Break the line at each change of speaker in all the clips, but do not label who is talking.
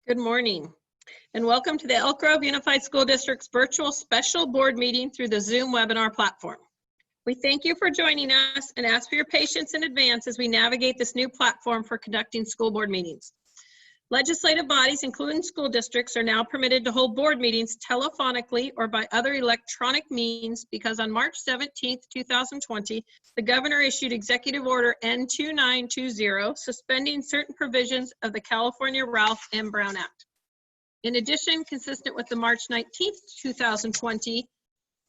Good morning and welcome to the Elk Grove Unified School District's virtual special board meeting through the Zoom webinar platform. We thank you for joining us and ask for your patience in advance as we navigate this new platform for conducting school board meetings. Legislative bodies, including school districts, are now permitted to hold board meetings telephonically or by other electronic means because on March 17th, 2020, the governor issued Executive Order N2920 suspending certain provisions of the California Ralph M. Brown Act. In addition, consistent with the March 19th, 2020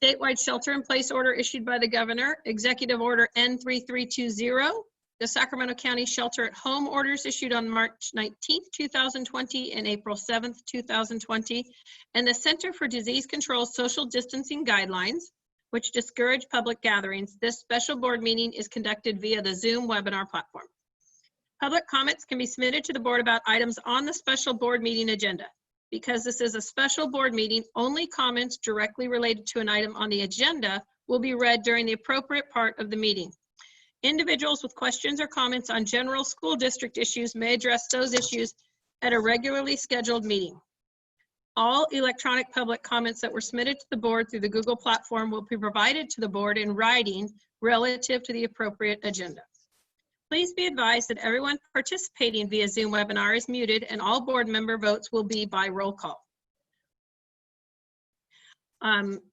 statewide shelter-in-place order issued by the governor, Executive Order N3320, the Sacramento County Shelter-at-Home orders issued on March 19th, 2020 and April 7th, 2020, and the Center for Disease Control's social distancing guidelines, which discourage public gatherings. This special board meeting is conducted via the Zoom webinar platform. Public comments can be submitted to the board about items on the special board meeting agenda. Because this is a special board meeting, only comments directly related to an item on the agenda will be read during the appropriate part of the meeting. Individuals with questions or comments on general school district issues may address those issues at a regularly scheduled meeting. All electronic public comments that were submitted to the board through the Google platform will be provided to the board in writing relative to the appropriate agenda. Please be advised that everyone participating via Zoom webinar is muted and all board member votes will be by roll call.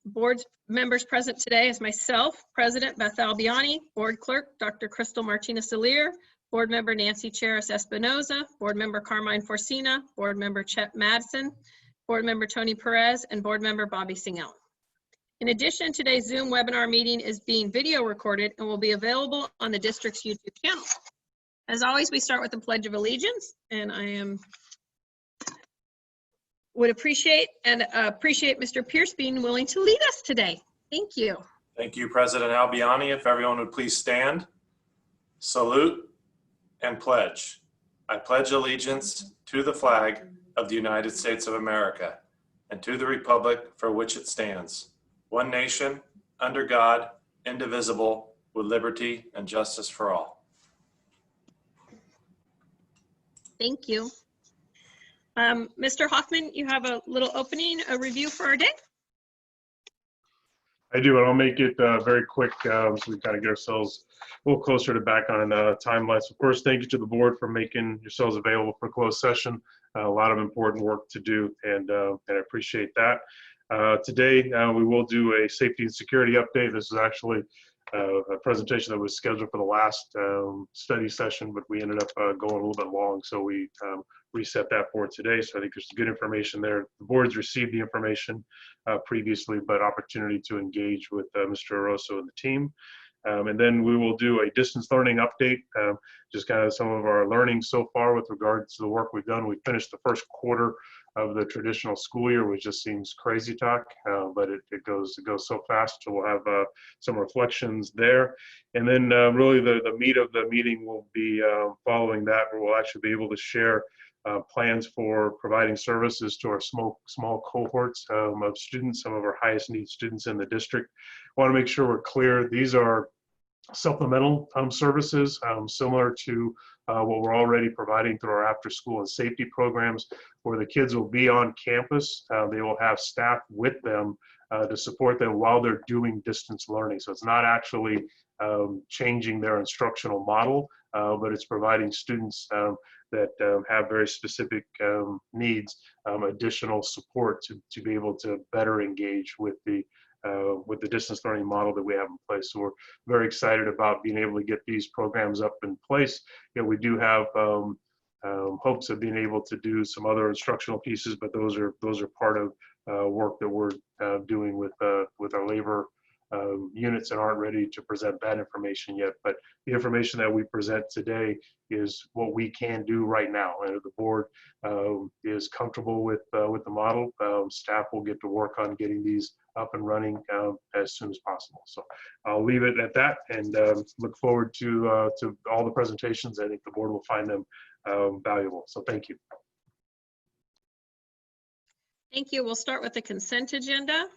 Board members present today is myself, President Beth Albiani, Board Clerk Dr. Crystal Martinez-Alier, Board Member Nancy Cheris Espinoza, Board Member Carmine Forcina, Board Member Chet Madsen, Board Member Tony Perez, and Board Member Bobby Singel. In addition, today's Zoom webinar meeting is being video recorded and will be available on the district's YouTube channel. As always, we start with the Pledge of Allegiance, and I would appreciate Mr. Pierce being willing to lead us today. Thank you.
Thank you, President Albiani. If everyone would please stand, salute, and pledge. I pledge allegiance to the flag of the United States of America and to the republic for which it stands, one nation, under God, indivisible, with liberty and justice for all.
Thank you. Mr. Hoffman, you have a little opening, a review for our day?
I do, and I'll make it very quick so we kind of get ourselves a little closer to back on timelines. Of course, thank you to the board for making yourselves available for closed session. A lot of important work to do, and I appreciate that. Today, we will do a safety and security update. This is actually a presentation that was scheduled for the last study session, but we ended up going a little bit long, so we reset that for today. So I think there's good information there. The board's received the information previously, but opportunity to engage with Mr. Oroso and the team. And then we will do a distance learning update, just kind of some of our learning so far with regards to the work we've done. We finished the first quarter of the traditional school year, which just seems crazy talk, but it goes so fast. So we'll have some reflections there. And then really the meat of the meeting will be following that, where we'll actually be able to share plans for providing services to our small cohorts of students, some of our highest need students in the district. I want to make sure we're clear. These are supplemental services similar to what we're already providing through our after school and safety programs, where the kids will be on campus. They will have staff with them to support them while they're doing distance learning. So it's not actually changing their instructional model, but it's providing students that have very specific needs, additional support to be able to better engage with the distance learning model that we have in place. So we're very excited about being able to get these programs up in place. You know, we do have hopes of being able to do some other instructional pieces, but those are part of work that we're doing with our labor units and aren't ready to present that information yet. But the information that we present today is what we can do right now. And if the board is comfortable with the model, staff will get to work on getting these up and running as soon as possible. So I'll leave it at that and look forward to all the presentations. I think the board will find them valuable. So thank you.
Thank you. We'll start with the consent agenda.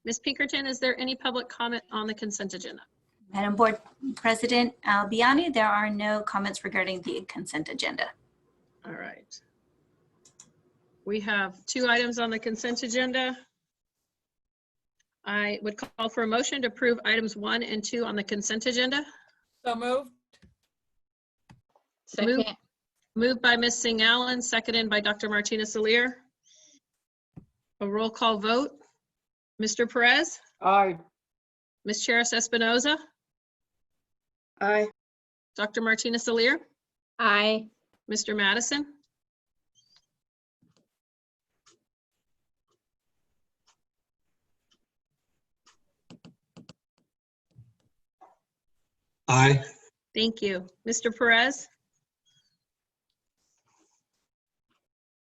Ms. Pinkerton, is there any public comment on the consent agenda?
Madam Board President Albiani, there are no comments regarding the consent agenda.
All right. We have 2 items on the consent agenda. I would call for a motion to approve items 1 and 2 on the consent agenda.
So moved.
Move-
Second.
Moved by Ms. Singh Allen, seconded by Dr. Martina Salier. A roll call vote. Mr. Perez,
Aye.
Ms. Charis Espinoza,
Aye.
Dr. Martina Salier,
Aye.
Mr. Madison,
Aye.
thank you. Mr. Perez,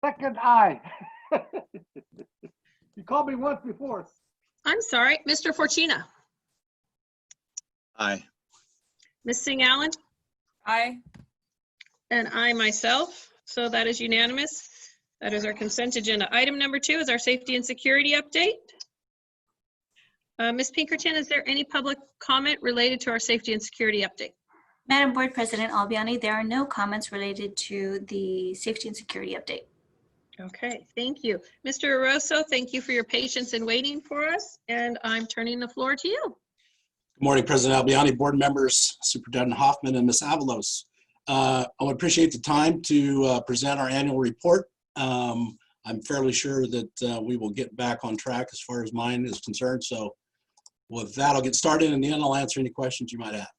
Second, aye. You called me once before.
I'm sorry, Mr. Fortuna,
Aye.
Ms. Singh Allen,
Aye.
and I myself. So that is unanimous. That is our consent agenda. Item number 2 is our safety and security update. Ms. Pinkerton, is there any public comment related to our safety and security update?
Madam Board President Albiani, there are no comments related to the safety and security update.
Okay, thank you. Mr. Aroso, thank you for your patience in waiting for us, and I'm turning the floor to you.
Good morning, President Albiani, board members, Superintendent Hoffman, and Ms. Avalos. I would appreciate the time to present our annual report. I'm fairly sure that we will get back on track as far as mine is concerned. So with that, I'll get started, and then I'll answer any questions you might have.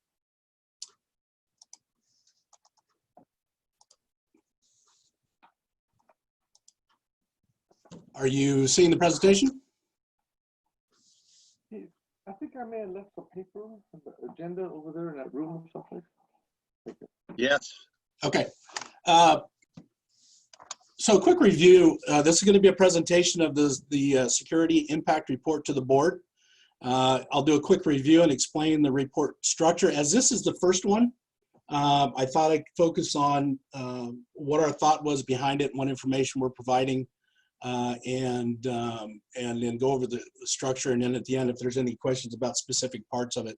Are you seeing the presentation?
I think I may have left the paper, the agenda over there in that room or something.
Yes. Okay. So quick review. This is going to be a presentation of the security impact report to the board. I'll do a quick review and explain the report structure. As this is the first one, I thought I'd focus on what our thought was behind it and what information we're providing, and then go over the structure. And then at the end, if there's any questions about specific parts of it,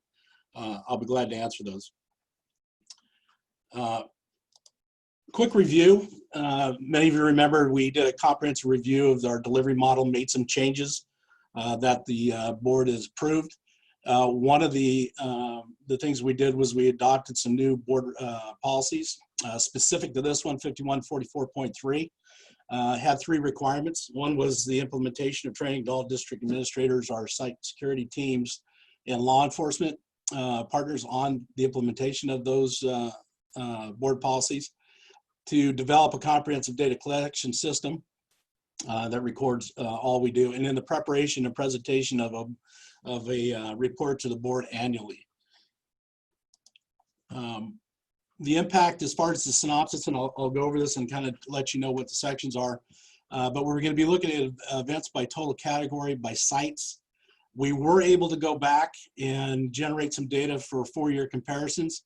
I'll be glad to answer those. Quick review. Many of you remember we did a comprehensive review of our delivery model, made some changes that the board has approved. One of the things we did was we adopted some new board policies specific to this one, 5144.3. Had 3 requirements. One was the implementation of training to all district administrators, our site security teams, and law enforcement partners on the implementation of those board policies, to develop a comprehensive data collection system that records all we do, and then the preparation and presentation of a report to the board annually. The impact, as far as the synopsis, and I'll go over this and kind of let you know what the sections are, but we're going to be looking at events by total category, by sites. We were able to go back and generate some data for 4-year comparisons.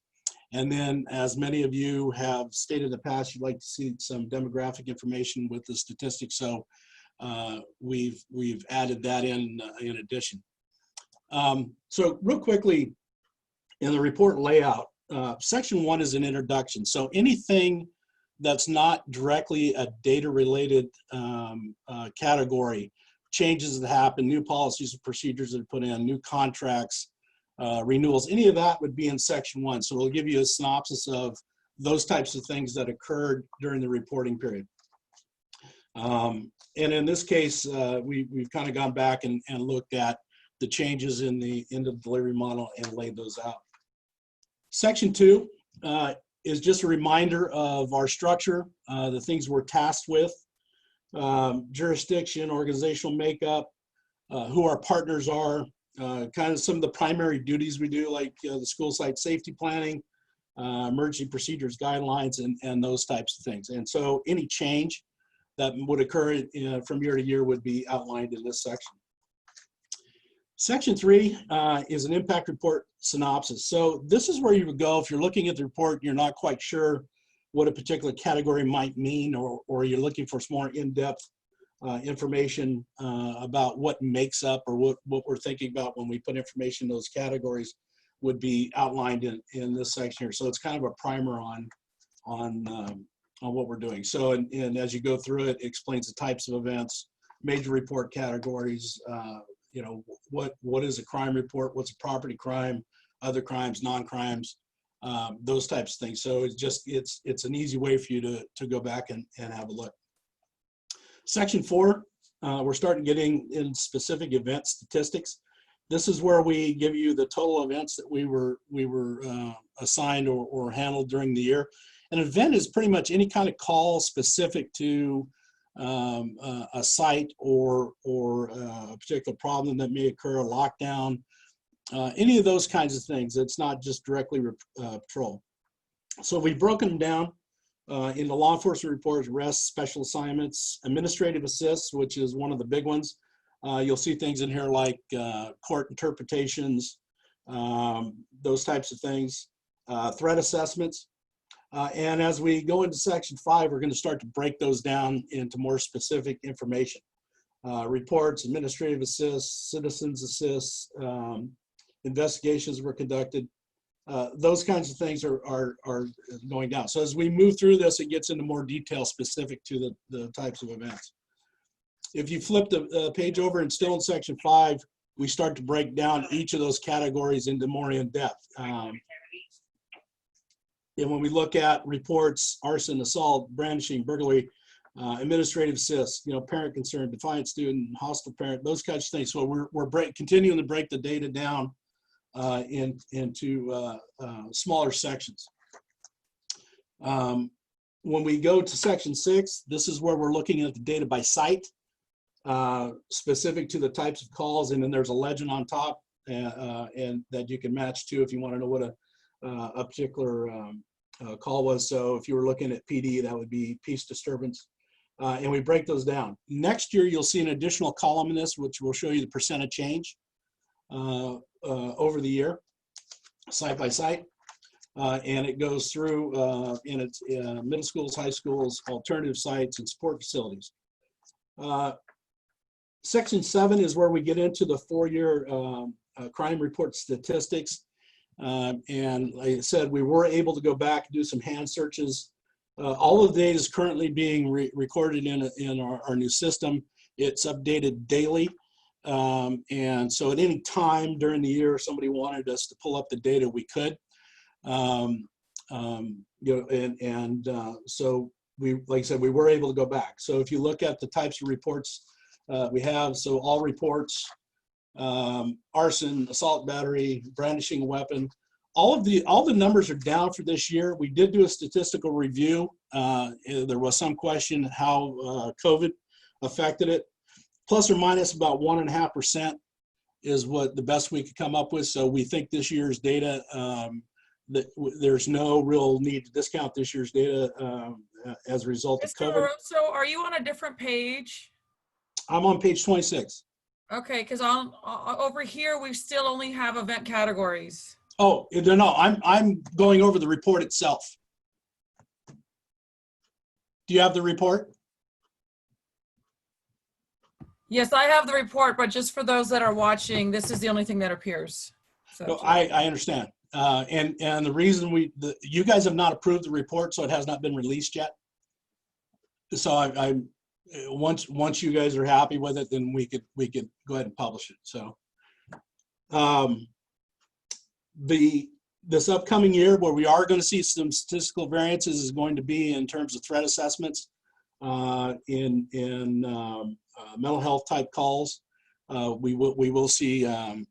And then, as many of you have stated in the past, you'd like to see some demographic information with the statistics. So we've added that in addition. So real quickly, in the report layout, section 1 is an introduction. So anything that's not directly a data-related category, changes that happen, new policies and procedures that are put in, new contracts, renewals, any of that would be in section 1. So we'll give you a synopsis of those types of things that occurred during the reporting period. And in this case, we've kind of gone back and looked at the changes in the delivery model and laid those out. Section 2 is just a reminder of our structure, the things we're tasked with, jurisdiction, organizational makeup, who our partners are, kind of some of the primary duties we do, like the school site safety planning, emergency procedures guidelines, and those types of things. And so any change that would occur from year to year would be outlined in this section. Section 3 is an impact report synopsis. So this is where you would go if you're looking at the report and you're not quite sure what a particular category might mean, or you're looking for some more in-depth information about what makes up, or what we're thinking about when we put information in those categories, would be outlined in this section here. So it's kind of a primer on what we're doing. So, and as you go through it, it explains the types of events, major report categories, you know, what is a crime report, what's a property crime, other crimes, non-crimes, those types of things. So it's an easy way for you to go back and have a look. Section 4, we're starting getting in specific event statistics. This is where we give you the total events that we were assigned or handled during the year. An event is pretty much any kind of call specific to a site or a particular problem that may occur, a lockdown, any of those kinds of things. It's not just directly patrol. So we've broken them down into law enforcement reports, arrests, special assignments, administrative assists, which is one of the big ones. You'll see things in here like court interpretations, those types of things, threat assessments. And as we go into section 5, we're going to start to break those down into more specific information. Reports, administrative assists, citizens assists, investigations were conducted. Those kinds of things are going down. So as we move through this, it gets into more detail specific to the types of events. If you flip the page over and still in section 5, we start to break down each of those categories into more in depth. And when we look at reports, arson, assault, brandishing, burglary, administrative assists, you know, parent concern, defiant student, hostile parent, those kinds of things. So we're continuing to break the data down into smaller sections. When we go to section 6, this is where we're looking at the data by site, specific to the types of calls, and then there's a legend on top and that you can match to if you want to know what a particular call was. So if you were looking at PD, that would be peace disturbance. And we break those down. Next year, you'll see an additional column in this, which will show you the percent of change over the year, site by site. And it goes through in its middle schools, high schools, alternative sites, and support facilities. Section 7 is where we get into the 4-year crime report statistics. And like I said, we were able to go back and do some hand searches. All of the data is currently being recorded in our new system. It's updated daily. And so at any time during the year, if somebody wanted us to pull up the data, we could. You know, so we, like I said, we were able to go back. So if you look at the types of reports we have, so all reports, arson, assault, battery, brandishing a weapon, all the numbers are down for this year. We did do a statistical review. There was some question how COVID affected it. Plus or minus about 1.5% is what the best we could come up with. So we think this year's data, that there's no real need to discount this year's data as a result of COVID.
So are you on a different page?
I'm on page 26.
Okay, because over here, we still only have event categories.
Oh, no, I'm going over the report itself. Do you have the report?
Yes, I have the report, but just for those that are watching, this is the only thing that appears. So
No, I understand. And the reason you guys have not approved the report, so it has not been released yet. So once you guys are happy with it, then we could go ahead and publish it. So this upcoming year, where we are going to see some statistical variances, is going to be in terms of threat assessments, in mental health type calls. We will see an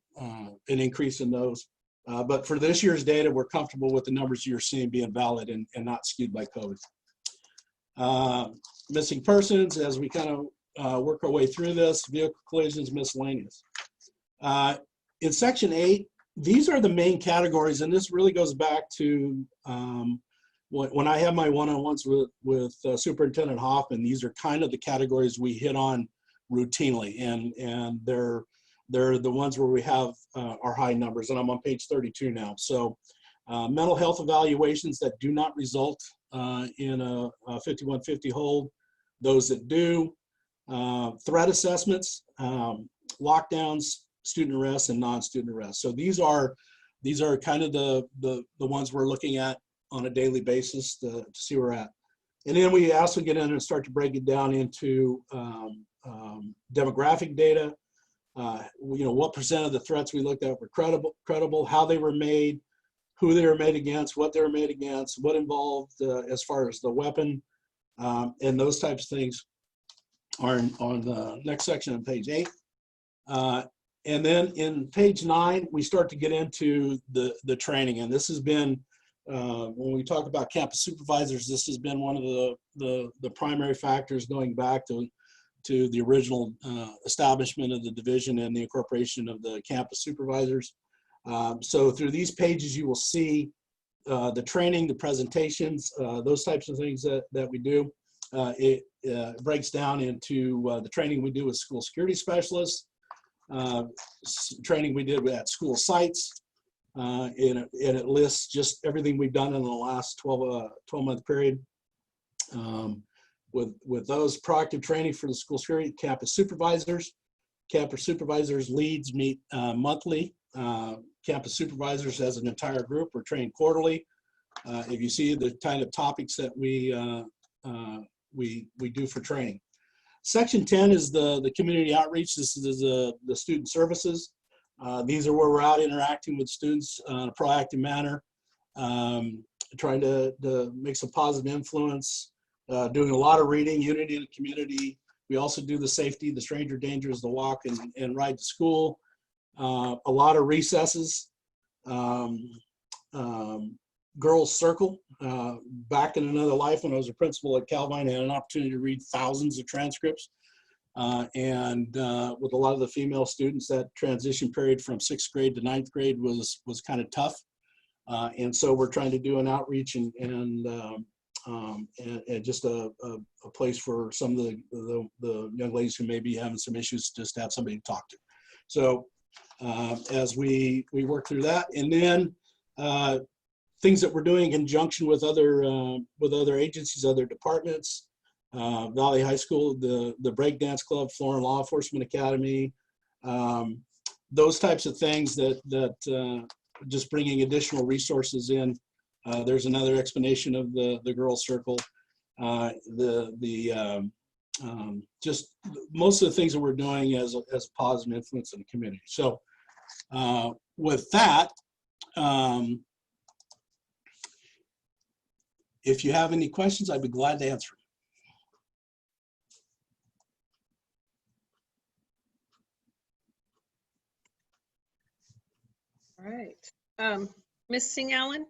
increase in those. But for this year's data, we're comfortable with the numbers you're seeing being valid and not skewed by COVID. Missing persons, as we kind of work our way through this, vehicle collisions, miscellaneous. In section 8, these are the main categories, and this really goes back to when I have my one-on-ones with Superintendent Hoffman. These are kind of the categories we hit on routinely, and they're the ones where we have our high numbers, and I'm on page 32 now. So mental health evaluations that do not result in a 5150 hold, those that do, threat assessments, lockdowns, student arrests, and non-student arrests. So these are kind of the ones we're looking at on a daily basis to see where we're at. And then we also get in and start to break it down into demographic data. What percent of the threats we looked at were credible, how they were made, who they were made against, what they were made against, what involved as far as the weapon, and those types of things are on the next section on page 8. And then in page 9, we start to get into the training. And this has been, when we talk about campus supervisors, this has been one of the primary factors going back to the original establishment of the division and the incorporation of the campus supervisors. So through these pages, you will see the training, the presentations, those types of things that we do. It breaks down into the training we do with school security specialists, training we did at school sites, and it lists just everything we've done in the last 12-month period. With those, proactive training for the school security, campus supervisors leads meet monthly. Campus supervisors as an entire group are trained quarterly. If you see the kind of topics that we do for training. Section 10 is the community outreach. This is the student services. These are where we're out interacting with students in a proactive manner, trying to make some positive influence, doing a lot of reading, unity in the community. We also do the safety, the stranger danger is the walk and ride to school. A lot of recesses. Girls Circle. Back in another life when I was a principal at Calvine, I had an opportunity to read thousands of transcripts. And with a lot of the female students, that transition period from 6th grade to 9th grade was kind of tough. And so we're trying to do an outreach and just a place for some of the young ladies who may be having some issues, just to have somebody to talk to. So as we work through that, and then things that we're doing in conjunction with other agencies, other departments, Valley High School, the Breakdance Club, Florida Law Enforcement Academy, those types of things that just bringing additional resources in. There's another explanation of the Girls Circle, just most of the things that we're doing as a positive influence in the community. So with that, if you have any questions, I'd be glad to answer.
All right. Ms. Singh Allen?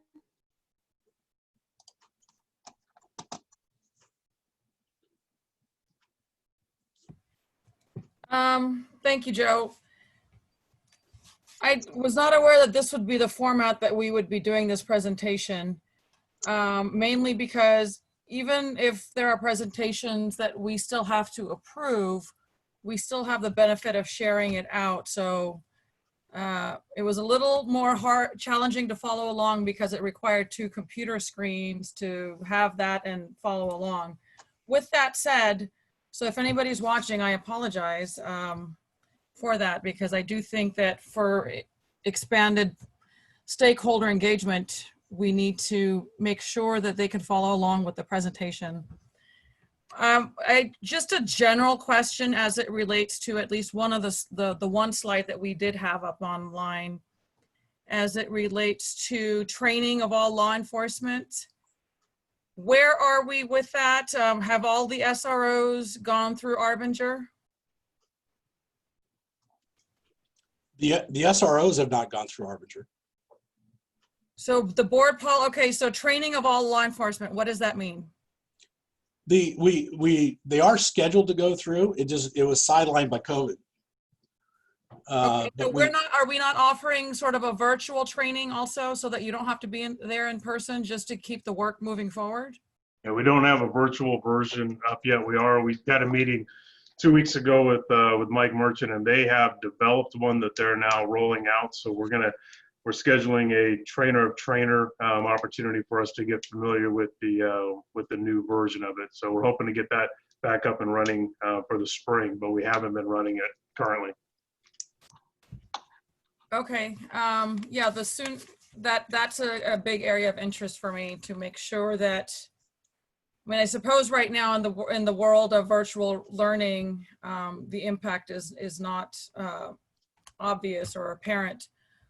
Thank you, Joe. I was not aware that this would be the format that we would be doing this presentation, mainly because even if there are presentations that we still have to approve, we still have the benefit of sharing it out. So it was a little more challenging to follow along because it required 2 computer screens to have that and follow along. With that said, so if anybody's watching, I apologize for that, because I do think that for expanded stakeholder engagement, we need to make sure that they can follow along with the presentation. Just a general question as it relates to at least one of the one slide that we did have up online, as it relates to training of all law enforcement. Where are we with that? Have all the SROs gone through Arbinger?
The SROs have not gone through Arbinger.
So the board, okay, so training of all law enforcement, what does that mean?
They are scheduled to go through. It was sidelined by COVID.
Okay, so are we not offering sort of a virtual training also, so that you don't have to be there in person, just to keep the work moving forward?
Yeah, we don't have a virtual version up yet. We had a meeting 2 weeks ago with Mike Merchant, and they have developed one that they're now rolling out. So we're scheduling a trainer of trainer opportunity for us to get familiar with the new version of it. So we're hoping to get that back up and running for the spring, but we haven't been running it currently.
Okay, yeah, that's a big area of interest for me, to make sure that I mean, I suppose right now in the world of virtual learning, the impact is not obvious or apparent.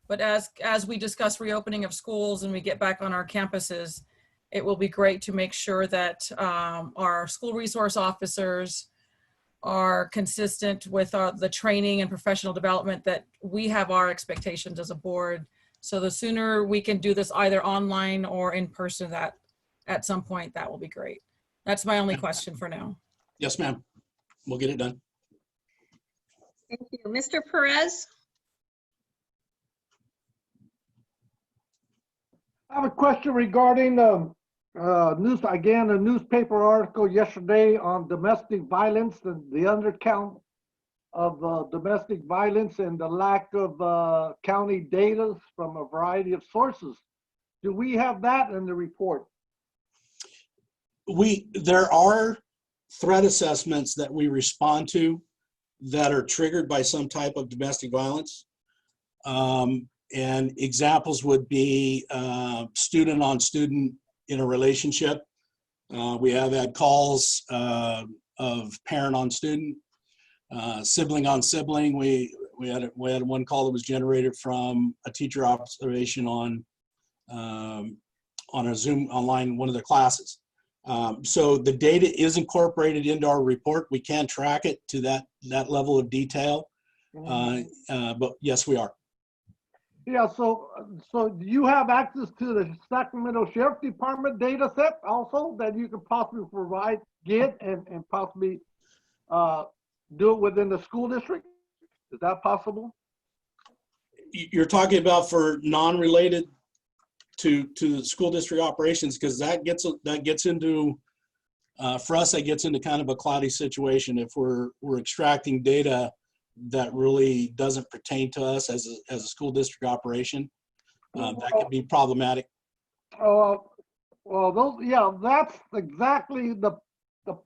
But as we discuss reopening of schools and we get back on our campuses, it will be great to make sure that our school resource officers are consistent with the training and professional development that we have our expectations as a board. So the sooner we can do this either online or in person, that at some point, that will be great. That's my only question for now.
Yes, ma'am. We'll get it done.
Thank you. Mr. Perez?
I have a question regarding a newspaper article yesterday on domestic violence and the undercount of domestic violence and the lack of county data from a variety of sources. Do we have that in the report?
There are threat assessments that we respond to that are triggered by some type of domestic violence. And examples would be student on student in a relationship. We have had calls of parent on student, sibling on sibling. We had one call that was generated from a teacher observation on a Zoom online, one of their classes. So the data is incorporated into our report. We can track it to that level of detail. But yes, we are.
Yeah, so do you have access to the Sacramento Sheriff Department data set also that you could possibly get and possibly do it within the school district? Is that possible?
You're talking about for non-related to the school district operations, because that gets into for us, that gets into kind of a cloudy situation if we're extracting data that really doesn't pertain to us as a school district operation. That could be problematic.
Well, that's exactly the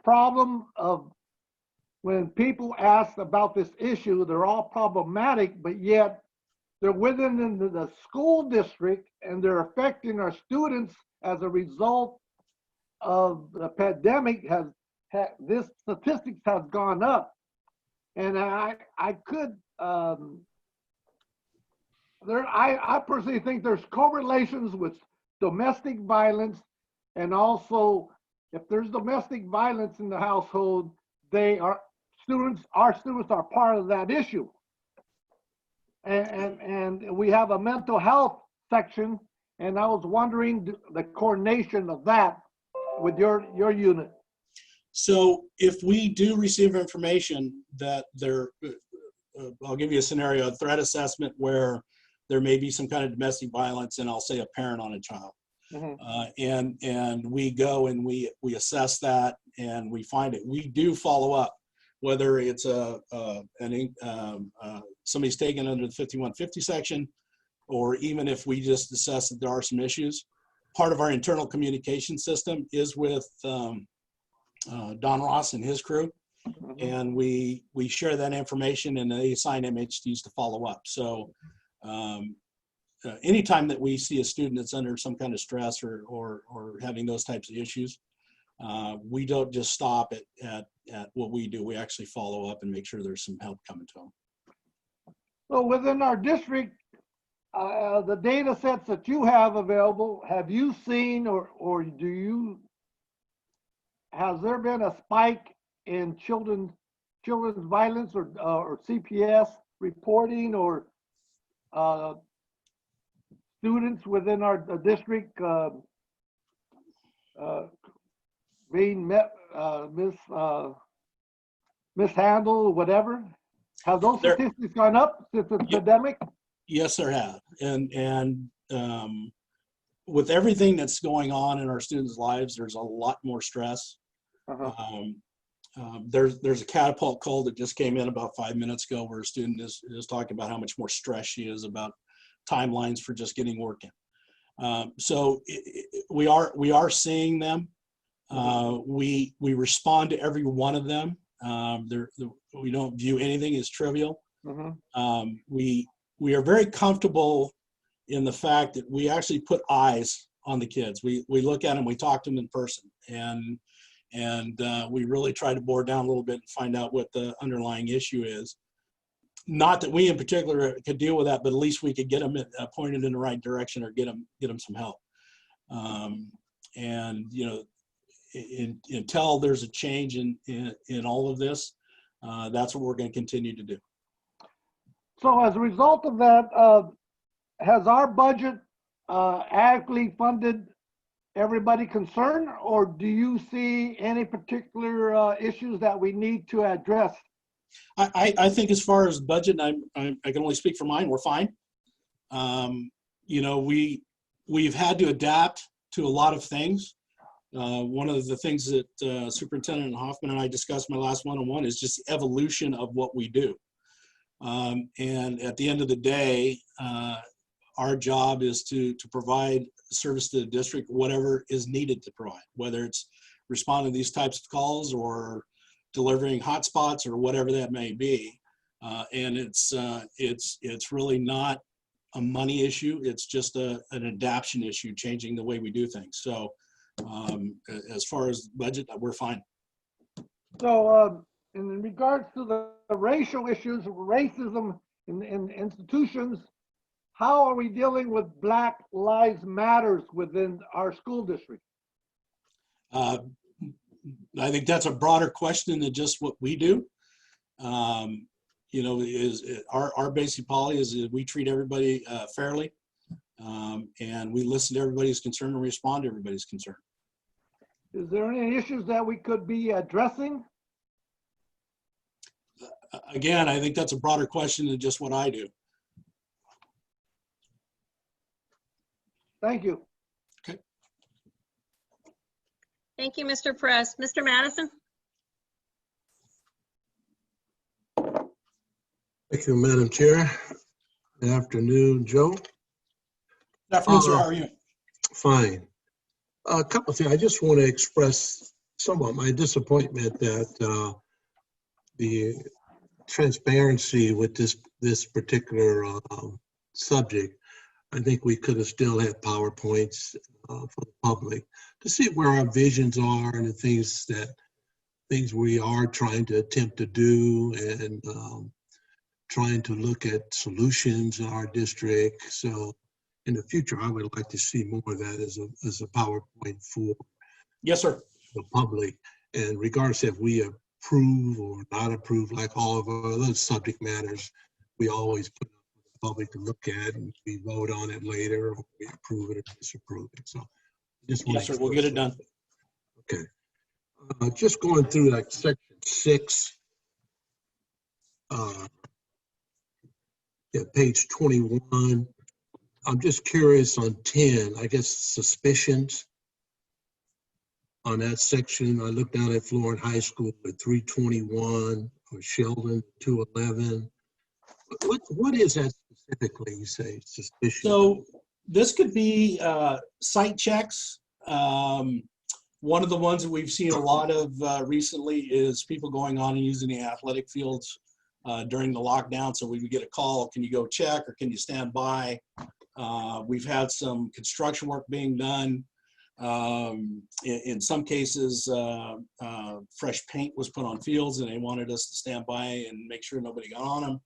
problem of when people ask about this issue. They're all problematic, but yet they're within the school district and they're affecting our students as a result of the pandemic. This statistics has gone up. And I personally think there's correlations with domestic violence, and also if there's domestic violence in the household, our students are part of that issue. And we have a mental health section, and I was wondering the coordination of that with your unit.
So if we do receive information that I'll give you a scenario, a threat assessment where there may be some kind of domestic violence, and I'll say a parent on a child. And we go and we assess that and we find it. We do follow up, whether it's somebody's taken under the 5150 section, or even if we just assess that there are some issues. Part of our internal communication system is with Don Ross and his crew, and we share that information, and they assign MHTs to follow up. So anytime that we see a student that's under some kind of stress or having those types of issues, we don't just stop at what we do. We actually follow up and make sure there's some help coming to them.
So within our district, the data sets that you have available, have you seen or has there been a spike in children's violence or CPS reporting or students within our district being mishandled, whatever? Have those statistics gone up since the pandemic?
Yes, there have. And with everything that's going on in our students' lives, there's a lot more stress. There's a catapult call that just came in about 5 minutes ago where a student is talking about how much more stressed she is about timelines for just getting work in. So we are seeing them. We respond to every one of them. We don't view anything as trivial. We are very comfortable in the fact that we actually put eyes on the kids. We look at them, we talk to them in person, and we really try to bore down a little bit and find out what the underlying issue is. Not that we in particular could deal with that, but at least we could get them pointed in the right direction or get them some help. And you know, until there's a change in all of this, that's what we're going to continue to do.
So as a result of that, has our budget adequately funded everybody concerned, or do you see any particular issues that we need to address?
I think as far as budget, I can only speak for mine, we're fine. You know, we've had to adapt to a lot of things. One of the things that Superintendent Hoffman and I discussed in my last one-on-one is just the evolution of what we do. And at the end of the day, our job is to provide service to the district, whatever is needed to provide, whether it's responding to these types of calls or delivering hotspots or whatever that may be. And it's really not a money issue. It's just an adaptation issue, changing the way we do things. So as far as budget, we're fine.
So in regards to the racial issues, racism in institutions, how are we dealing with Black Lives Matters within our school district?
I think that's a broader question than just what we do. You know, our basic policy is we treat everybody fairly, and we listen to everybody's concern and respond to everybody's concern.
Is there any issues that we could be addressing?
Again, I think that's a broader question than just what I do.
Thank you.
Okay.
Thank you, Mr. Perez. Mr. Madison?
Thank you, Madam Chair. Good afternoon, Joe.
Good afternoon, sir. How are you?
Fine. A couple of things. I just want to express somewhat my disappointment that the transparency with this particular subject. I think we could have still had PowerPoints for the public to see where our visions are and the things we are trying to attempt to do, and trying to look at solutions in our district. So in the future, I would like to see more of that as a PowerPoint for
Yes, sir.
the public. And regardless if we approve or not approve, like all of our other subject matters, we always put it for the public to look at, and we vote on it later, or we approve it or disapprove it. So just want
Yes, sir. We'll get it done.
Okay. Just going through like section 6, page 21. I'm just curious on 10, I guess suspicions on that section. I looked down at Florence High School at 321, or Sheldon 211. What is that specifically, you say, suspicion?
So this could be site checks. One of the ones that we've seen a lot of recently is people going on and using the athletic fields during the lockdown. So we would get a call, can you go check, or can you stand by? We've had some construction work being done. In some cases, fresh paint was put on fields and they wanted us to stand by and make sure nobody got on them.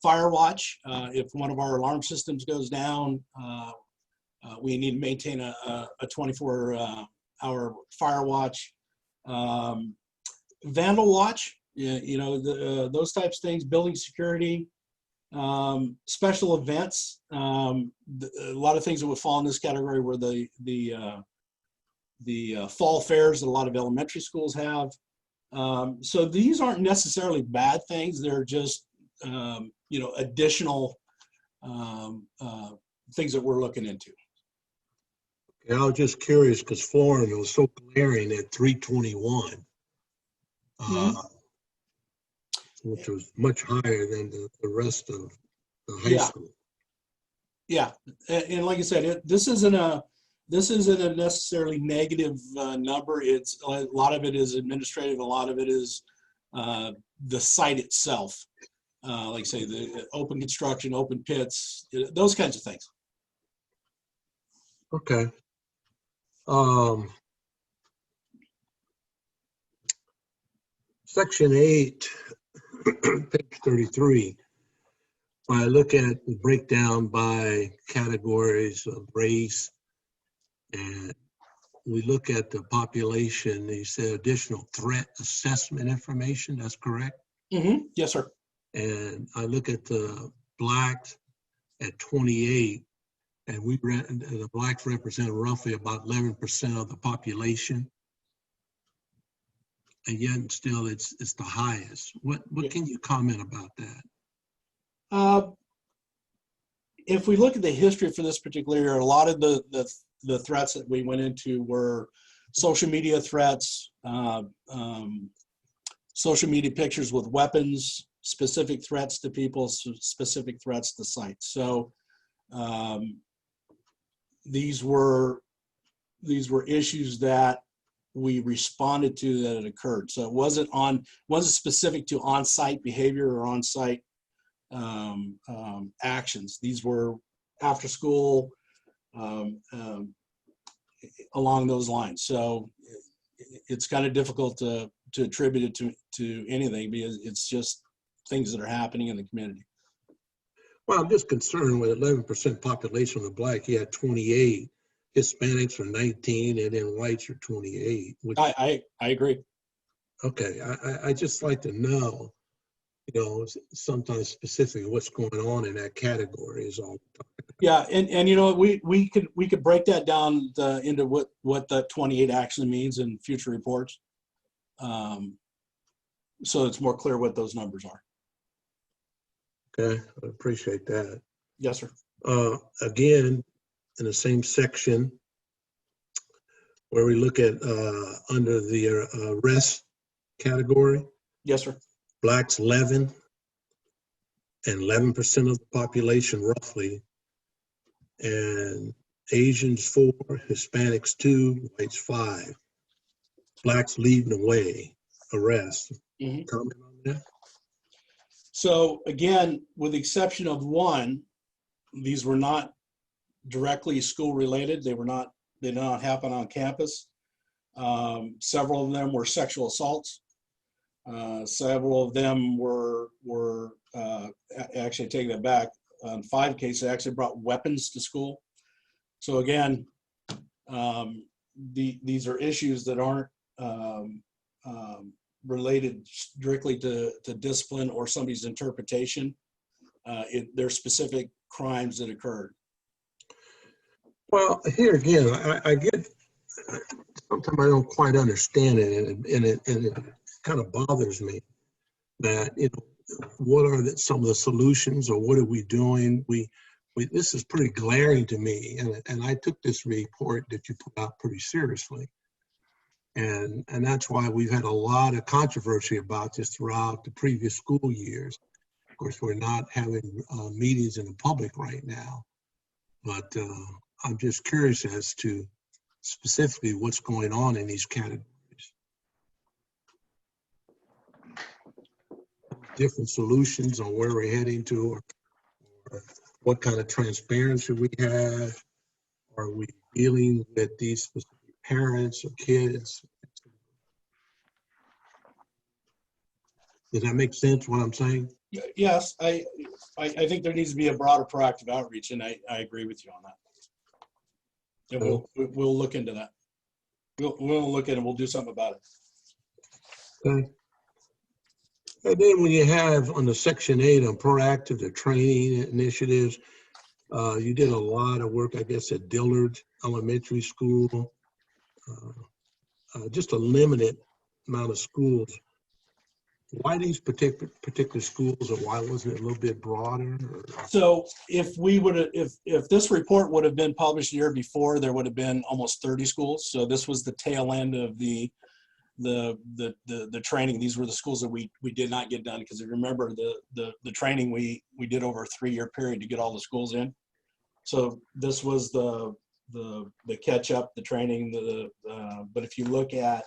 Fire watch, if one of our alarm systems goes down, we need to maintain a 24-hour fire watch. Vandal watch, you know, those types of things, building security, special events. A lot of things that would fall in this category were the fall fairs that a lot of elementary schools have. So these aren't necessarily bad things. They're just, you know, additional things that we're looking into.
Okay, I was just curious because Florence was so glaring at 321, which was much higher than the rest of the high school.
Yeah, and like I said, this isn't a necessarily negative number. It's a lot of it is administrative. A lot of it is the site itself. Like I say, the open construction, open pits, those kinds of things.
Okay. Section 8, page 33, when I look at the breakdown by categories of race, and we look at the population, you said additional threat assessment information, that's correct?
Yes, sir.
And I look at the blacks at 28, and the blacks represent roughly about 11% of the population. And yet still it's the highest. What can you comment about that?
If we look at the history for this particular year, a lot of the threats that we went into were social media threats, social media pictures with weapons, specific threats to people, specific threats to sites. So these were issues that we responded to that had occurred. So it wasn't specific to on-site behavior or on-site actions. These were after school, along those lines. So it's kind of difficult to attribute it to anything, because it's just things that are happening in the community.
Well, I'm just concerned with 11% population of black, you had 28, Hispanics are 19, and then whites are 28. Which,
I agree.
okay, I just like to know, sometimes specifically what's going on in that category is all.
Yeah, and we could break that down into what the 28 actually means in future reports, so it's more clear what those numbers are.
Okay, I appreciate that.
Yes, sir.
Again, in the same section where we look at under the arrest category.
Yes, sir.
Blacks 11 and 11% of the population roughly, and Asians 4, Hispanics 2, whites 5. Blacks leading the way, arrest.
Mm-hmm.
Comment on that?
So again, with the exception of one, these were not directly school related. They did not happen on campus. Several of them were sexual assaults. Several of them were actually, taking that back, on 5 cases actually brought weapons to school. So again, these are issues that aren't related strictly to discipline or somebody's interpretation. They're specific crimes that occurred.
Well, here again, I get, sometimes I don't quite understand it, and it kind of bothers me that, what are some of the solutions, or what are we doing? This is pretty glaring to me, and I took this report that you put out pretty seriously. And that's why we've had a lot of controversy about this throughout the previous school years. Of course, we're not having meetings in the public right now, but I'm just curious as to specifically what's going on in these categories. Different solutions on where we're heading to, or what kind of transparency we have. Are we dealing with these specific parents or kids? Does that make sense, what I'm saying?
Yes, I think there needs to be a broader proactive outreach, and I agree with you on that. And we'll look into that. We'll look at it. We'll do something about it.
Okay. And then when you have on the Section 8 on proactive, the training initiatives, you did a lot of work, I guess, at Dillard Elementary School, just a limited amount of schools. Why these particular schools, or why wasn't it a little bit broader?
So if this report would have been published the year before, there would have been almost 30 schools. So this was the tail end of the training. These were the schools that we did not get done, because remember the training we did over a 3-year period to get all the schools in. So this was the catch up, the training. But if you look at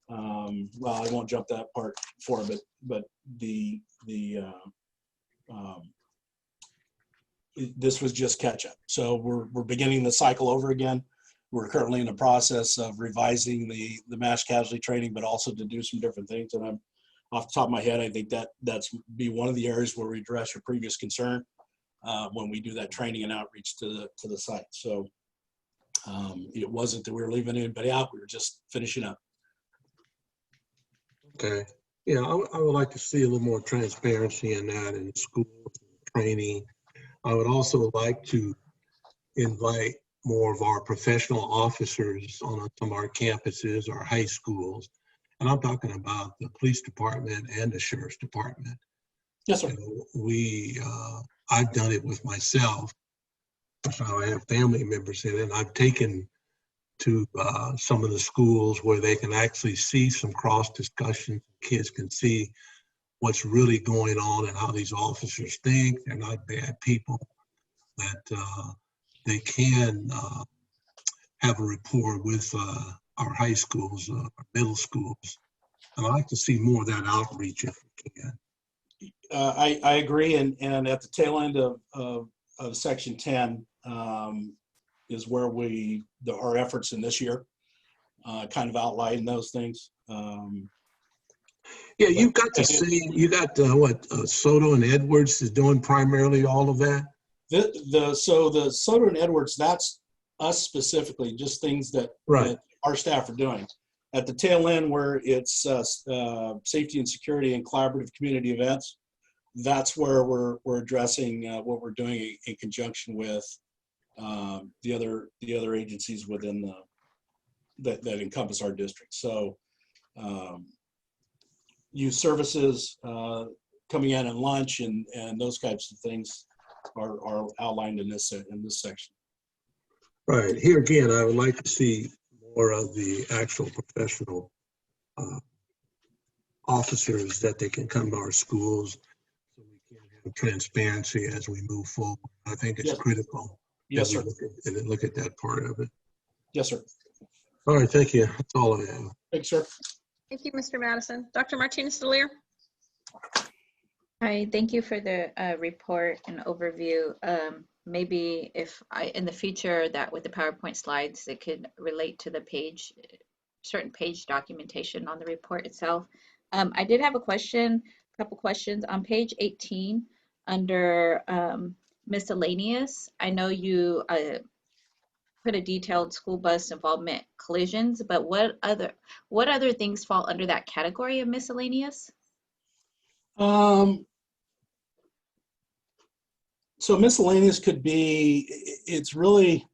well, I won't jump that part forward, but this was just catch up. So we're beginning the cycle over again. we're currently in the process of revising the mass casualty training, but also to do some different things. And I'm off the top of my head, I think that's be one of the areas where we address your previous concern when we do that training and outreach to the site. So it wasn't that we were leaving anybody out, we were just finishing up.
Okay. Yeah, I would like to see a little more transparency in that in school training. I would also like to invite more of our professional officers on some of our campuses, our high schools. And I'm talking about the police department and the sheriff's department.
Yes, sir.
You know, I've done it with myself. So I have family members in it. And I've taken to some of the schools where they can actually see some cross discussions. Kids can see what's really going on and how these officers think. They're not bad people, that they can have a rapport with our high schools, our middle schools. And I'd like to see more of that outreach if we can.
I agree, and at the tail end of Section 10 is where our efforts in this year kind of outline those things.
Yeah, you've got the same, you got Soto and Edwards is doing primarily all of that?
So the Soto and Edwards, that's us specifically, just things that our staff are doing. At the tail end where it's safety and security and collaborative community events, that's where we're addressing what we're doing in conjunction with the other agencies within that encompass our district. So youth services coming in and lunch and those types of things are outlined in this section.
Right. Here again, I would like to see more of the actual professional officers that they can come to our schools so we can have transparency as we move forward. I think it's critical.
Yes, sir.
Look at that part of it.
Yes, sir.
All right. Thank you. That's all I have.
Thanks, sir.
Thank you, Mr. Madison. Dr. Martinez-Delier?
Hi, thank you for the report and overview. Maybe if in the future that with the PowerPoint slides, it could relate to the page, certain page documentation on the report itself. I did have a couple questions on page 18 under miscellaneous. I know you put a detailed school bus involvement collisions, but what other things fall under that category of miscellaneous?
So miscellaneous could be, it's really,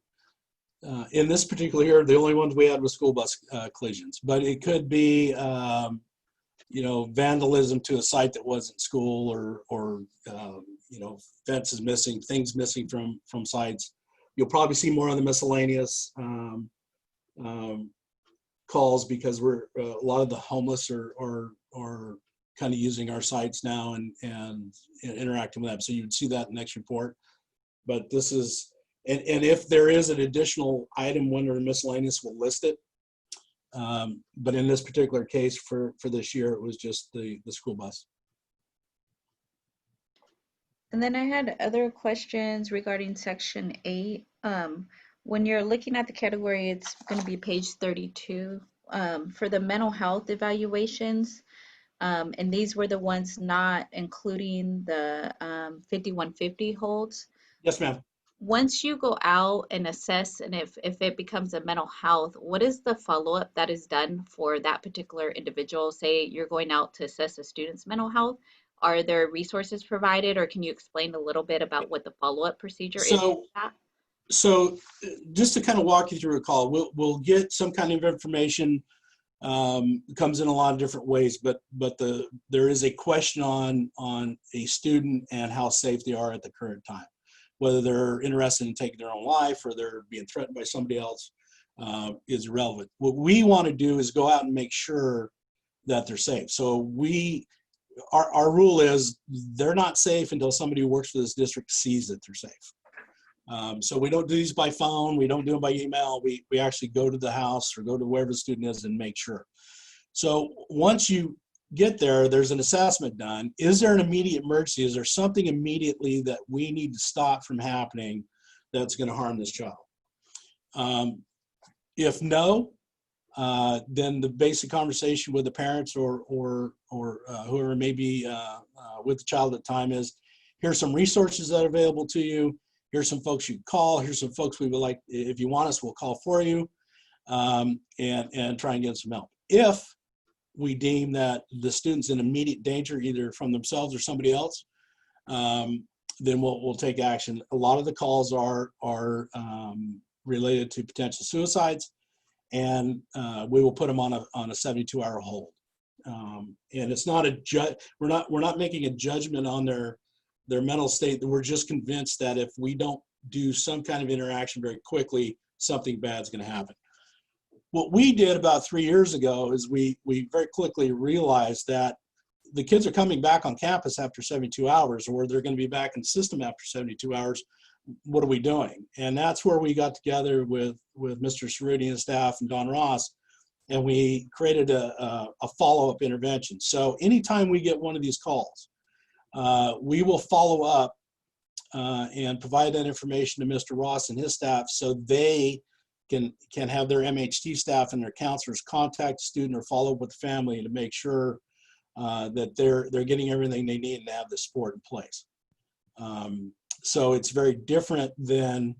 in this particular year, the only ones we had was school bus collisions, but it could be, vandalism to a site that wasn't school or fences missing, things missing from sites. You'll probably see more on the miscellaneous calls because a lot of the homeless are kind of using our sites now and interacting with them. So you would see that in the next report. But this is, and if there is an additional item under miscellaneous, we'll list it. But in this particular case for this year, it was just the school bus.
And then I had other questions regarding section 8. When you're looking at the category, it's going to be page 32 for the mental health evaluations. And these were the ones not including the 5150 holds.
Yes, ma'am.
Once you go out and assess, and if it becomes a mental health, what is the follow-up that is done for that particular individual? Say you're going out to assess a student's mental health. Are there resources provided, or can you explain a little bit about what the follow-up procedure is?
So just to kind of walk you through a call, we'll get some kind of information. Comes in a lot of different ways, but there is a question on a student and how safe they are at the current time, whether they're interested in taking their own life or they're being threatened by somebody else is relevant. What we want to do is go out and make sure that they're safe. So our rule is they're not safe until somebody who works for this district sees that they're safe. So we don't do these by phone. We don't do them by email. We actually go to the house or go to wherever the student is and make sure. So once you get there, there's an assessment done. Is there an immediate emergency? Is there something immediately that we need to stop from happening that's going to harm this child? If no, then the basic conversation with the parents or whoever may be with the child at the time is, here's some resources that are available to you. Here's some folks you can call. Here's some folks we would like, if you want us, we'll call for you, and try and get some help. If we deem that the student's in immediate danger, either from themselves or somebody else, then we'll take action. A lot of the calls are related to potential suicides, and we will put them on a 72-hour hold. And it's not we're not making a judgment on their mental state. We're just convinced that if we don't do some kind of interaction very quickly, something bad's going to happen. What we did about 3 years ago is we very quickly realized that the kids are coming back on campus after 72 hours, or they're going to be back in the system after 72 hours. What are we doing? And that's where we got together with Mr. Cerruti and staff and Don Ross, and we created a follow-up intervention. So anytime we get one of these calls, we will follow up and provide that information to Mr. Ross and his staff, so they can have their MHT staff and their counselors contact the student or follow up with the family to make sure that they're getting everything they need and to have the support in place. So it's very different than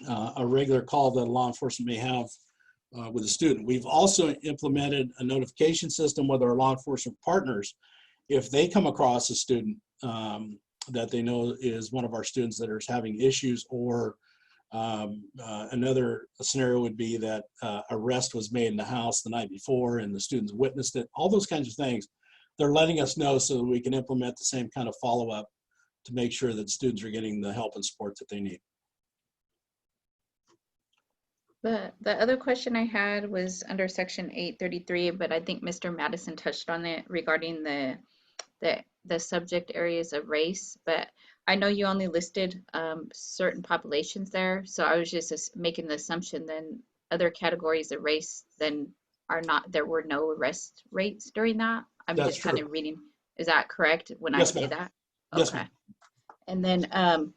a regular call that law enforcement may have with a student. We've also implemented a notification system with our law enforcement partners. If they come across a student that they know is one of our students that is having issues, or another scenario would be that arrest was made in the house the night before and the students witnessed it, all those kinds of things, they're letting us know so that we can implement the same kind of follow-up to make sure that students are getting the help and support that they need.
The other question I had was under section 833, but I think Mr. Madison touched on it regarding the subject areas of race, but I know you only listed certain populations there, so I was just making the assumption then other categories of race then are not, there were no arrest rates during that. I'm
That's
just kind
true.
of reading, is that correct when I
Yes,
say
ma'am.
that?
Yes,
Okay.
ma'am.
And then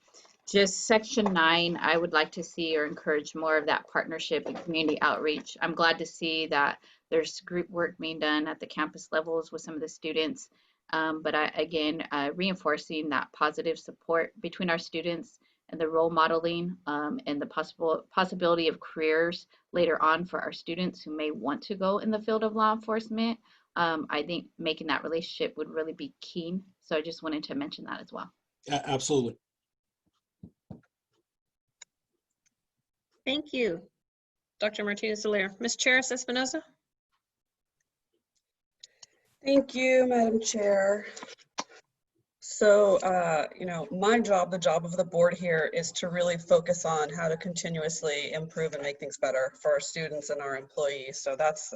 just section 9, I would like to see or encourage more of that partnership and community outreach. I'm glad to see that there's group work being done at the campus levels with some of the students. But again, reinforcing that positive support between our students and the role modeling and the possibility of careers later on for our students who may want to go in the field of law enforcement. I think making that relationship would really be key. So I just wanted to mention that as well.
Absolutely.
Thank you, Dr. Martinez-Soler. Ms. Charis Espinoza?
Thank you, Madam Chair. So, my job, the job of the board here, is to really focus on how to continuously improve and make things better for our students and our employees. So that's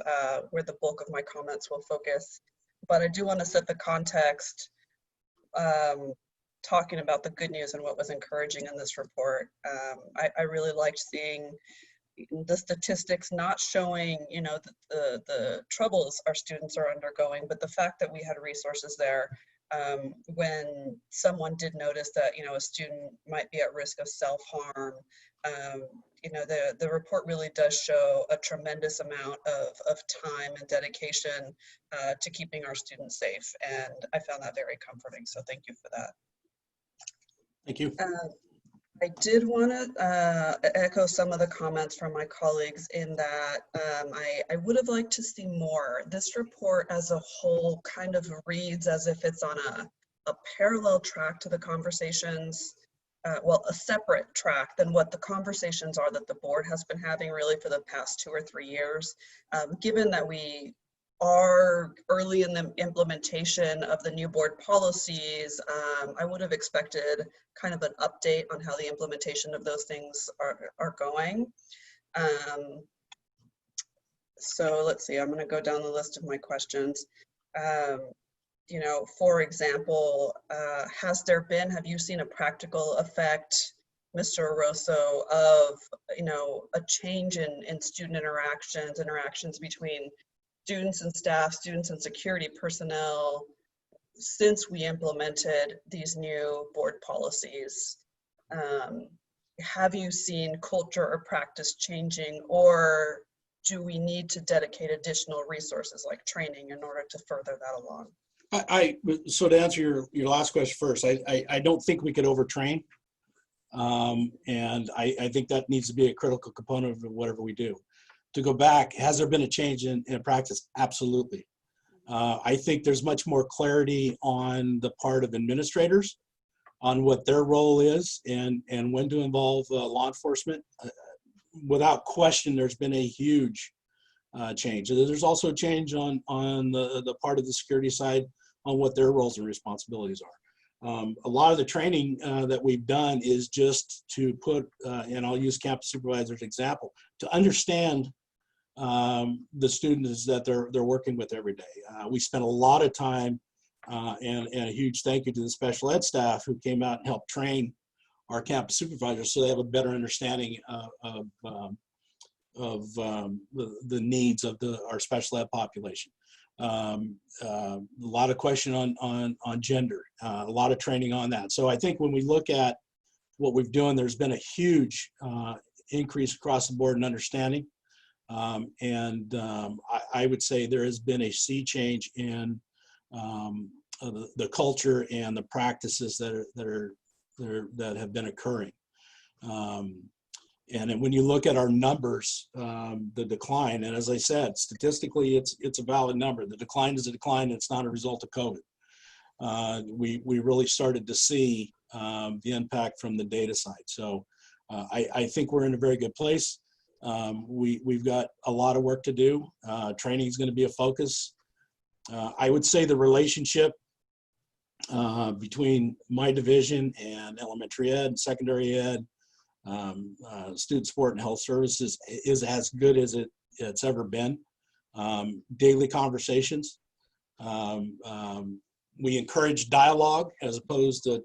where the bulk of my comments will focus. But I do want to set the context, talking about the good news and what was encouraging in this report. I really liked seeing the statistics not showing, the troubles our students are undergoing, but the fact that we had resources there when someone did notice that, a student might be at risk of self-harm. The report really does show a tremendous amount of time and dedication to keeping our students safe. And I found that very comforting. So thank you for that.
Thank you.
I did want to echo some of the comments from my colleagues in that I would have liked to see more. This report as a whole kind of reads as if it's on a parallel track to the conversations, a separate track than what the conversations are that the board has been having really for the past 2 or 3 years. Given that we are early in the implementation of the new board policies, I would have expected kind of an update on how the implementation of those things are going. So let's see, I'm going to go down the list of my questions. For example, have you seen a practical effect, Mr. Oroso, of, a change in student interactions between students and staff, students and security personnel, since we implemented these new board policies? have you seen culture or practice changing, or do we need to dedicate additional resources like training in order to further that along?
So to answer your last question first, I don't think we could overtrain. And I think that needs to be a critical component of whatever we do. To go back, has there been a change in practice? Absolutely. I think there's much more clarity on the part of administrators on what their role is and when to involve law enforcement. Without question, there's been a huge change. There's also a change on the part of the security side on what their roles and responsibilities are. A lot of the training that we've done is just to put, and I'll use campus supervisors as example, to understand the students that they're working with every day. We spent a lot of time, and a huge thank you to the special ed staff who came out and helped train our campus supervisors so they have a better understanding of the needs of our special ed population. A lot of question on gender, a lot of training on that. So I think when we look at what we've done, there's been a huge increase across the board in understanding. I would say there has been a sea change in the culture and the practices that have been occurring. And when you look at our numbers, the decline, and as I said, statistically, it's a valid number. The decline is a decline, and it's not a result of COVID. We really started to see the impact from the data side. So I think we're in a very good place. We've got a lot of work to do. Training is going to be a focus. I would say the relationship between my division and elementary ed, secondary ed, student support and health services is as good as it's ever been. Daily conversations. We encourage dialogue as opposed to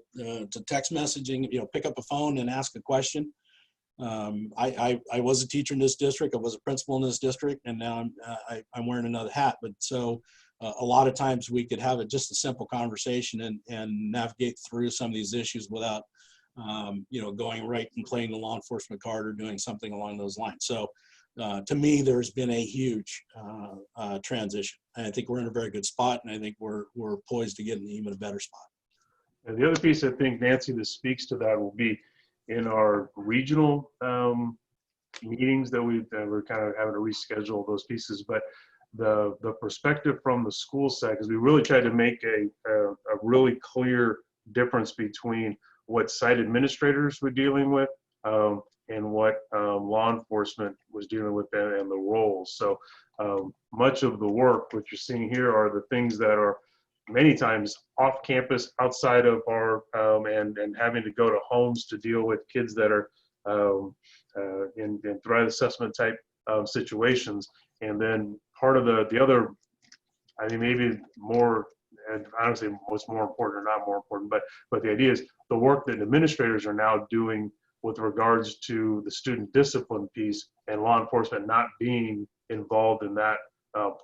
text messaging. Pick up a phone and ask a question. I was a teacher in this district. I was a principal in this district, and now I'm wearing another hat. But so a lot of times we could have just a simple conversation and navigate through some of these issues without going right and playing the law enforcement card or doing something along those lines. So to me, there's been a huge transition. And I think we're in a very good spot, and I think we're poised to get in even a better spot.
And the other piece I think, Nancy, that speaks to that will be in our regional meetings that we're kind of having to reschedule those pieces, but the perspective from the school side, because we really tried to make a really clear difference between what site administrators were dealing with and what law enforcement was dealing with and the roles. So much of the work, what you're seeing here, are the things that are many times off campus, outside of our, and having to go to homes to deal with kids that are in threat assessment type situations. And then part of the other, I mean, maybe more, and honestly, what's more important or not more important, but the idea is the work that administrators are now doing with regards to the student discipline piece and law enforcement not being involved in that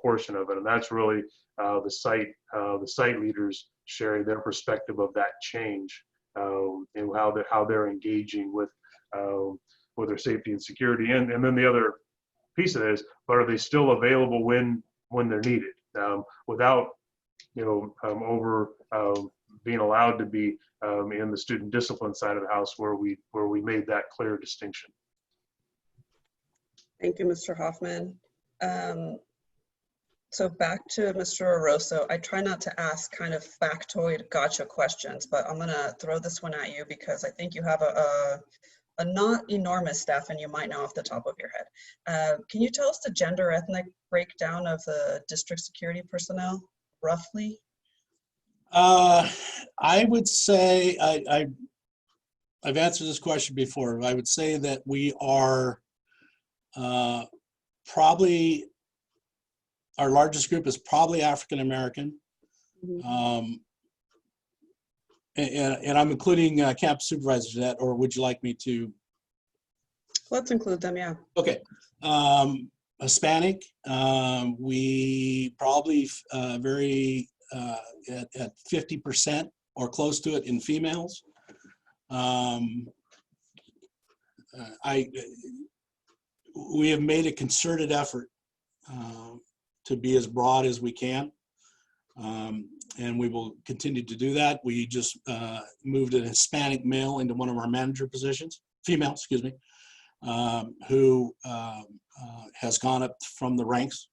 portion of it. And that's really the site leaders sharing their perspective of that change and how they're engaging with their safety and security. And then the other piece of it is, but are they still available when they're needed without being allowed to be in the student discipline side of the house where we made that clear distinction.
Thank you, Mr. Hoffman. So back to Mr. Oroso. I try not to ask kind of factoid gotcha questions, but I'm gonna throw this one at you because I think you have a not enormous staff and you might know off the top of your head. Can you tell us the gender ethnic breakdown of the district security personnel, roughly?
I would say, I've answered this question before. I would say that we are probably, our largest group is probably African American. Mm-hmm. And I'm including campus supervisors in that, or would you like me to?
Let's include them, yeah.
Okay. Hispanic, we probably at 50% or close to it in females. we have made a concerted effort to be as broad as we can. And we will continue to do that. We just moved an Hispanic male into one of our manager positions, female, excuse me, who has gone up from the ranks.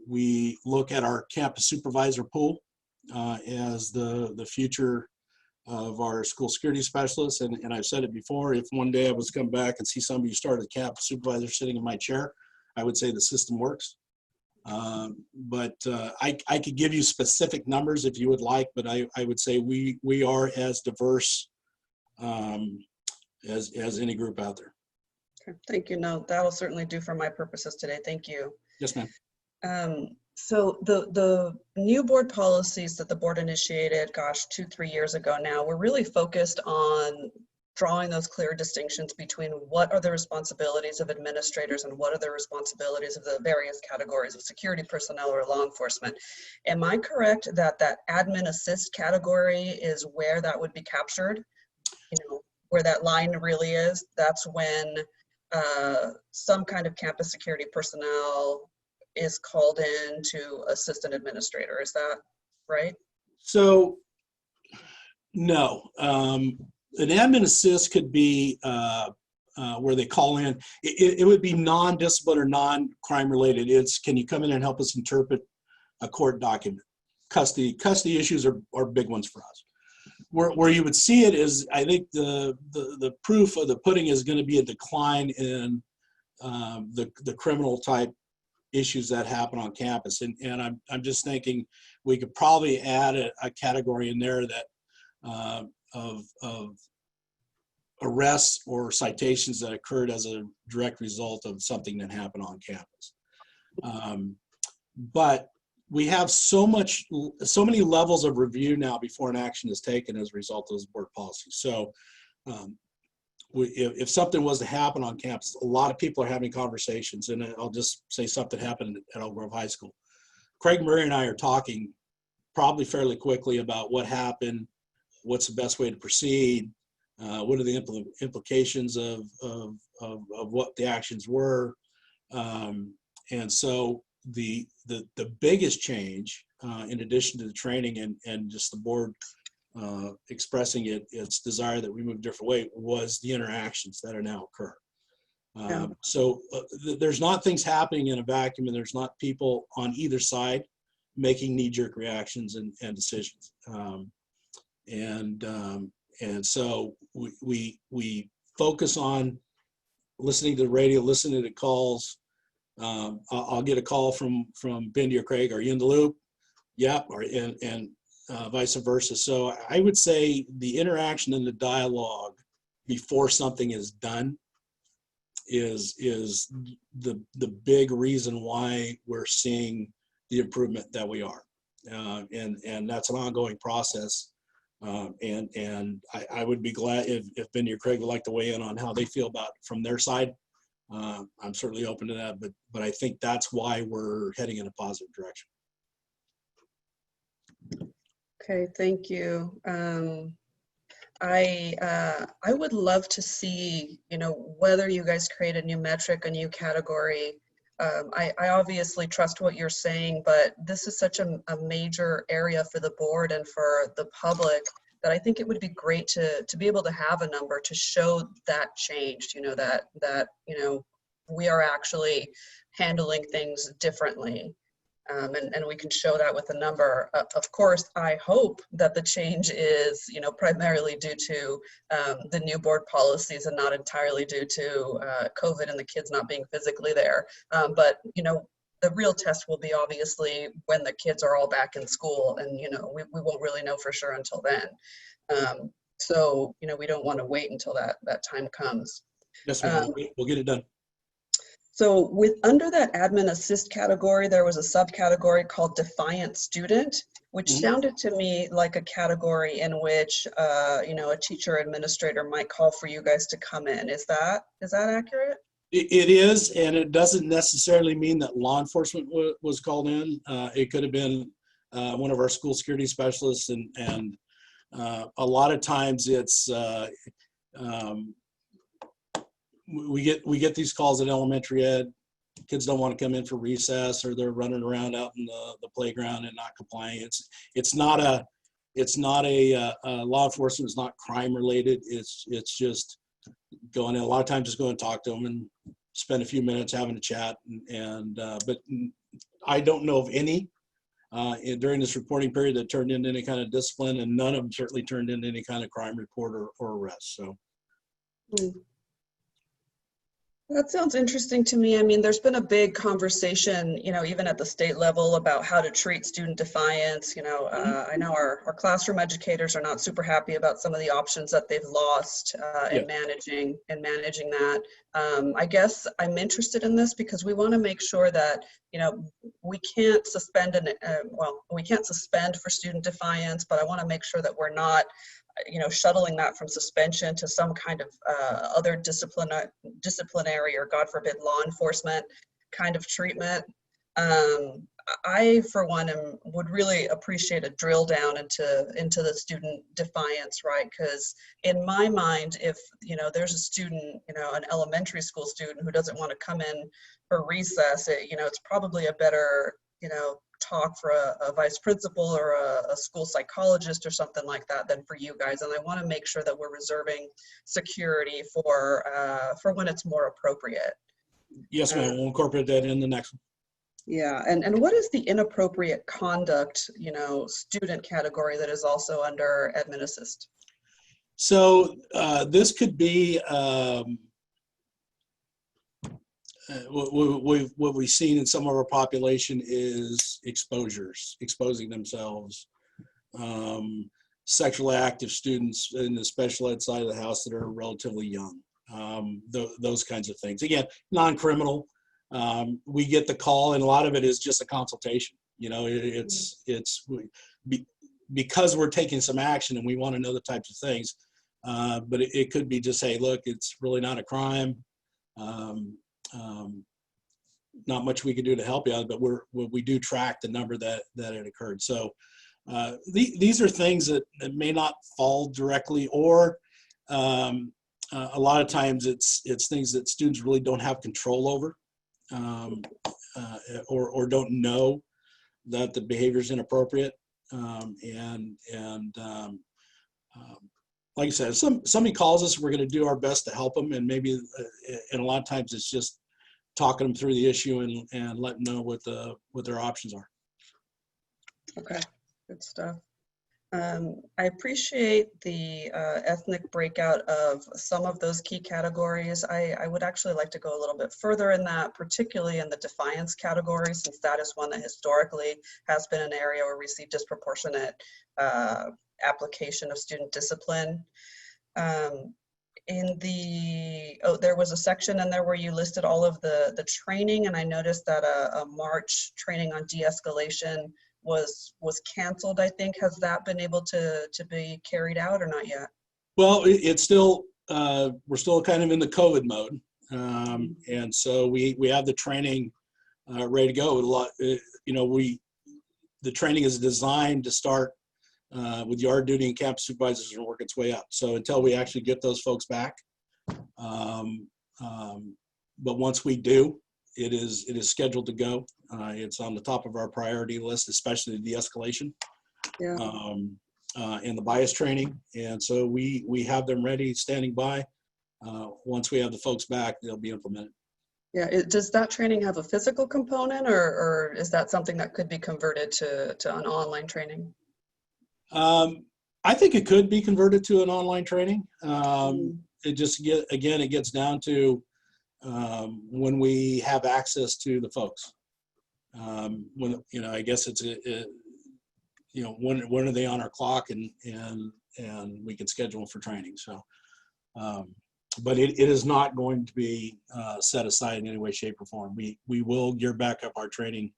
We look at our campus supervisor pool as the future of our school security specialists. And I've said it before, if one day I was to come back and see somebody who started a campus supervisor sitting in my chair, I would say the system works. But I could give you specific numbers if you would like, but I would say we are as diverse as any group out there.
Okay, thank you. No, that'll certainly do for my purposes today. Thank you.
Yes, ma'am.
So the new board policies that the board initiated, gosh, 2-3 years ago now, we're really focused on drawing those clear distinctions between what are the responsibilities of administrators and what are the responsibilities of the various categories of security personnel or law enforcement. Am I correct that that admin assist category is where that would be captured? You know, where that line really is? That's when some kind of campus security personnel is called in to assist an administrator. Is that right?
So, no. An admin assist could be where they call in. It would be non-discipline or non-crime related. It's, can you come in and help us interpret a court document? Custody issues are big ones for us. Where you would see it is, I think the proof of the pudding is going to be a decline in the criminal type issues that happen on campus. And I'm just thinking we could probably add a category in there that of arrests or citations that occurred as a direct result of something that happened on campus. But we have so many levels of review now before an action is taken as a result of those board policies. So if something was to happen on campus, a lot of people are having conversations, and I'll just say something happened at Elk Grove High School. Craig Murray and I are talking probably fairly quickly about what happened, what's the best way to proceed, what are the implications of what the actions were. And so the biggest change, in addition to the training and just the board expressing its desire that we move a different way, was the interactions that are now occurring. So there's not things happening in a vacuum, and there's not people on either side making knee-jerk reactions and decisions. And so we focus on listening to the radio, listening to calls. I'll get a call from Bindi or Craig, are you in the loop? Yeah, and vice versa. So I would say the interaction and the dialogue before something is done is the big reason why we're seeing the improvement that we are. And that's an ongoing process. And I would be glad if Bindi or Craig would like to weigh in on how they feel about it from their side. I'm certainly open to that, but I think that's why we're heading in a positive direction.
Okay, thank you. I would love to see, you know, whether you guys create a new metric, a new category. I obviously trust what you're saying, but this is such a major area for the board and for the public that I think it would be great to be able to have a number to show that changed, you know, that you know, we are actually handling things differently. And we can show that with a number. Of course, I hope that the change is, you know, primarily due to the new board policies and not entirely due to COVID and the kids not being physically there. But, you know, the real test will be obviously when the kids are all back in school, and, you know, we won't really know for sure until then. So, you know, we don't want to wait until that time comes.
Yes, ma'am. We'll get it done.
So under that admin assist category, there was a subcategory called defiant student, which sounded to me like a category in which, you know, a teacher or administrator might call for you guys to come in. Is that accurate?
It is, and it doesn't necessarily mean that law enforcement was called in. It could have been one of our school security specialists, and a lot of times it's we get these calls at elementary ed. Kids don't want to come in for recess, or they're running around out in the playground and not complying. It's not a law enforcement is not crime related. It's just going in. A lot of times just go and talk to them and spend a few minutes having a chat. But I don't know of any during this reporting period that turned into any kind of discipline, and none of them certainly turned into any kind of crime report or arrest. So.
That sounds interesting to me. I mean, there's been a big conversation, even at the state level about how to treat student defiance. I know our classroom educators are not super happy about some of the options that they've lost in managing that. I guess I'm interested in this because we want to make sure that, we can't suspend we can't suspend for student defiance, but I want to make sure that we're not shuttling that from suspension to some kind of other disciplinary or, God forbid, law enforcement kind of treatment. I, for one, would really appreciate a drill down into the student defiance, right? Because in my mind, if there's a student, an elementary school student who doesn't want to come in for recess, it's probably a better, talk for a vice principal or a school psychologist or something like that than for you guys. And I want to make sure that we're reserving security for when it's more appropriate.
Yes, ma'am. We'll incorporate that in the next one.
Yeah, and what is the inappropriate conduct, student category that is also under admin assist?
So this could be what we've seen in some of our population is exposing themselves, sexually active students in the special ed side of the house that are relatively young, those kinds of things. Again, non-criminal. We get the call, and a lot of it is just a consultation. Because we're taking some action and we want to know the types of things, but it could be just, hey, look, it's really not a crime. Not much we can do to help you out, but we do track the number that it occurred. So these are things that may not fall directly, or a lot of times it's things that students really don't have control over, or don't know that the behavior is inappropriate. Like I said, if somebody calls us, we're going to do our best to help them, and maybe, and a lot of times it's just talking them through the issue and letting them know what their options are.
Okay, good stuff. I appreciate the ethnic breakout of some of those key categories. I would actually like to go a little bit further in that, particularly in the defiance category, since that is one that historically has been an area where we see disproportionate application of student discipline. There was a section in there where you listed all of the training, and I noticed that a March training on de-escalation was canceled, I think. Has that been able to be carried out or not yet?
Well, it's still, we're still kind of in the COVID mode. And so we have the training ready to go. The training is designed to start with yard duty and campus supervisors and work its way up. So until we actually get those folks back, but once we do, it is scheduled to go. It's on the top of our priority list, especially the de-escalation and the bias training. And so we have them ready, standing by. Once we have the folks back, they'll be implemented.
Yeah, does that training have a physical component, or is that something that could be converted to an online training?
I think it could be converted to an online training. It just it gets down to when we have access to the folks. When I guess it's when are they on our clock, and we can schedule for training. So, but it is not going to be set aside in any way, shape, or form. We will gear back up our training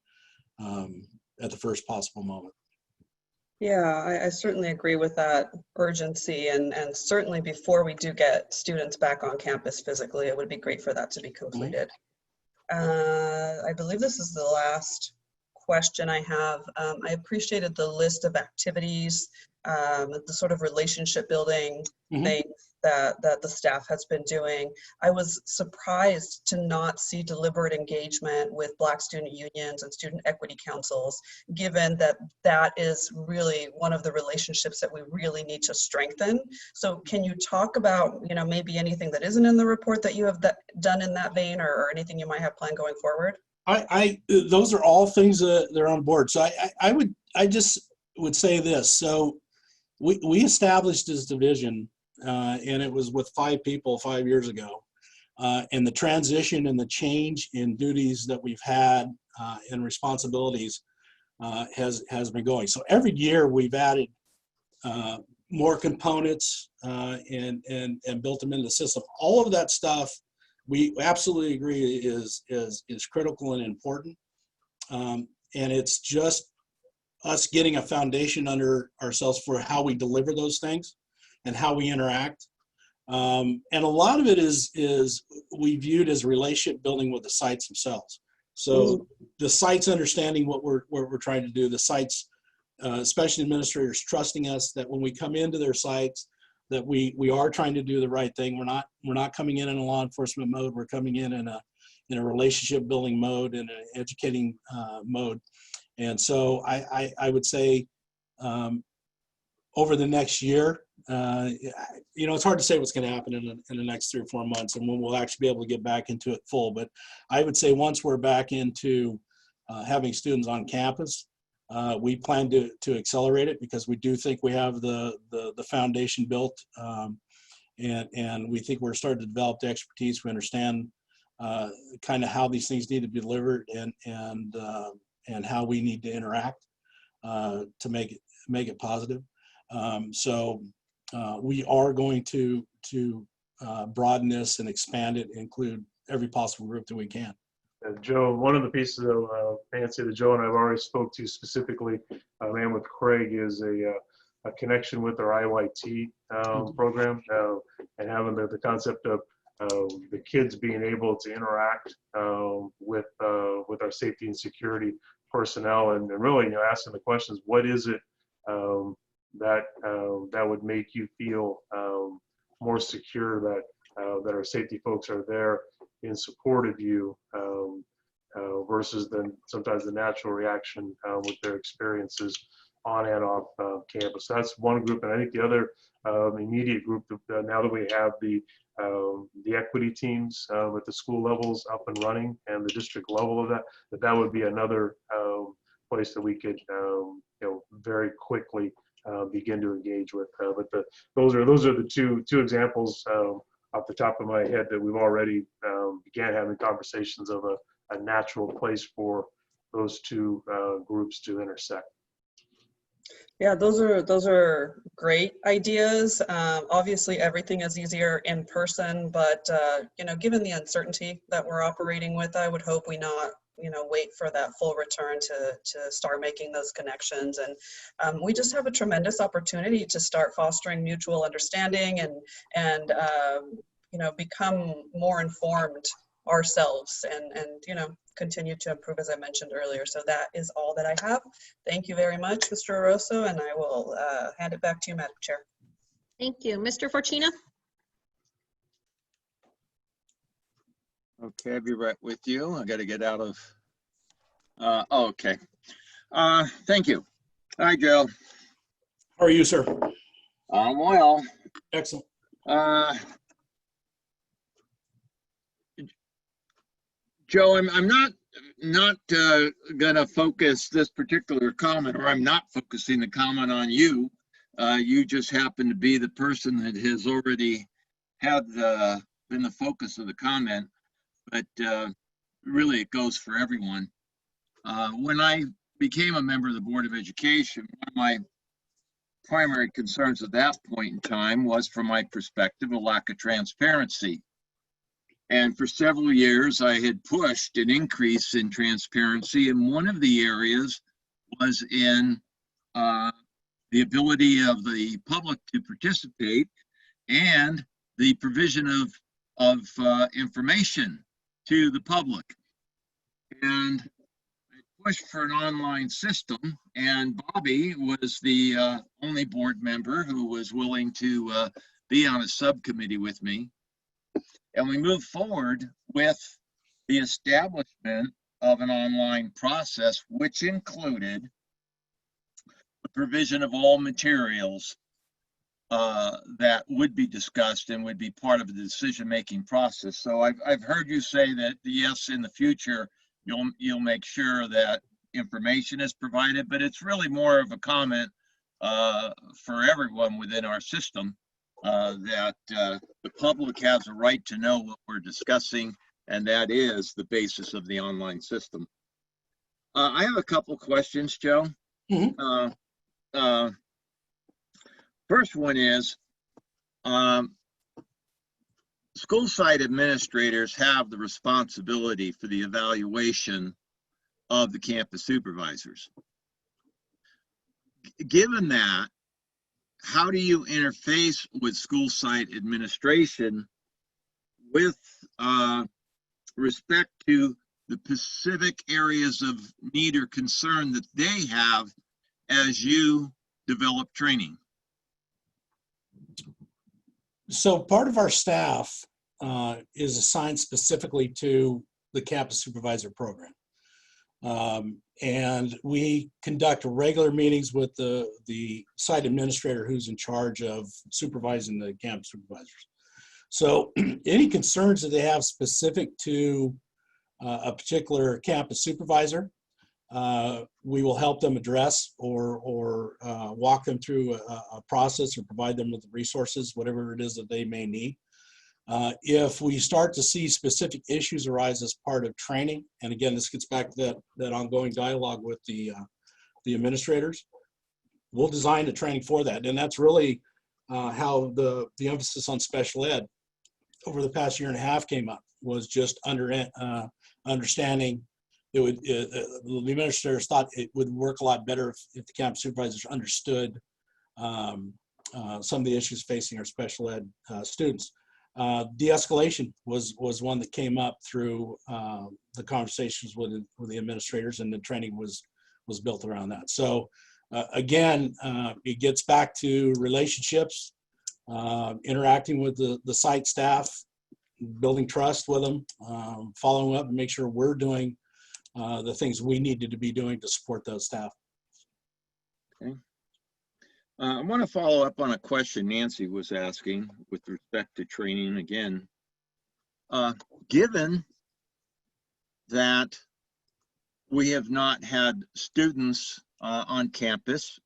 at the first possible moment.
Yeah, I certainly agree with that urgency, and certainly before we do get students back on campus physically, it would be great for that to be completed. I believe this is the last question I have. I appreciated the list of activities, the sort of relationship building things that the staff has been doing. I was surprised to not see deliberate engagement with Black student unions and student equity councils, given that that is really one of the relationships that we really need to strengthen. So can you talk about, you know, maybe anything that isn't in the report that you have done in that vein, or anything you might have planned going forward?
Those are all things that they're on board. So I just would say this. So we established this division, and it was with 5 people 5 years ago. And the transition and the change in duties that we've had and responsibilities has been going. So every year we've added more components and built them into the system. All of that stuff, we absolutely agree is critical and important. And it's just us getting a foundation under ourselves for how we deliver those things and how we interact. And a lot of it is we viewed as relationship building with the sites themselves. So the sites understanding what we're trying to do, the sites, especially administrators, trusting us that when we come into their sites, that we are trying to do the right thing. We're not coming in a law enforcement mode. We're coming in a relationship building mode and an educating mode. And so I would say over the next year, you know, it's hard to say what's going to happen in the next 3 or 4 months and when we'll actually be able to get back into it full. But I would say once we're back into having students on campus, we plan to accelerate it because we do think we have the foundation built, and we think we're starting to develop the expertise. We understand kind of how these things need to be delivered and how we need to interact to make it positive. So we are going to broaden this and expand it, include every possible group that we can.
Joe, one of the pieces of Nancy that Joe and I have already spoke to specifically, and with Craig, is a connection with our IYT program and having the concept of the kids being able to interact with our safety and security personnel, and really, you know, asking the questions: what is it that would make you feel more secure that our safety folks are there in support of you versus sometimes the natural reaction with their experiences on and off campus. So that's one group, and I think the other immediate group, now that we have the equity teams at the school levels up and running and the district level of that would be another place that we could you know, very quickly begin to engage with. But those are the two examples off the top of my head that we've already began having conversations of a natural place for those two groups to intersect.
Yeah, those are great ideas. Obviously, everything is easier in person, but you know, given the uncertainty that we're operating with, I would hope we not, you know, wait for that full return to start making those connections. And we just have a tremendous opportunity to start fostering mutual understanding and you know, become more informed ourselves and you know, continue to improve, as I mentioned earlier. So that is all that I have. Thank you very much, Mr. Oroso, and I will hand it back to you, Madam Chair.
Thank you. Mr. Fortuna?
Okay, I'll be right with you. I got to get out of, okay. Thank you. Hi, Joe.
How are you, sir?
I'm well.
Excellent.
Joe, I'm not gonna focus this particular comment, or I'm not focusing the comment on you. You just happen to be the person that has already had been the focus of the comment, but really it goes for everyone. When I became a member of the Board of Education, one of my primary concerns at that point in time was, from my perspective, a lack of transparency. And for several years, I had pushed an increase in transparency. And one of the areas was in the ability of the public to participate and the provision of information to the public. And I pushed for an online system, and Bobby was the only board member who was willing to be on a subcommittee with me. And we moved forward with the establishment of an online process, which included the provision of all materials that would be discussed and would be part of the decision-making process. So I've heard you say that yes, in the future, you'll make sure that information is provided, but it's really more of a comment for everyone within our system that the public has a right to know what we're discussing, and that is the basis of the online system. I have a couple questions, Joe. First one is, school site administrators have the responsibility for the evaluation of the campus supervisors. Given that, how do you interface with school site administration with respect to the specific areas of need or concern that they have as you develop training?
So part of our staff is assigned specifically to the campus supervisor program. And we conduct regular meetings with the site administrator who's in charge of supervising the campus supervisors. So any concerns that they have specific to a particular campus supervisor, we will help them address or walk them through a process or provide them with the resources, whatever it is that they may need. If we start to see specific issues arise as part of training, and again, this gets back to that ongoing dialogue with the administrators, we'll design the training for that. And that's really how the emphasis on special ed over the past year and a half came up, was just understanding the administrators thought it would work a lot better if the campus supervisors understood some of the issues facing our special ed students. De-escalation was one that came up through the conversations with the administrators, and the training was built around that. So again, it gets back to relationships, interacting with the site staff, building trust with them, following up and make sure we're doing the things we needed to be doing to support those staff.
Okay. I want to follow up on a question Nancy was asking with respect to training again. Given that we have not had students on campus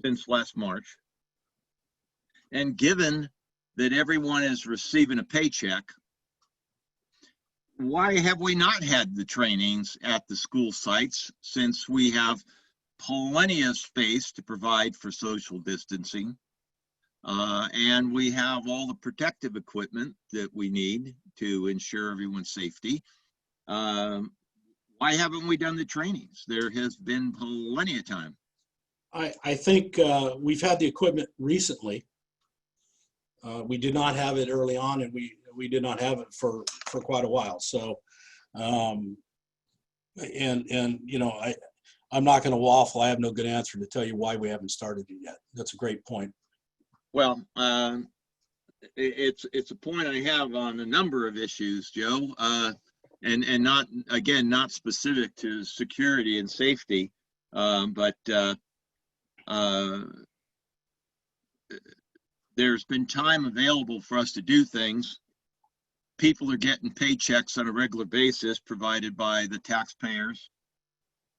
since last March, and given that everyone is receiving a paycheck, why have we not had the trainings at the school sites, since we have plenty of space to provide for social distancing, and we have all the protective equipment that we need to ensure everyone's safety? Why haven't we done the trainings? There has been plenty of time.
I think we've had the equipment recently. We did not have it early on, and we did not have it for quite a while. So, and you know, I'm not going to waffle. I have no good answer to tell you why we haven't started it yet. That's a great point.
Well, it's a point I have on a number of issues, Joe, and not, again, not specific to security and safety, but there's been time available for us to do things. People are getting paychecks on a regular basis provided by the taxpayers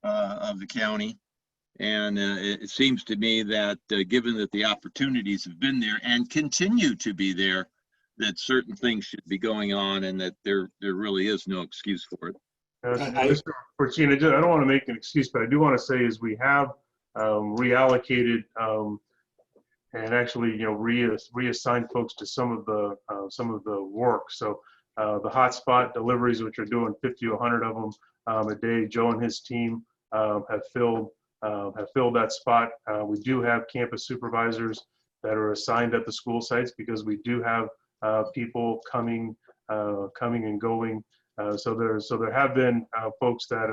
of the county. And it seems to me that given that the opportunities have been there and continue to be there, that certain things should be going on, and that there really is no excuse for it.
Mr. Porcina, I don't want to make an excuse, but I do want to say is we have reallocated and actually, you know, reassigned folks to some of the work. So the hotspot deliveries, which are doing 50 to 100 of them a day, Joe and his team have filled that spot. We do have campus supervisors that are assigned at the school sites, because we do have people coming and going. So there have been folks that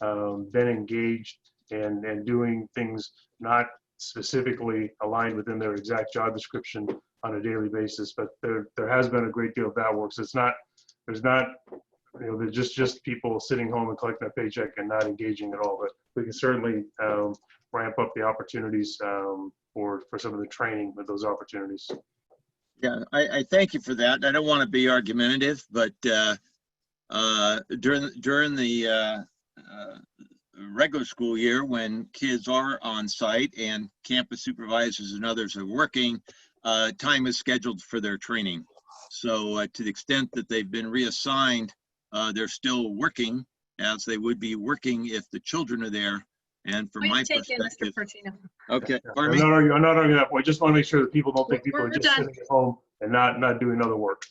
have been engaged and doing things not specifically aligned within their exact job description, on a daily basis. But there has been a great deal of that work. So there's not, they're just people sitting home and collecting a paycheck and not engaging at all. But we can certainly ramp up the opportunities for some of the training with those opportunities.
Yeah, I thank you for that. I don't want to be argumentative, but during the regular school year, when kids are on site and campus supervisors and others are working, time is scheduled for their training. So to the extent that they've been reassigned, they're still working as they would be working if the children are there. And from my perspective, okay.
I'm not arguing that point. I just want to make sure that people don't think people are just sitting at home and not doing other work.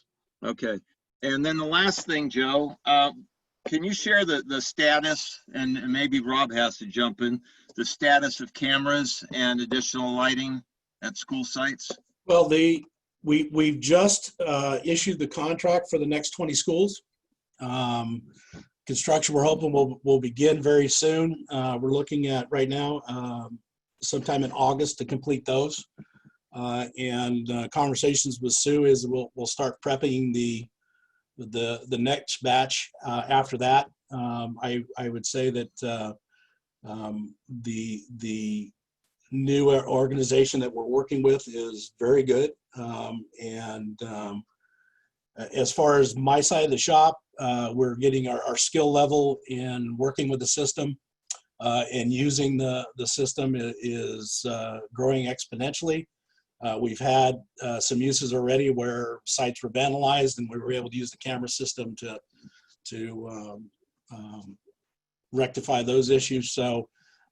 Okay. And then the last thing, Joe, can you share the status, and maybe Rob has to jump in, the status of cameras and additional lighting at school sites?
Well, we've just issued the contract for the next 20 schools. Construction, we're hoping will begin very soon. We're looking at right now sometime in August to complete those. And conversations with Sue is we'll start prepping the next batch after that. I would say that the new organization that we're working with is very good. As far as my side of the shop, we're getting our skill level in working with the system and using the system is growing exponentially. We've had some uses already where sites were vandalized and we were able to use the camera system to rectify those issues. So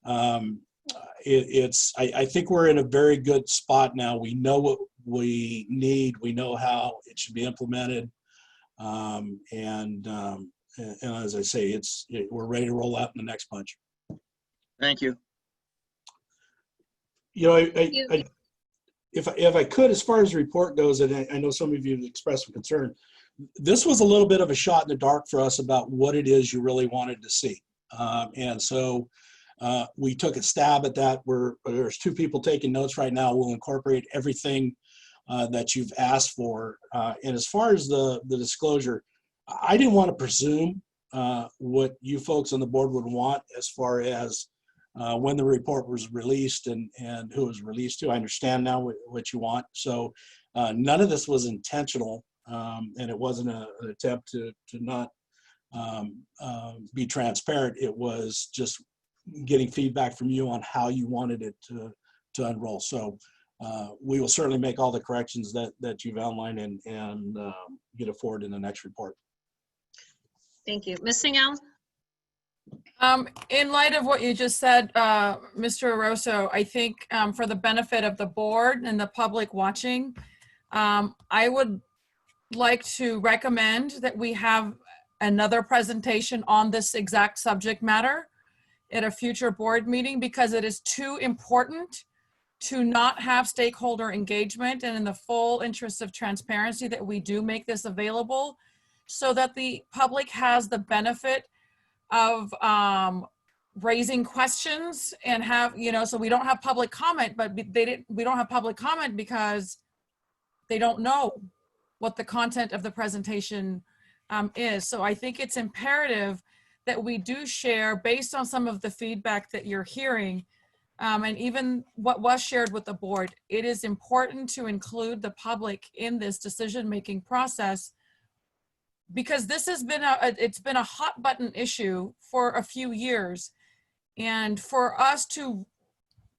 I think we're in a very good spot now. We know what we need. We know how it should be implemented. And as I say, we're ready to roll out in the next bunch.
Thank you.
You know, if I could, as far as the report goes, and I know some of you have expressed some concern, this was a little bit of a shot in the dark for us about what it is you really wanted to see. And so we took a stab at that. There's 2 people taking notes right now. We'll incorporate everything that you've asked for. And as far as the disclosure, I didn't want to presume what you folks on the board would want as far as when the report was released and who it was released to. I understand now what you want. So none of this was intentional, and it wasn't an attempt to not be transparent. It was just getting feedback from you on how you wanted it to unroll. So we will certainly make all the corrections that you've outlined and get it forward in the next report.
Thank you. Ms. Singhal?
In light of what you just said, Mr. Aroso, I think for the benefit of the board and the public watching, I would like to recommend that we have another presentation on this exact subject matter at a future board meeting, because it is too important to not have stakeholder engagement, and in the full interest of transparency that we do make this available so that the public has the benefit of raising questions and have, so we don't have public comment, but we don't have public comment because they don't know what the content of the presentation is. So I think it's imperative that we do share based on some of the feedback that you're hearing, and even what was shared with the board. It is important to include the public in this decision-making process, because this has been it's been a hot button issue for a few years. And for us to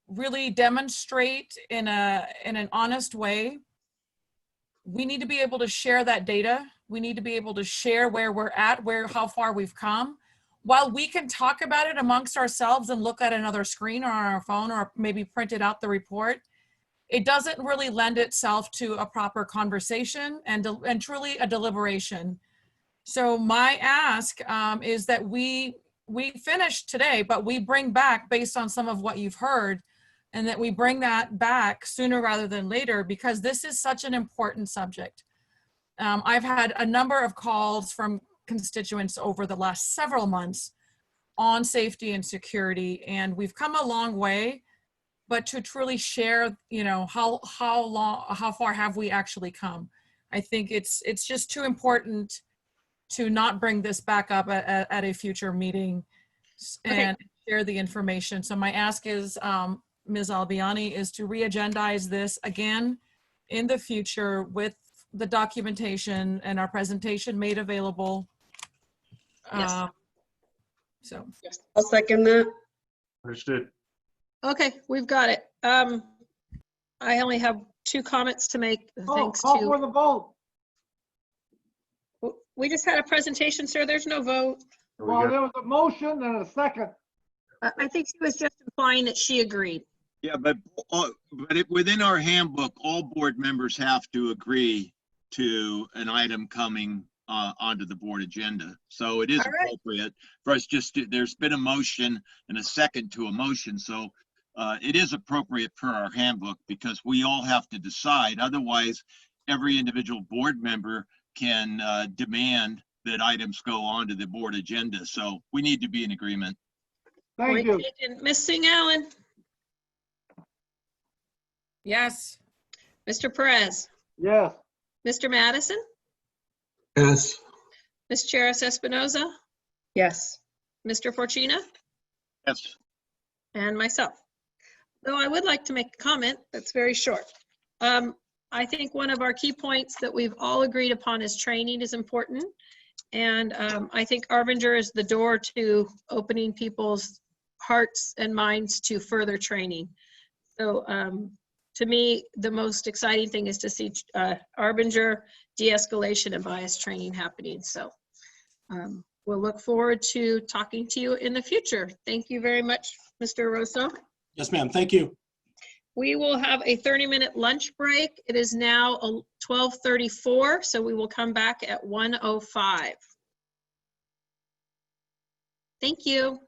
really demonstrate in an honest way, we need to be able to share that data. We need to be able to share where we're at, how far we've come. While we can talk about it amongst ourselves and look at another screen or on our phone or maybe printed out the report, it doesn't really lend itself to a proper conversation and truly a deliberation. So my ask is that we finish today, but we bring back based on some of what you've heard, and that we bring that back sooner rather than later, because this is such an important subject. I've had a number of calls from constituents over the last several months on safety and security, and we've come a long way, but to truly share, how far have we actually come? I think it's just too important to not bring this back up at a future meeting and share the information. So my ask is, Ms. Albiani, is to re-agendize this again in the future with the documentation and our presentation made available.
Yes.
So.
I'll second that.
Understood.
Okay, we've got it. I only have 2 comments to make,
Oh,
thanks
call
to,
for the vote.
we just had a presentation, sir. There's no vote.
We
Well,
got-
there was a motion and a second.
I think she was just implying that she agreed.
Yeah, but within our handbook, all board members have to agree to an item coming onto the board agenda. So it is
All right.
appropriate for us there's been a motion and a second to a motion. So it is appropriate per our handbook because we all have to decide. Otherwise, every individual board member can demand that items go onto the board agenda. So we need to be in agreement.
Thank
Point
you.
taken. Ms. Singh Allen,
Yes.
Mr. Perez,
Yes.
Mr. Madison,
Yes.
Ms. Charis Espinoza,
Yes.
Mr. Fortuna,
Yes.
and myself. Though I would like to make a comment that's very short. I think one of our key points that we've all agreed upon is training is important. And I think Arbinger is the door to opening people's hearts and minds to further training. So to me, the most exciting thing is to see Arbinger, de-escalation, and bias training happening. So we'll look forward to talking to you in the future. Thank you very much, Mr. Rosso.
Yes, ma'am. Thank you.
We will have a 30-minute lunch break. It is now 12:34, so we will come back at 1:05. Thank you.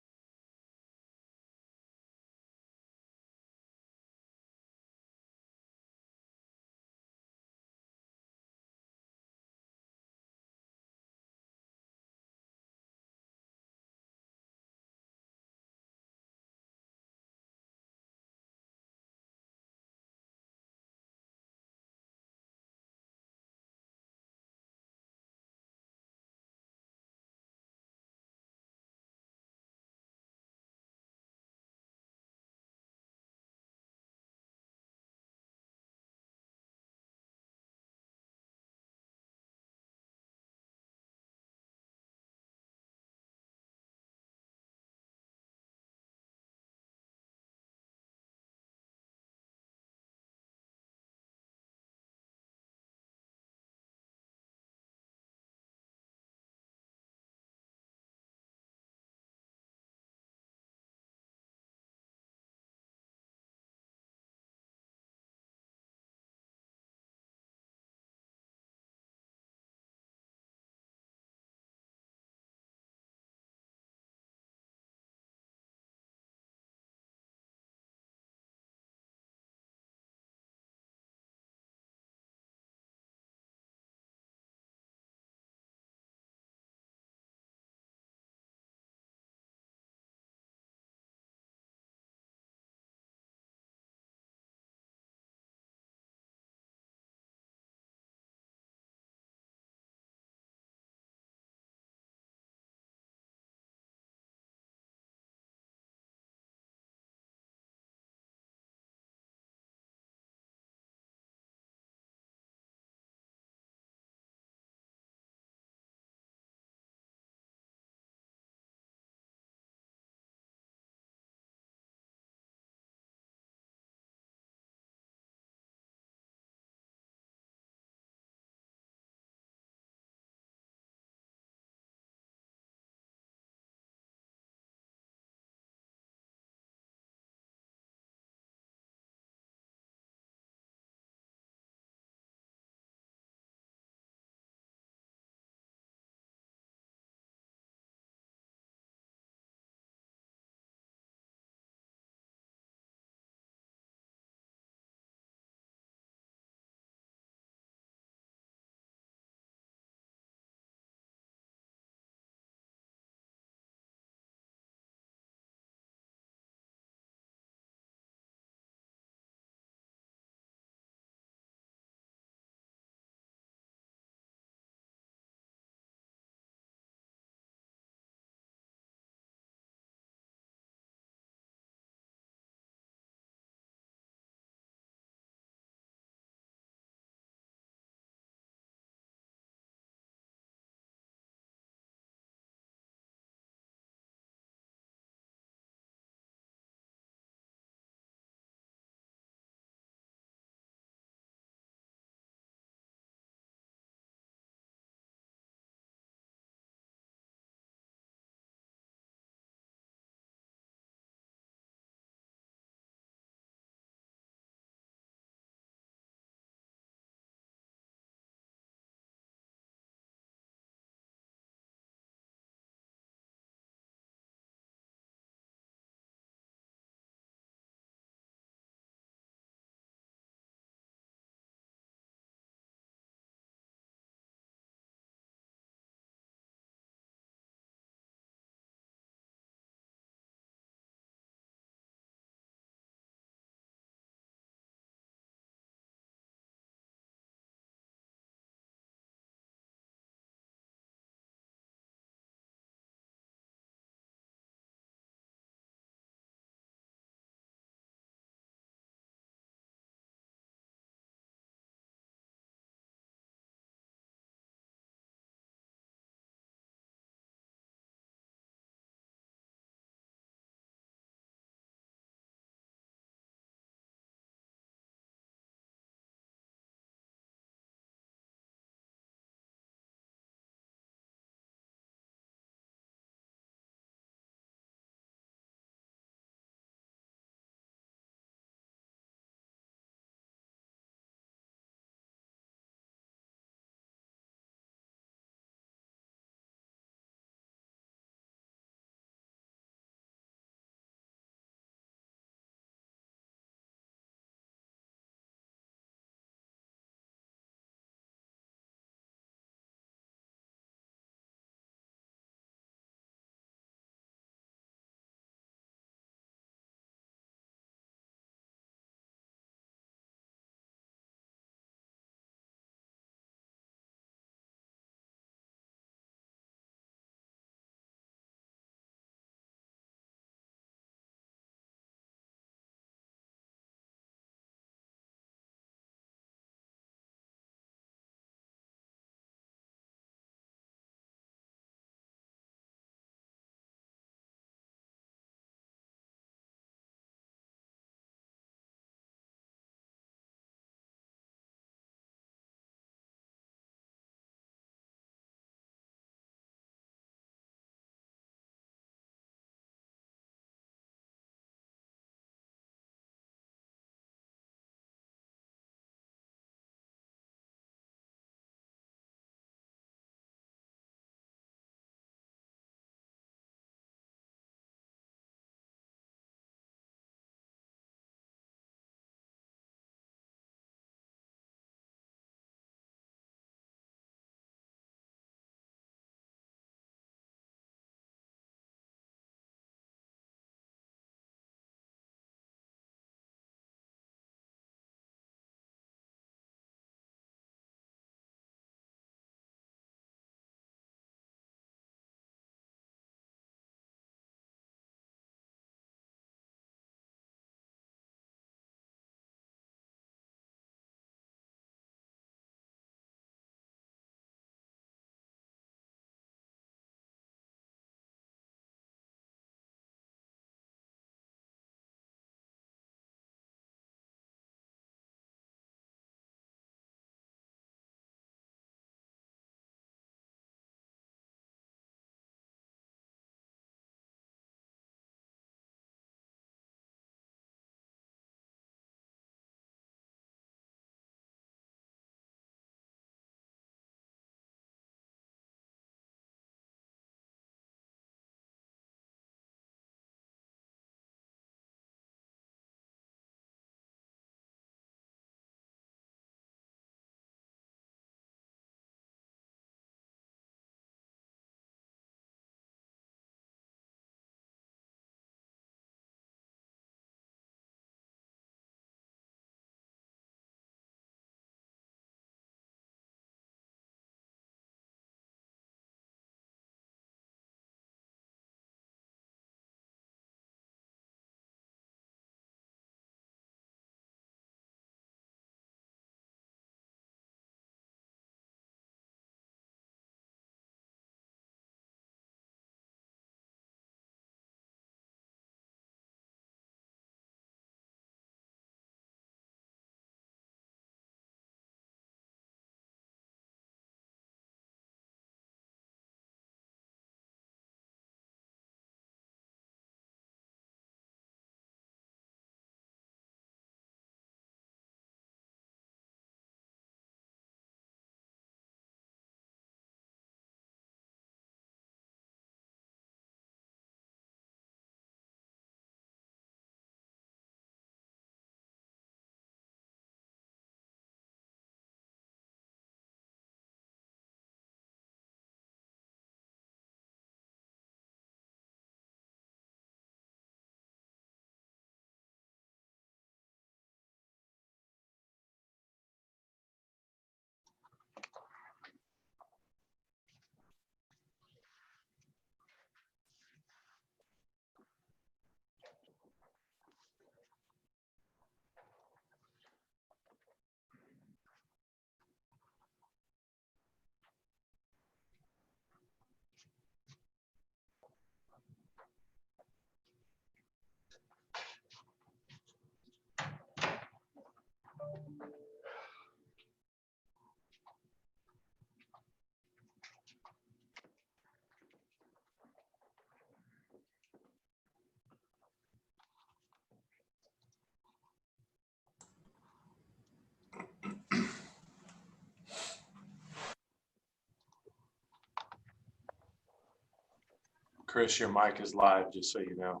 Chris, your mic is live, just so you know.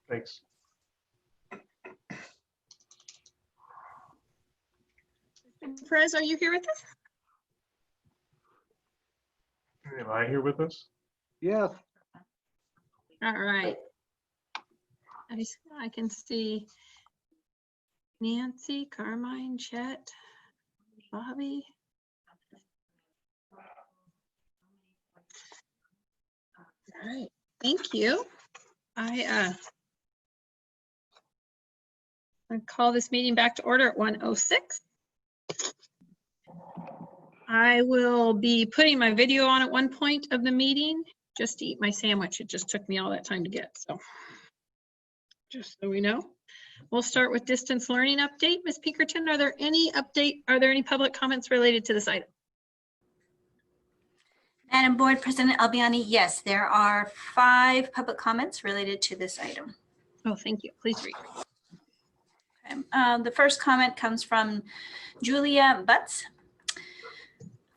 Thanks.
Perez, are you here with us?
Am I here with us?
Yes,
All right. I can see Nancy, Carmine, Chet, Bobby. All right, thank you. I call this meeting back to order at 1:06. I will be putting my video on at one point of the meeting just to eat my sandwich. It just took me all that time to get, so just so we know. We'll start with distance learning update. Ms. Pinkerton, are there any public comments related to this item?
Madam Board President Albiani, yes, there are 5 public comments related to this item.
Oh, thank you. Please read.
Okay. The first comment comes from Julia Butts.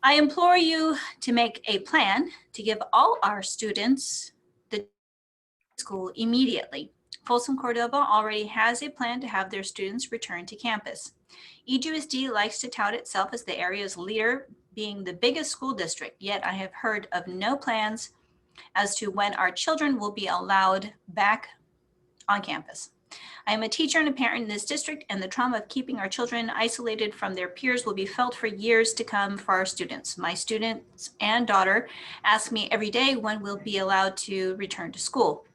I implore you to make a plan to give all our students the school immediately. Folsom Cordova already has a plan to have their students return to campus. EGUSD likes to tout itself as the area's leader, being the biggest school district, yet I have heard of no plans as to when our children will be allowed back on campus. I am a teacher and a parent in this district, and the trauma of keeping our children isolated from their peers will be felt for years to come for our students. My students and daughter ask me every day when we'll be allowed to return to school.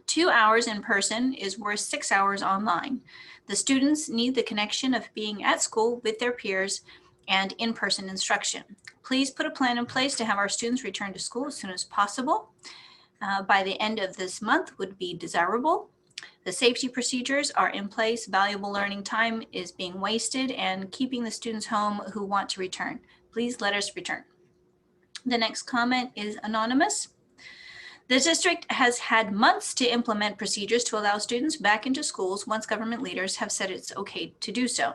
2 hours in person is worth 6 hours online. The students need the connection of being at school with their peers and in-person instruction. Please put a plan in place to have our students return to school as soon as possible. By the end of this month would be desirable. The safety procedures are in place. Valuable learning time is being wasted and keeping the students home who want to return. Please let us return. The next comment is anonymous. The district has had months to implement procedures to allow students back into schools once government leaders have said it's okay to do so.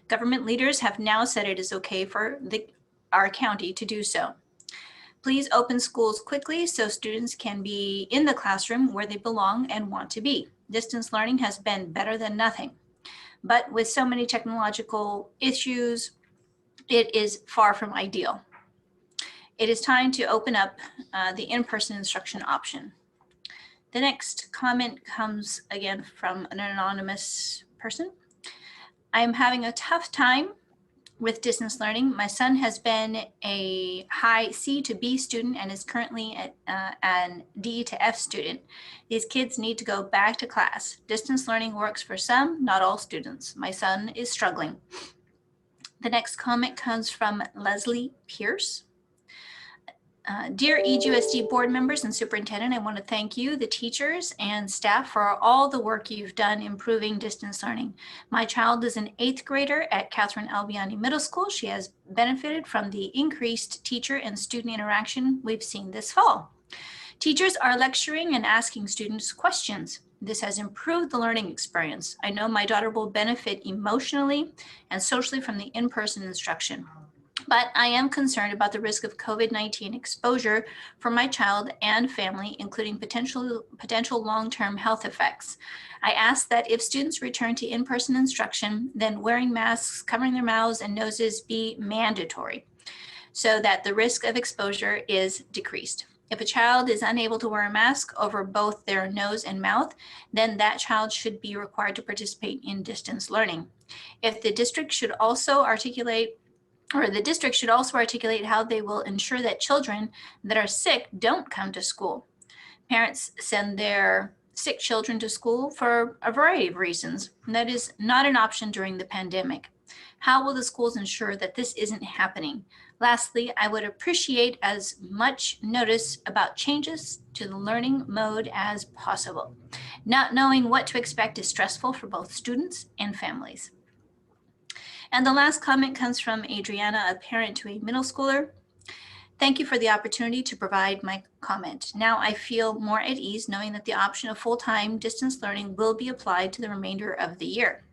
Government leaders have now said it is okay for our county to do so. Please open schools quickly so students can be in the classroom where they belong and want to be. Distance learning has been better than nothing, but with so many technological issues, it is far from ideal. It is time to open up the in-person instruction option. The next comment comes again from an anonymous person. I am having a tough time with distance learning. My son has been a high C to B student and is currently an D to F student. These kids need to go back to class. Distance learning works for some, not all students. My son is struggling. The next comment comes from Leslie Pierce. Dear EGUSD board members and superintendent, I want to thank you, the teachers and staff, for all the work you've done improving distance learning. My child is an 8th grader at Catherine Albiani Middle School. She has benefited from the increased teacher and student interaction we've seen this fall. Teachers are lecturing and asking students questions. This has improved the learning experience. I know my daughter will benefit emotionally and socially from the in-person instruction. But I am concerned about the risk of COVID-19 exposure for my child and family, including potential long-term health effects. I ask that if students return to in-person instruction, then wearing masks, covering their mouths and noses be mandatory so that the risk of exposure is decreased. If a child is unable to wear a mask over both their nose and mouth, then that child should be required to participate in distance learning. The district should also articulate how they will ensure that children that are sick don't come to school. Parents send their sick children to school for a variety of reasons, and that is not an option during the pandemic. How will the schools ensure that this isn't happening? Lastly, I would appreciate as much notice about changes to the learning mode as possible. Not knowing what to expect is stressful for both students and families. And the last comment comes from Adriana, a parent to a middle schooler. Thank you for the opportunity to provide my comment. Now I feel more at ease knowing that the option of full-time distance learning will be applied to the remainder of the year,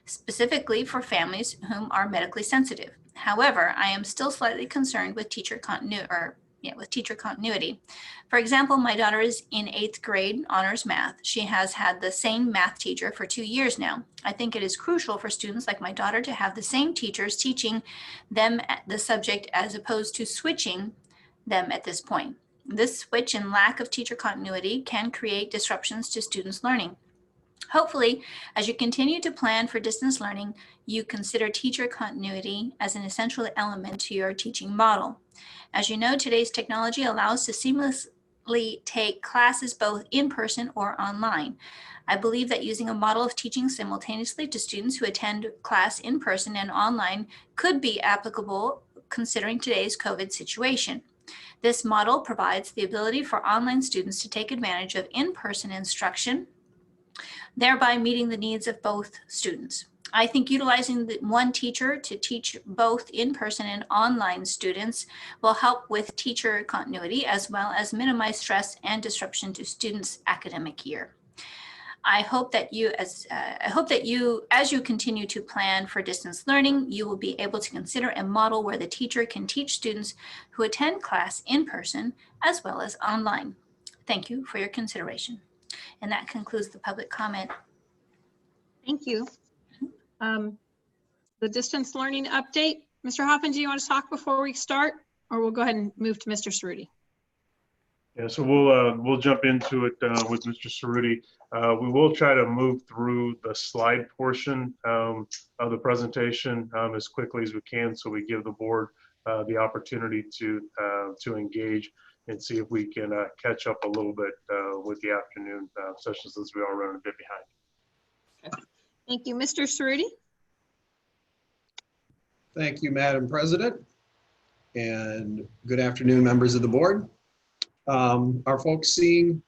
specifically for families whom are medically sensitive. However, I am still slightly concerned with teacher continuity or with teacher continuity. For example, my daughter is in 8th grade honors math. She has had the same math teacher for 2 years now. I think it is crucial for students like my daughter to have the same teachers teaching them the subject as opposed to switching them at this point. This switch and lack of teacher continuity can create disruptions to students' learning. Hopefully, as you continue to plan for distance learning, you consider teacher continuity as an essential element to your teaching model. As you know, today's technology allows to seamlessly take classes both in person or online. I believe that using a model of teaching simultaneously to students who attend class in person and online could be applicable considering today's COVID situation. This model provides the ability for online students to take advantage of in-person instruction, thereby meeting the needs of both students. I think utilizing one teacher to teach both in-person and online students will help with teacher continuity as well as minimize stress and disruption to students' academic year. I hope that as you continue to plan for distance learning, you will be able to consider a model where the teacher can teach students who attend class in person as well as online. Thank you for your consideration. And that concludes the public comment.
Thank you. The distance learning update. Mr. Hoffman, do you want to talk before we start, or we'll go ahead and move to Mr. Cerruti?
Yeah, so we'll jump into it with Mr. Cerruti. We will try to move through the slide portion of the presentation as quickly as we can, so we give the board the opportunity to engage and see if we can catch up a little bit with the afternoon sessions, as we are running a bit behind.
Okay. Thank you. Mr. Cerruti?
Thank you, Madam President, and good afternoon, members of the board. Are folks seeing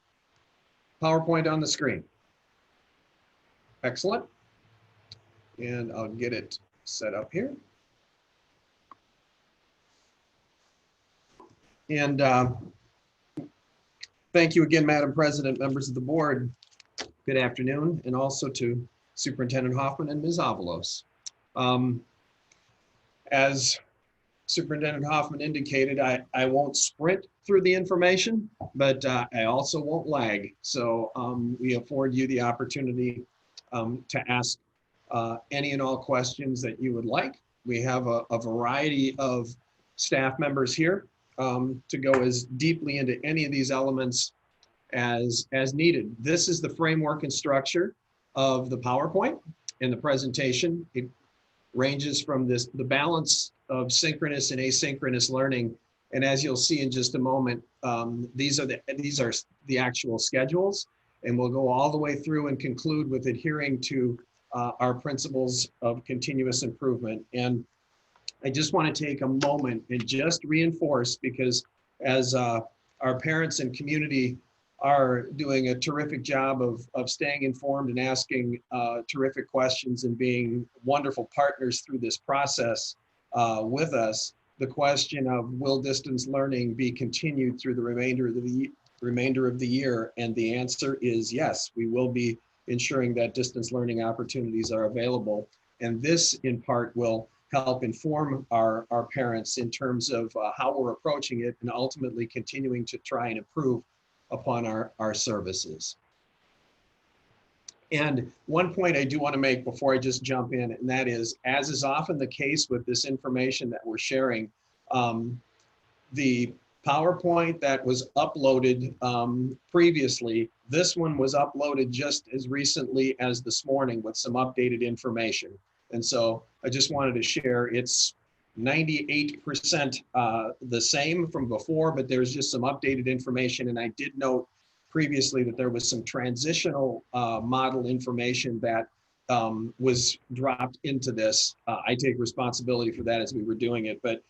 PowerPoint on the screen? Excellent. And I'll get it set up here. And thank you again, Madam President, members of the board. Good afternoon, and also to Superintendent Hoffman and Ms. Avalos. As Superintendent Hoffman indicated, I won't sprint through the information, but I also won't lag. So we afford you the opportunity to ask any and all questions that you would like. We have a variety of staff members here to go as deeply into any of these elements as needed. This is the framework and structure of the PowerPoint and the presentation. It ranges from the balance of synchronous and asynchronous learning. And as you'll see in just a moment, these are the actual schedules, and we'll go all the way through and conclude with adhering to our principles of continuous improvement. And I just want to take a moment and just reinforce, because as our parents and community are doing a terrific job of staying informed and asking terrific questions and being wonderful partners through this process with us, the question of will distance learning be continued through the remainder of the year? And the answer is yes, we will be ensuring that distance learning opportunities are available. And this in part will help inform our parents in terms of how we're approaching it, and ultimately continuing to try and improve upon our services. And one point I do want to make before I just jump in, and that is, as is often the case with this information that we're sharing, the PowerPoint that was uploaded previously, this one was uploaded just as recently as this morning with some updated information. And so I just wanted to share, it's 98% the same from before, but there's just some updated information. And I did note previously that there was some transitional model information that was dropped into this. I take responsibility for that as we were doing it, but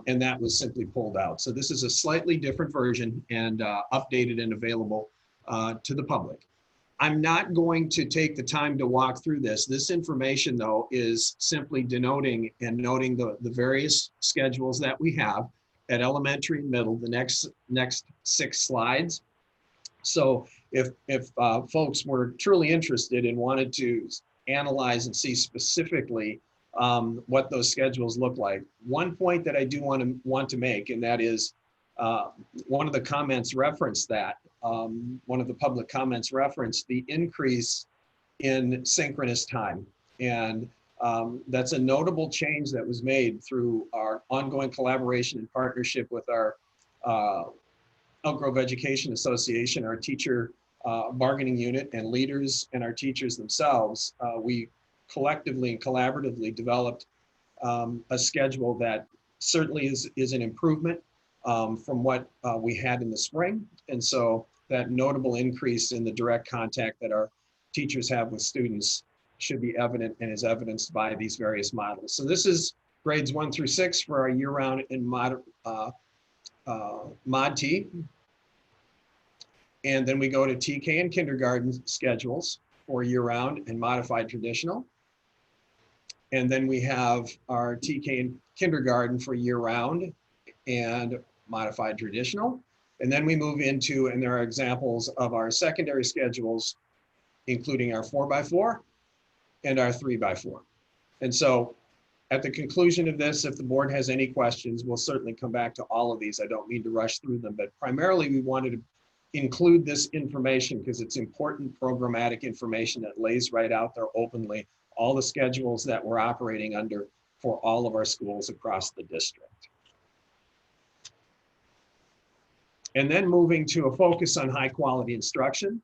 and that was simply pulled out. So this is a slightly different version and updated and available to the public. I'm not going to take the time to walk through this. This information, though, is simply denoting and noting the various schedules that we have at elementary and middle, the next 6 slides. So if folks were truly interested and wanted to analyze and see specifically what those schedules look like, one point that I do want to make, and that is one of the comments referenced that. One of the public comments referenced the increase in synchronous time. And that's a notable change that was made through our ongoing collaboration and partnership with our Elk Grove Education Association, our teacher bargaining unit, and leaders and our teachers themselves. We collectively and collaboratively developed a schedule that certainly is an improvement from what we had in the spring. And so that notable increase in the direct contact that our teachers have with students should be evident and is evidenced by these various models. So this is grades 1 through 6 for our year-round and Mod T. And then we go to TK and kindergarten schedules for year-round and modified traditional. And then we have our TK and kindergarten for year-round and modified traditional. And then we move into, and there are examples of our secondary schedules, including our 4x4 and our 3x4. And so at the conclusion of this, if the board has any questions, we'll certainly come back to all of these. I don't mean to rush through them, but primarily we wanted to include this information because it's important programmatic information that lays right out there openly, all the schedules that we're operating under for all of our schools across the district. And then moving to a focus on high quality instruction.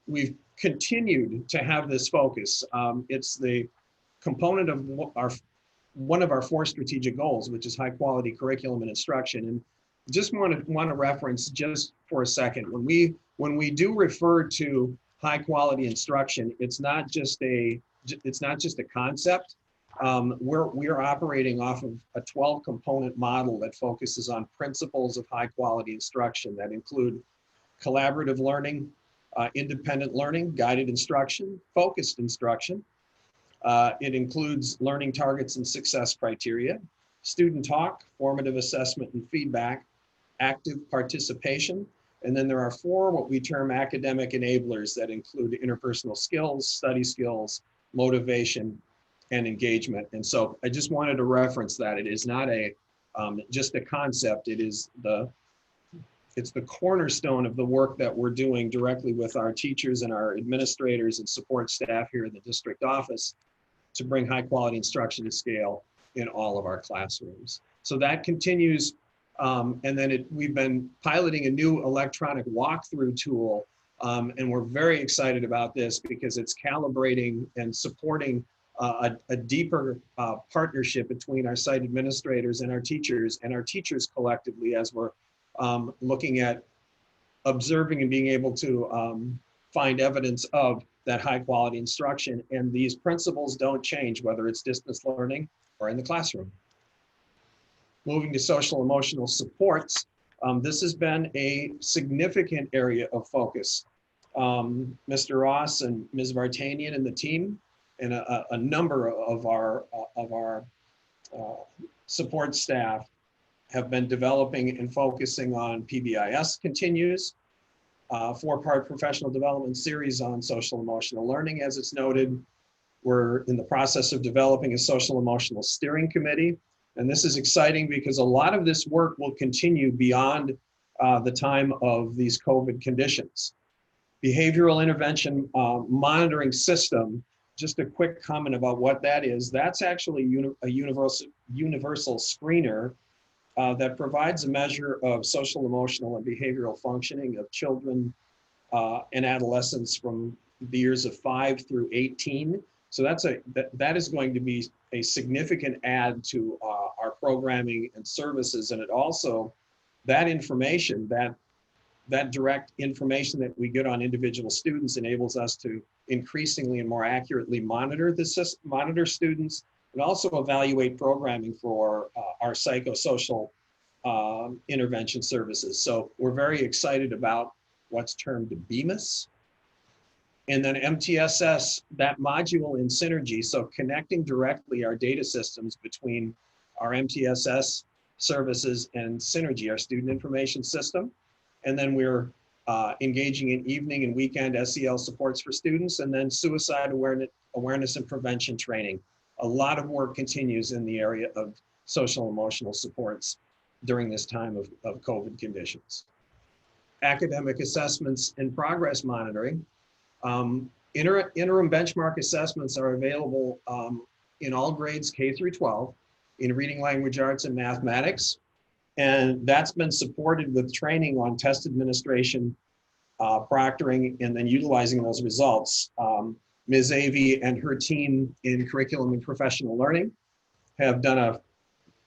We've continued to have this focus. It's the component of one of our 4 strategic goals, which is high quality curriculum and instruction. And just want to reference just for a second, when we do refer to high quality instruction, it's not just a concept. We're operating off of a 12 component model that focuses on principles of high quality instruction that include collaborative learning, independent learning, guided instruction, focused instruction. It includes learning targets and success criteria, student talk, formative assessment and feedback, active participation. And then there are 4 what we term academic enablers that include interpersonal skills, study skills, motivation, and engagement. And so I just wanted to reference that. It is not just a concept. It's the cornerstone of the work that we're doing directly with our teachers and our administrators and support staff here in the district office to bring high quality instruction to scale in all of our classrooms. So that continues. And then we've been piloting a new electronic walkthrough tool. And we're very excited about this because it's calibrating and supporting a deeper partnership between our site administrators and our teachers collectively as we're looking at observing and being able to find evidence of that high quality instruction. And these principles don't change whether it's distance learning or in the classroom. Moving to social emotional supports, this has been a significant area of focus. Mr. Ross and Ms. Vartanian and the team and a number of our support staff have been developing and focusing on PBIS continues, 4-part professional development series on social emotional learning. As it's noted, we're in the process of developing a social emotional steering committee. And this is exciting because a lot of this work will continue beyond the time of these COVID conditions. Behavioral intervention monitoring system, just a quick comment about what that is. That's actually a universal screener that provides a measure of social, emotional, and behavioral functioning of children and adolescents from the years of 5 through 18. So that is going to be a significant add to our programming and services. And it also, that information, that direct information that we get on individual students enables us to increasingly and more accurately monitor students and also evaluate programming for our psychosocial intervention services. So we're very excited about what's termed BEMIS. And then MTSS, that module in synergy, so connecting directly our data systems between our MTSS services and synergy, our student information system. And then we're engaging in evening and weekend SEL supports for students, and then suicide awareness and prevention training. A lot of work continues in the area of social emotional supports. during this time of COVID conditions. Academic assessments and progress monitoring. Interim benchmark assessments are available in all grades K through 12 in reading, language arts, and mathematics. And that's been supported with training on test administration, proctoring, and then utilizing those results. Ms. Avey and her team in curriculum and professional learning have done an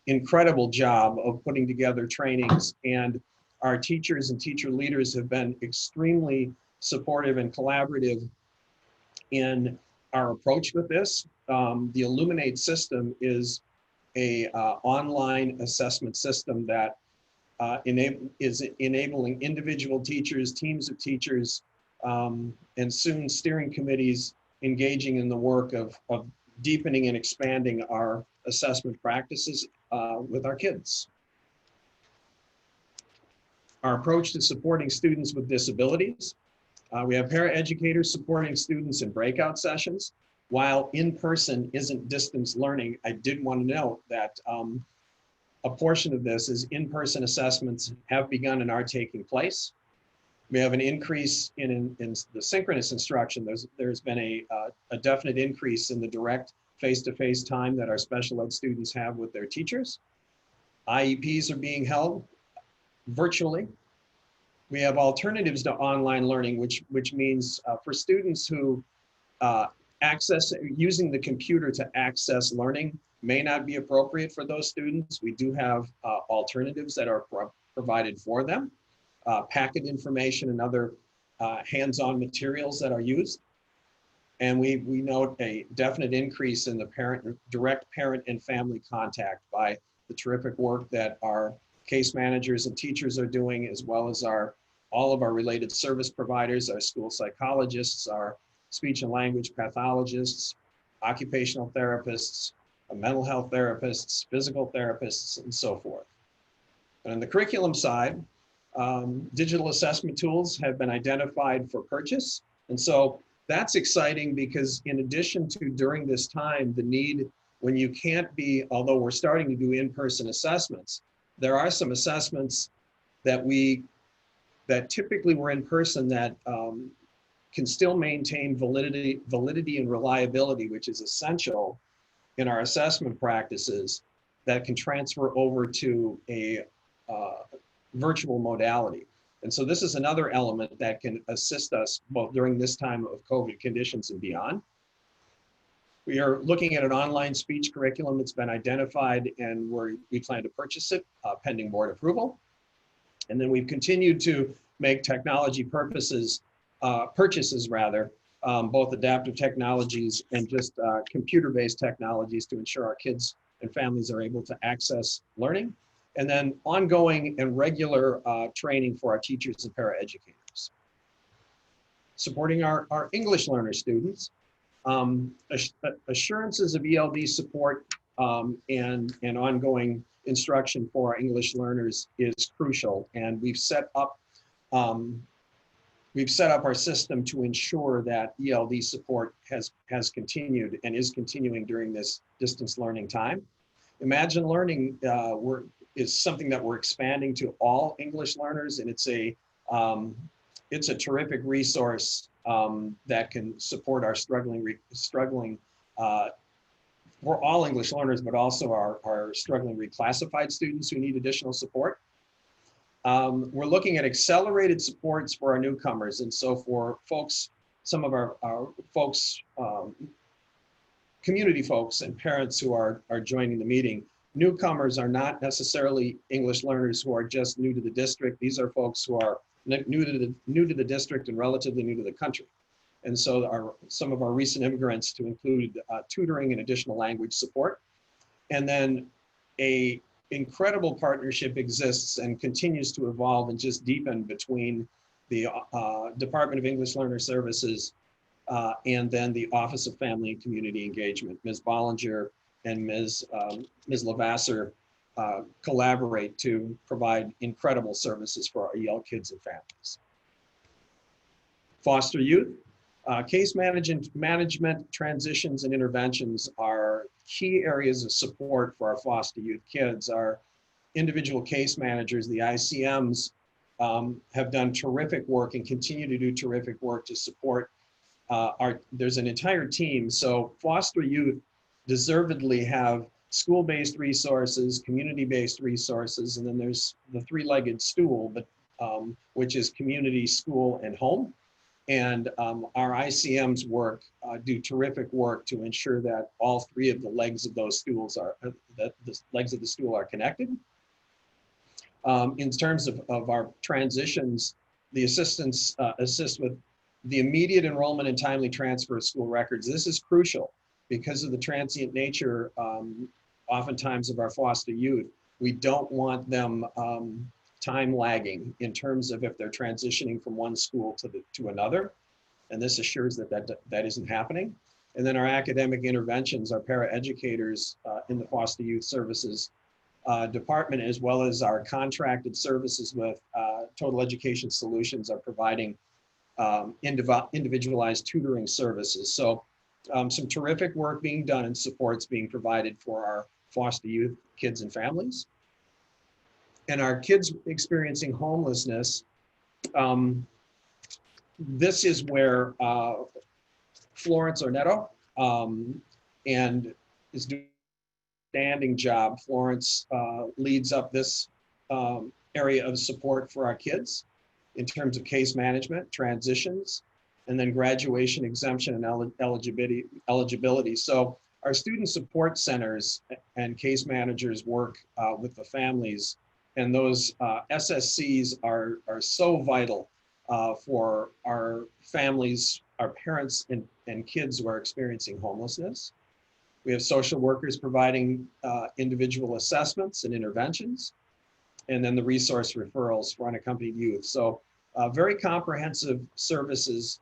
incredible job of putting together trainings, and our teachers and teacher leaders have been extremely supportive and collaborative in our approach with this. The Illuminate system is a online assessment system that is enabling individual teachers, teams of teachers, and soon steering committees engaging in the work of deepening and expanding our assessment practices with our kids. Our approach to supporting students with disabilities. We have paraeducators supporting students in breakout sessions. While in-person isn't distance learning, I did want to note that a portion of this is in-person assessments have begun and are taking place. We have an increase in the synchronous instruction. There's been a definite increase in the direct face-to-face time that our special ed students have with their teachers. IEPs are being held virtually. We have alternatives to online learning, which means for students who using the computer to access learning may not be appropriate for those students. We do have alternatives that are provided for them, packet information and other hands-on materials that are used. And we note a definite increase in the direct parent and family contact by the terrific work that our case managers and teachers are doing, as well as all of our related service providers, our school psychologists, our speech and language pathologists, occupational therapists, mental health therapists, physical therapists, and so forth. And on the curriculum side, digital assessment tools have been identified for purchase. And so that's exciting because in addition to during this time, the need when you can't be, although we're starting to do in-person assessments, there are some assessments that typically were in person that can still maintain validity and reliability, which is essential in our assessment practices, that can transfer over to a virtual modality. And so this is another element that can assist us both during this time of COVID conditions and beyond. We are looking at an online speech curriculum that's been identified, and we plan to purchase it pending board approval. And then we've continued to make technology purchases, both adaptive technologies and just computer-based technologies to ensure our kids and families are able to access learning. And then ongoing and regular training for our teachers and paraeducators. Supporting our English learner students. Assurances of ELD support and ongoing instruction for our English learners is crucial. And we've set up our system to ensure that ELD support has continued and is continuing during this distance learning time. Imagine Learning is something that we're expanding to all English learners, and it's a terrific resource that can support our struggling for all English learners, but also our struggling reclassified students who need additional support. We're looking at accelerated supports for our newcomers, and so for folks, some of our folks, community folks and parents who are joining the meeting. Newcomers are not necessarily English learners who are just new to the district. These are folks who are new to the district and relatively new to the country. And so some of our recent immigrants to include tutoring and additional language support. And then a incredible partnership exists and continues to evolve and just deepen between the Department of English Learner Services and then the Office of Family and Community Engagement. Ms. Bollinger and Ms. Lavasser collaborate to provide incredible services for our EL kids and families. Foster youth. Case management, transitions, and interventions are key areas of support for our foster youth kids. Our individual case managers, the ICMs, have done terrific work and continue to do terrific work to support there's an entire team. So foster youth deservedly have school-based resources, community-based resources, and then there's the three-legged stool, but which is community, school, and home. And our ICMs do terrific work to ensure that all three of the legs of those stools that the legs of the stool are connected. In terms of our transitions, the assistants assist with the immediate enrollment and timely transfer of school records. This is crucial because of the transient nature, oftentimes, of our foster youth. We don't want them time lagging in terms of if they're transitioning from one school to another. And this assures that isn't happening. And then our academic interventions, our paraeducators in the foster youth services department, as well as our contracted services with Total Education Solutions, are providing individualized tutoring services. So some terrific work being done and supports being provided for our foster youth kids and families. And our kids experiencing homelessness, this is where Florence Ornetto and is doing a standing job. Florence leads up this area of support for our kids in terms of case management, transitions, and then graduation, exemption, and eligibility. So our student support centers and case managers work with the families, and those SSCs are so vital for our families, our parents, and kids who are experiencing homelessness. We have social workers providing individual assessments and interventions, and then the resource referrals for unaccompanied youth. So very comprehensive services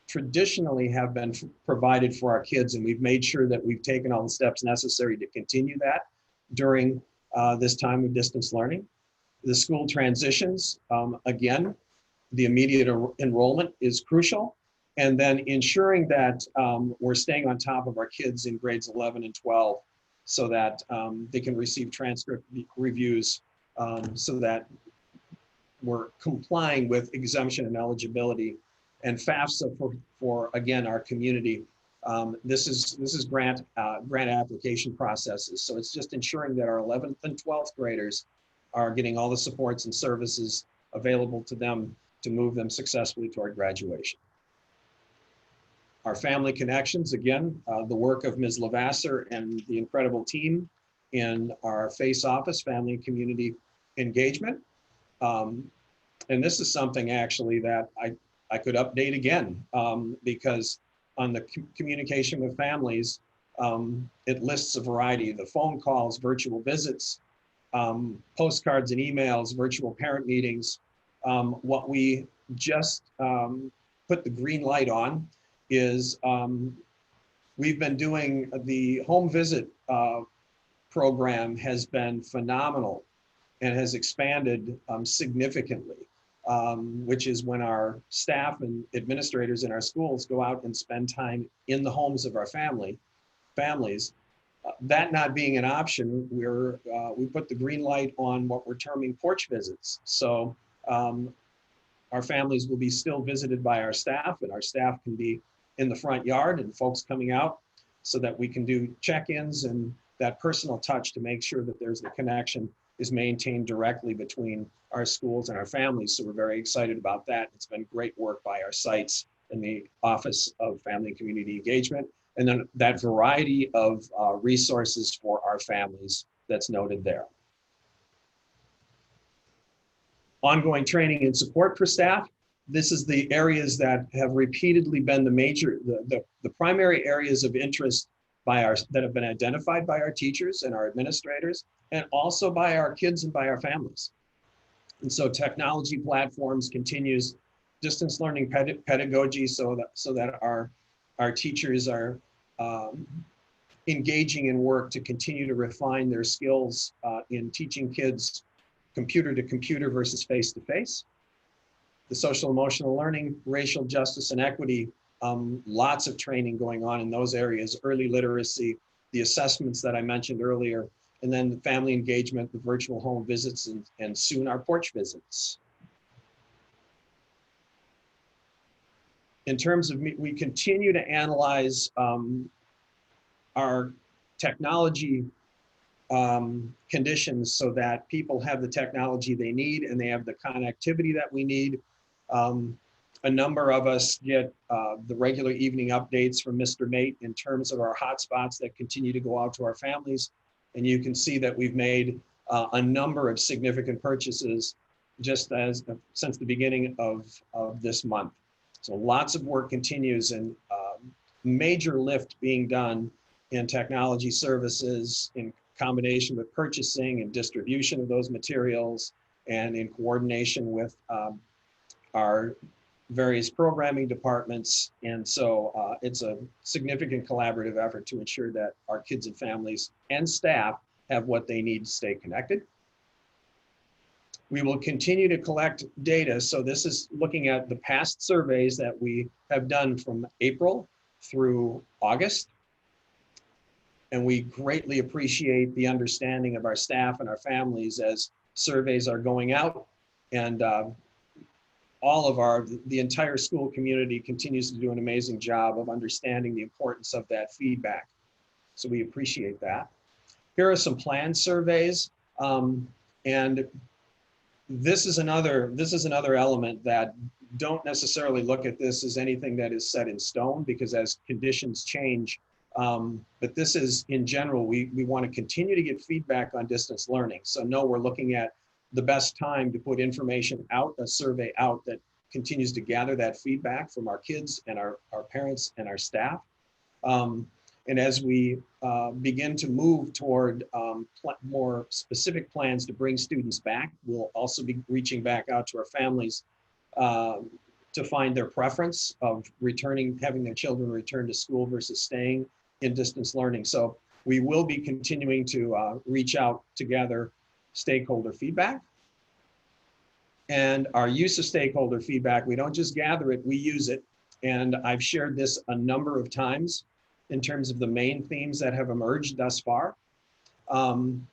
traditionally have been provided for our kids, and we've made sure that we've taken all the steps necessary to continue that during this time of distance learning. The school transitions, again, the immediate enrollment is crucial, and then ensuring that we're staying on top of our kids in grades 11 and 12 so that they can receive transcript reviews so that we're complying with exemption and eligibility, and FAFSA for again, our community. This is grant application processes. So it's just ensuring that our 11th and 12th graders are getting all the supports and services available to them to move them successfully toward graduation. Our family connections, again, the work of Ms. Lavasser and the incredible team in our FACE office, Family and Community Engagement. And this is something actually that I could update again because on the communication with families, it lists a variety of the phone calls, virtual visits, postcards and emails, virtual parent meetings. What we just put the green light on is we've been doing the home visit program has been phenomenal and has expanded significantly, which is when our staff and administrators in our schools go out and spend time in the homes of our families. That not being an option, we put the green light on what we're terming porch visits. So our families will be still visited by our staff, and our staff can be in the front yard and folks coming out so that we can do check-ins and that personal touch to make sure that there's the connection is maintained directly between our schools and our families. So we're very excited about that. It's been great work by our sites and the Office of Family and Community Engagement. And then that variety of resources for our families that's noted there. Ongoing training and support for staff. This is the areas that have repeatedly been the primary areas of interest that have been identified by our teachers and our administrators, and also by our kids and by our families. And so technology platforms continues distance learning pedagogy so that our teachers are engaging in work to continue to refine their skills in teaching kids computer to computer versus face to face. The social emotional learning, racial justice and equity, lots of training going on in those areas, early literacy, the assessments that I mentioned earlier, and then the family engagement, the virtual home visits, and soon our porch visits. In terms of, we continue to analyze our technology conditions so that people have the technology they need and they have the connectivity that we need. A number of us get the regular evening updates from Mr. Mate in terms of our hotspots that continue to go out to our families. And you can see that we've made a number of significant purchases just since the beginning of this month. So lots of work continues, and major lift being done in technology services in combination with purchasing and distribution of those materials, and in coordination with our various programming departments. And so it's a significant collaborative effort to ensure that our kids and families and staff have what they need to stay connected. We will continue to collect data. So this is looking at the past surveys that we have done from April through August. And we greatly appreciate the understanding of our staff and our families as surveys are going out, and the entire school community continues to do an amazing job of understanding the importance of that feedback. So we appreciate that. Here are some planned surveys. And this is another element that don't necessarily look at this as anything that is set in stone, because as conditions change, but this is, in general, we want to continue to get feedback on distance learning. So no, we're looking at the best time to put information out, a survey out that continues to gather that feedback from our kids and our parents and our staff. And as we begin to move toward more specific plans to bring students back, we'll also be reaching back out to our families to find their preference of having their children return to school versus staying in distance learning. So we will be continuing to reach out to gather stakeholder feedback. And our use of stakeholder feedback, we don't just gather it, we use it. And I've shared this a number of times in terms of the main themes that have emerged thus far. And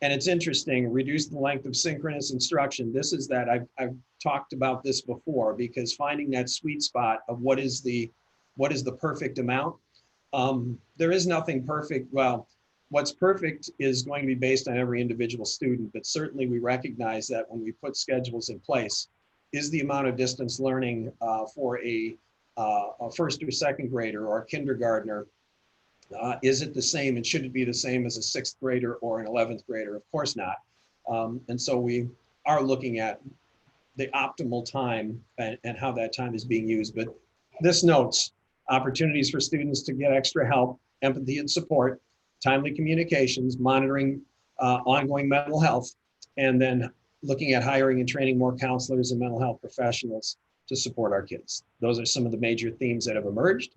it's interesting, reduce the length of synchronous instruction. This is that I've talked about this before, because finding that sweet spot of what is the perfect amount. There is nothing perfect. Well, what's perfect is going to be based on every individual student, but certainly we recognize that when we put schedules in place, is the amount of distance learning for a first or second grader or a kindergartner, is it the same, and should it be the same as a 6th grader or an 11th grader? Of course not. And so we are looking at the optimal time and how that time is being used. But this notes opportunities for students to get extra help, empathy and support, timely communications, monitoring ongoing mental health, and then looking at hiring and training more counselors and mental health professionals to support our kids. Those are some of the major themes that have emerged.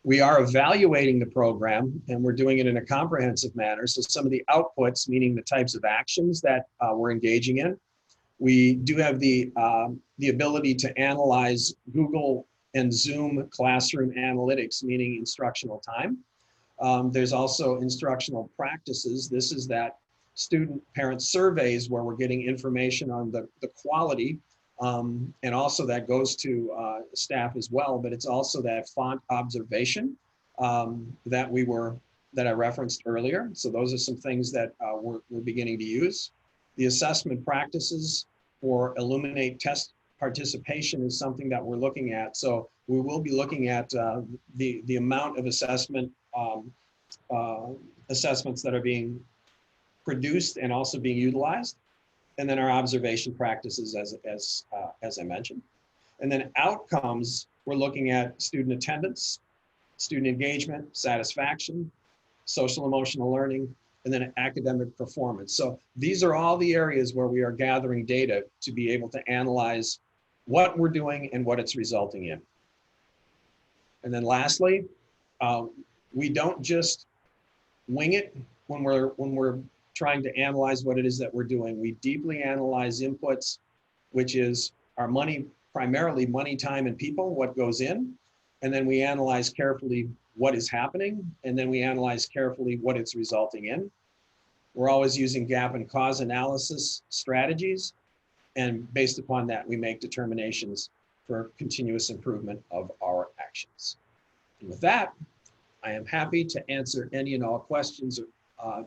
We are evaluating the program, and we're doing it in a comprehensive manner. So some of the outputs, meaning the types of actions that we're engaging in, we do have the ability to analyze Google and Zoom classroom analytics, meaning instructional time. There's also instructional practices. This is that student parent surveys where we're getting information on the quality, and also that goes to staff as well, but it's also that font observation that I referenced earlier. So those are some things that we're beginning to use. The assessment practices for Illuminate test participation is something that we're looking at. So we will be looking at the amount of assessments that are being produced and also being utilized. And then our observation practices as I mentioned. And then outcomes, we're looking at student attendance, student engagement, satisfaction, social emotional learning, and then academic performance. So these are all the areas where we are gathering data to be able to analyze what we're doing and what it's resulting in. And then lastly, we don't just wing it when we're trying to analyze what it is that we're doing. We deeply analyze inputs, which is our money, primarily money, time, and people, what goes in. And then we analyze carefully what is happening. And then we analyze carefully what it's resulting in. We're always using gap and cause analysis strategies. And based upon that, we make determinations for continuous improvement of our actions. And with that, I am happy to answer any and all questions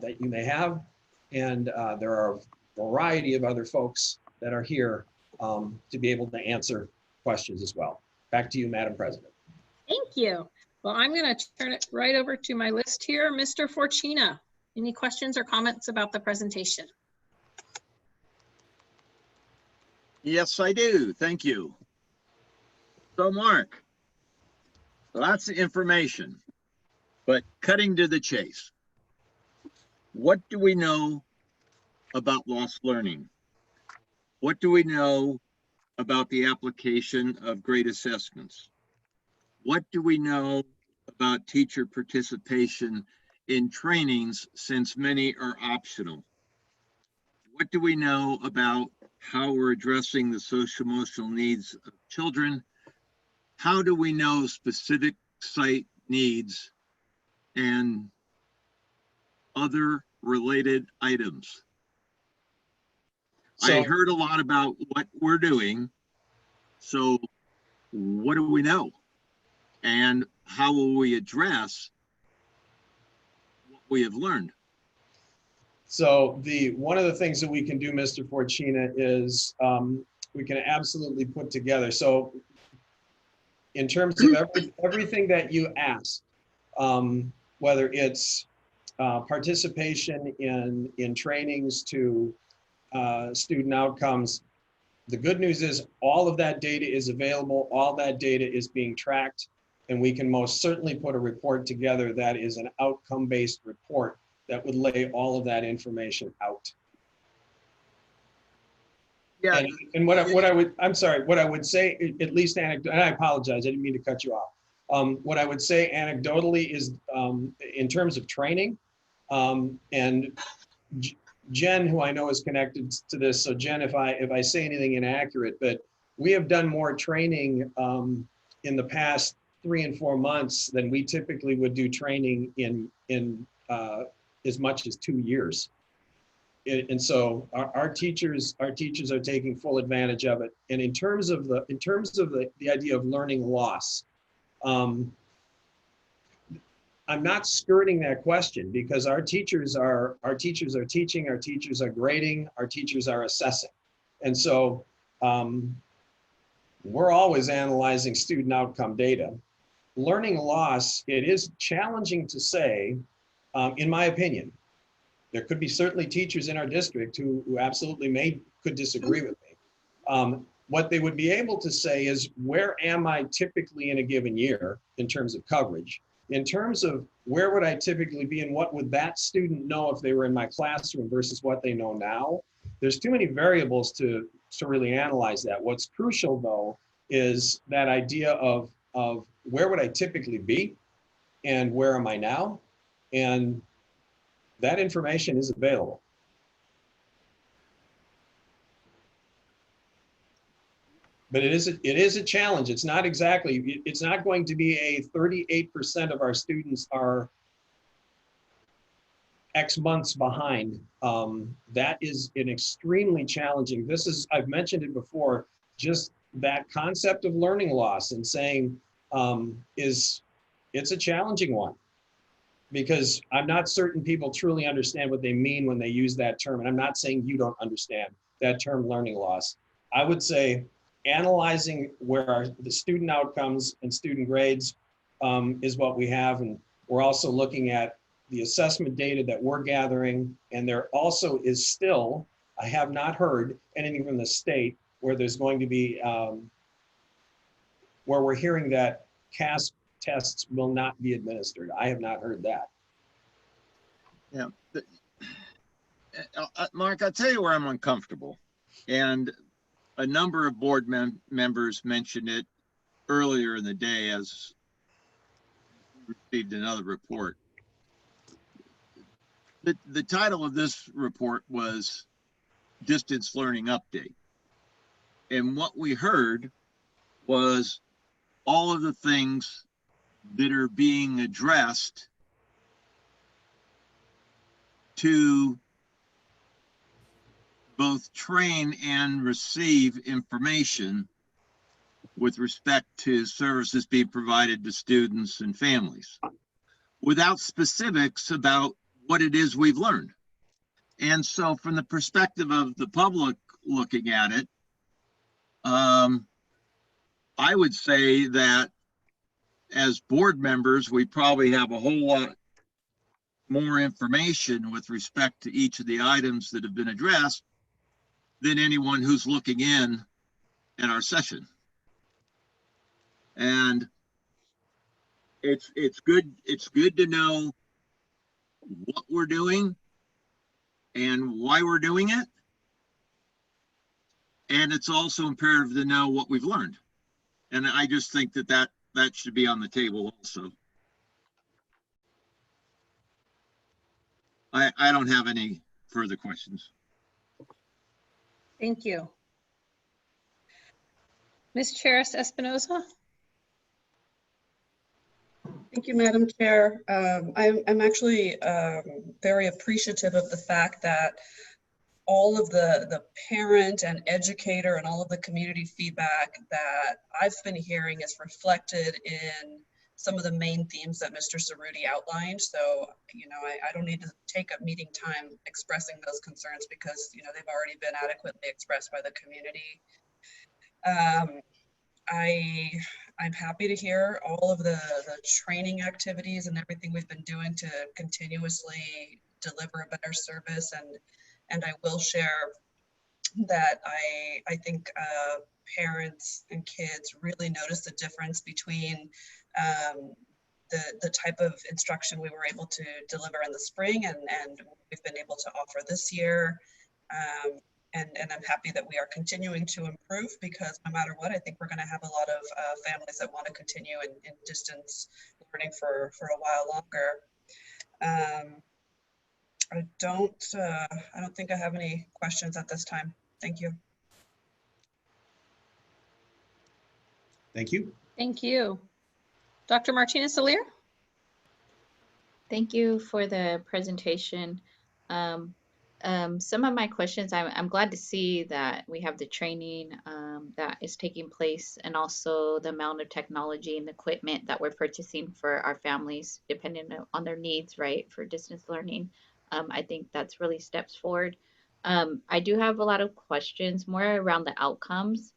that you may have. And there are a variety of other folks that are here to be able to answer questions as well. Back to you, Madam President.
Thank you. Well, I'm going to turn it right over to my list here. Mr. Forcina, any questions or comments about the presentation?
Yes, I do. Thank you. So Mark, lots of information, but cutting to the chase. What do we know about lost learning? What do we know about the application of grade assessments? What do we know about teacher participation in trainings, since many are optional? What do we know about how we're addressing the social emotional needs of children? How do we know specific site needs and other related items? I heard a lot about what we're doing. So what do we know? And how will we address what we have learned?
So one of the things that we can do, Mr. Forcina, is we can absolutely put together. So in terms of everything that you asked, whether it's participation in trainings to student outcomes, the good news is all of that data is available, all that data is being tracked, and we can most certainly put a report together that is an outcome-based report that would lay all of that information out.
Yeah.
And what I would say, at least anecdotally, and I apologize, I didn't mean to cut you off. What I would say anecdotally is in terms of training, and Jen, who I know is connected to this, so Jen, if I say anything inaccurate, but we have done more training in the past 3 and 4 months than we typically would do training in as much as 2 years. And so our teachers are taking full advantage of it. And in terms of the idea of learning loss, I'm not skirting that question, because our teachers are teaching, our teachers are grading, our teachers are assessing. And so we're always analyzing student outcome data. Learning loss, it is challenging to say, in my opinion. There could be certainly teachers in our district who absolutely could disagree with me. What they would be able to say is, where am I typically in a given year in terms of coverage? In terms of where would I typically be and what would that student know if they were in my classroom versus what they know now? There's too many variables to really analyze that. What's crucial though is that idea of where would I typically be and where am I now? And that information is available. But it is a challenge. It's not going to be a 38% of our students are X months behind. That is an extremely challenging. I've mentioned it before, just that concept of learning loss and saying it's a challenging one, because I'm not certain people truly understand what they mean when they use that term. And I'm not saying you don't understand that term, learning loss. I would say analyzing where the student outcomes and student grades is what we have. And we're also looking at the assessment data that we're gathering. And there also is still, I have not heard anything from the state where there's going to be, where we're hearing that CAS tests will not be administered. I have not heard that.
Yeah. Mark, I'll tell you where I'm uncomfortable. And a number of board members mentioned it earlier in the day as we received another report. The title of this report was Distance Learning Update. And what we heard was all of the things that are being addressed to both train and receive information with respect to services being provided to students and families without specifics about what it is we've learned. And so from the perspective of the public looking at it, I would say that as board members, we probably have a whole lot more information with respect to each of the items that have been addressed than anyone who's looking in at our session. And it's good to know what we're doing and why we're doing it. And it's also imperative to know what we've learned. And I just think that should be on the table also. I don't have any further questions.
Thank you. Ms. Charis Espinoza?
Thank you, Madam Chair. I'm actually very appreciative of the fact that all of the parent and educator and all of the community feedback that I've been hearing is reflected in some of the main themes that Mr. Cerruti outlined. So, you know, I don't need to take up meeting time expressing those concerns because, you know, they've already been adequately expressed by the community. I'm happy to hear all of the training activities and everything we've been doing to continuously deliver a better service. And I will share that I think parents and kids really notice the difference between the type of instruction we were able to deliver in the spring and we've been able to offer this year. And I'm happy that we are continuing to improve because no matter what, I think we're going to have a lot of families that want to continue in distance learning for a while longer. I don't think I have any questions at this time. Thank you.
Thank you.
Thank you. Dr. Martinez-Alier?
Thank you for the presentation. Some of my questions, I'm glad to see that we have the training that is taking place and also the amount of technology and equipment that we're purchasing for our families, depending on their needs, right, for distance learning. I think that's really steps forward. I do have a lot of questions more around the outcomes.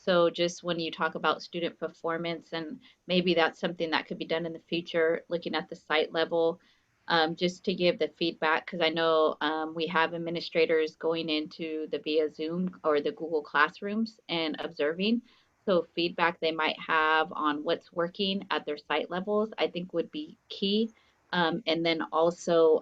So just when you talk about student performance, and maybe that's something that could be done in the future, looking at the site level, just to give the feedback, because I know we have administrators going into the via Zoom or the Google Classrooms and observing. So feedback they might have on what's working at their site levels, I think would be key. And then also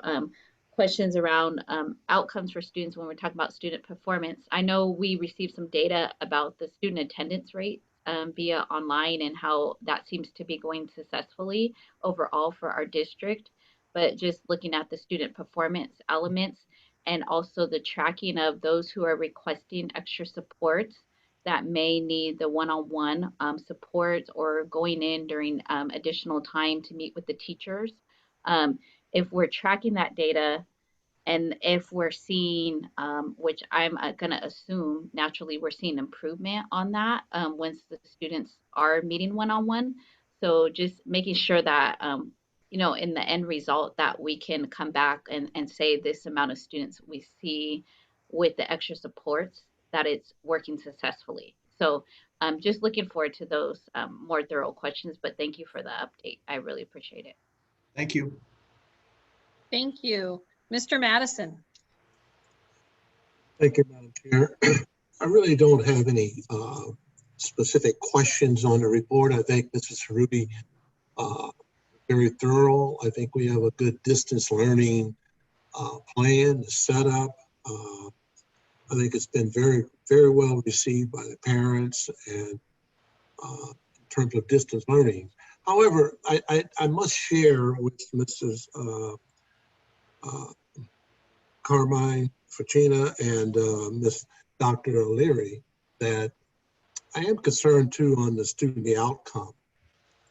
questions around outcomes for students when we're talking about student performance. I know we received some data about the student attendance rate via online and how that seems to be going successfully overall for our district. But just looking at the student performance elements and also the tracking of those who are requesting extra supports that may need the one-on-one support or going in during additional time to meet with the teachers. If we're tracking that data and if we're seeing, which I'm going to assume naturally we're seeing improvement on that once the students are meeting one-on-one. So just making sure that you know, in the end result that we can come back and say this amount of students we see with the extra supports, that it's working successfully. So just looking forward to those more thorough questions, but thank you for the update. I really appreciate it.
Thank you.
Thank you. Mr. Madison?
Thank you, Madam Chair. I really don't have any specific questions on the report. I think Mrs. Cerruti very thorough. I think we have a good distance learning plan set up. I think it's been very, very well received by the parents and in terms of distance learning. However, I must share with Mrs. Carmine Ficina and Miss Dr. O'Leary that I am concerned too on the student outcome.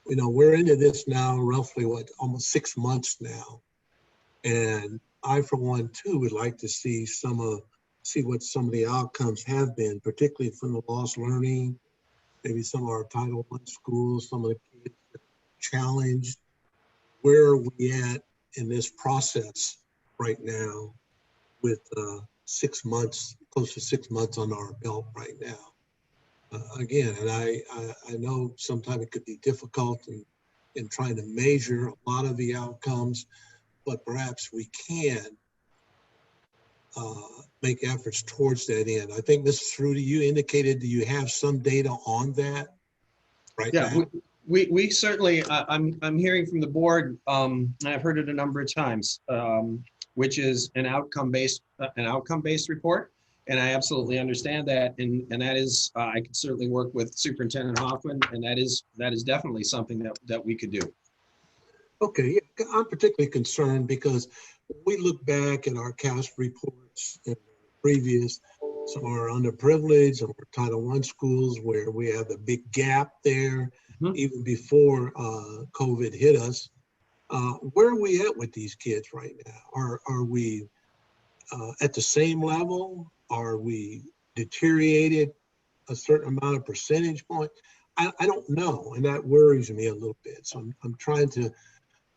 You know, we're into this now roughly, almost 6 months now. And I, for one, too, would like to see some see what some of the outcomes have been, particularly from the lost learning, maybe some of our Title I schools, some of the kids that are challenged. Where are we at in this process right now with 6 months, close to 6 months on our belt right now? Again, and I know sometimes it could be difficult in trying to measure a lot of the outcomes, but perhaps we can make efforts towards that end. I think Mrs. Fruity, you indicated that you have some data on that right
Yeah,
now.
we certainly, I'm hearing from the board, and I've heard it a number of times, which is an outcome-based report. And I absolutely understand that. And that is, I can certainly work with Superintendent Hoffman, and that is definitely something that we could do.
Okay, yeah, I'm particularly concerned because we look back at our CAST reports and previous, some of our underprivileged, some of our Title I schools where we have the big gap there, even before COVID hit us. Where are we at with these kids right now? Are we at the same level? Are we deteriorated a certain amount of percentage point? I don't know, and that worries me a little bit. So I'm trying to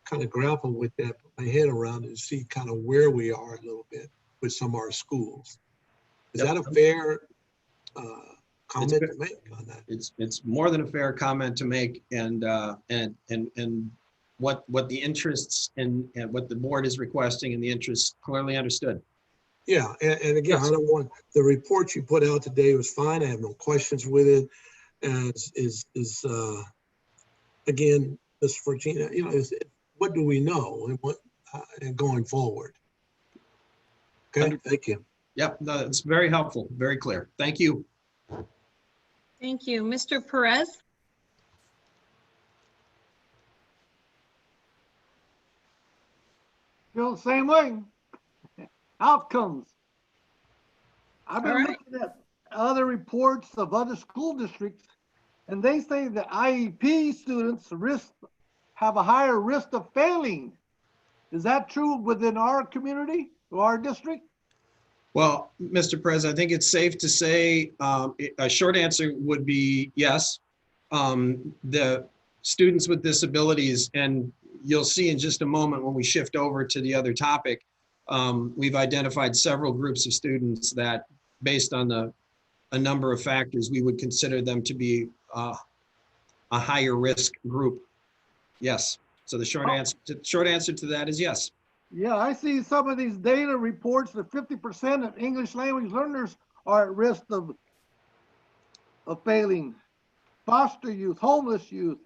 kind of grapple with that, put my head around it and see kind of where we are a little bit with some of our schools. Is that a fair comment to make on that?
It's more than a fair comment to make, and what the interests and what the board is requesting and the interests clearly understood.
Yeah, and again,
Yes.
I don't want, the report you put out today was fine. I have no questions with it. And again, Ms. Fortuna, you know, what do we know and what and going forward? Okay, thank you.
Yep, no, it's very helpful, very clear. Thank you.
Thank you. Mr. Perez?
Feel the same way. Outcomes. I've been
All right.
looking at other reports of other school districts, and they say that IEP students have a higher risk of failing. Is that true within our community or our district?
Well, Mr. President, I think it's safe to say a short answer would be yes. The students with disabilities, and you'll see in just a moment when we shift over to the other topic, we've identified several groups of students that, based on a number of factors, we would consider them to be a higher risk group. Yes. So the short answer to that is yes.
Yeah, I see some of these data reports that 50% of English language learners are at risk of failing. Foster youth, homeless youth.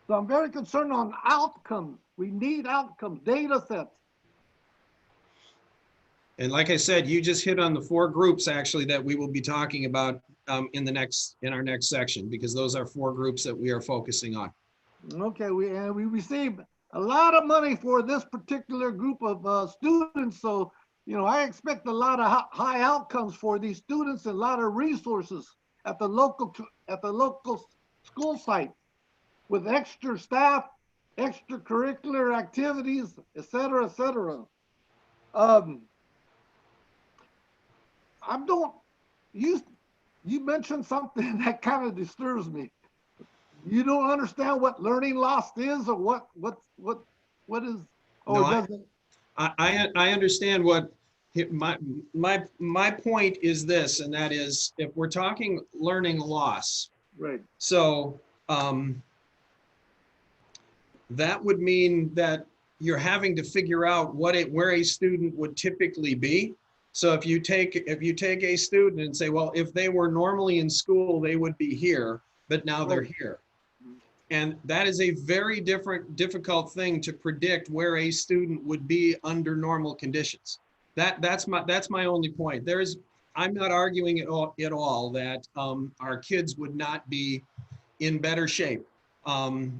So I'm very concerned on outcomes. We need outcomes, data sets.
And like I said, you just hit on the 4 groups actually that we will be talking about in our next section, because those are 4 groups that we are focusing on.
Okay, we received a lot of money for this particular group of students. So, you know, I expect a lot of high outcomes for these students and a lot of resources at the local school site with extra staff, extracurricular activities, et cetera, et cetera. You mentioned something that kind of disturbs me. You don't understand what learning loss is, or what is, or
No,
does it?
I understand what my point is this, and that is, if we're talking learning loss,
Right.
so that would mean that you're having to figure out where a student would typically be. So if you take a student and say, well, if they were normally in school, they would be here, but now they're here. And that is a very difficult thing to predict where a student would be under normal conditions. That's my only point. I'm not arguing at all that our kids would not be in better shape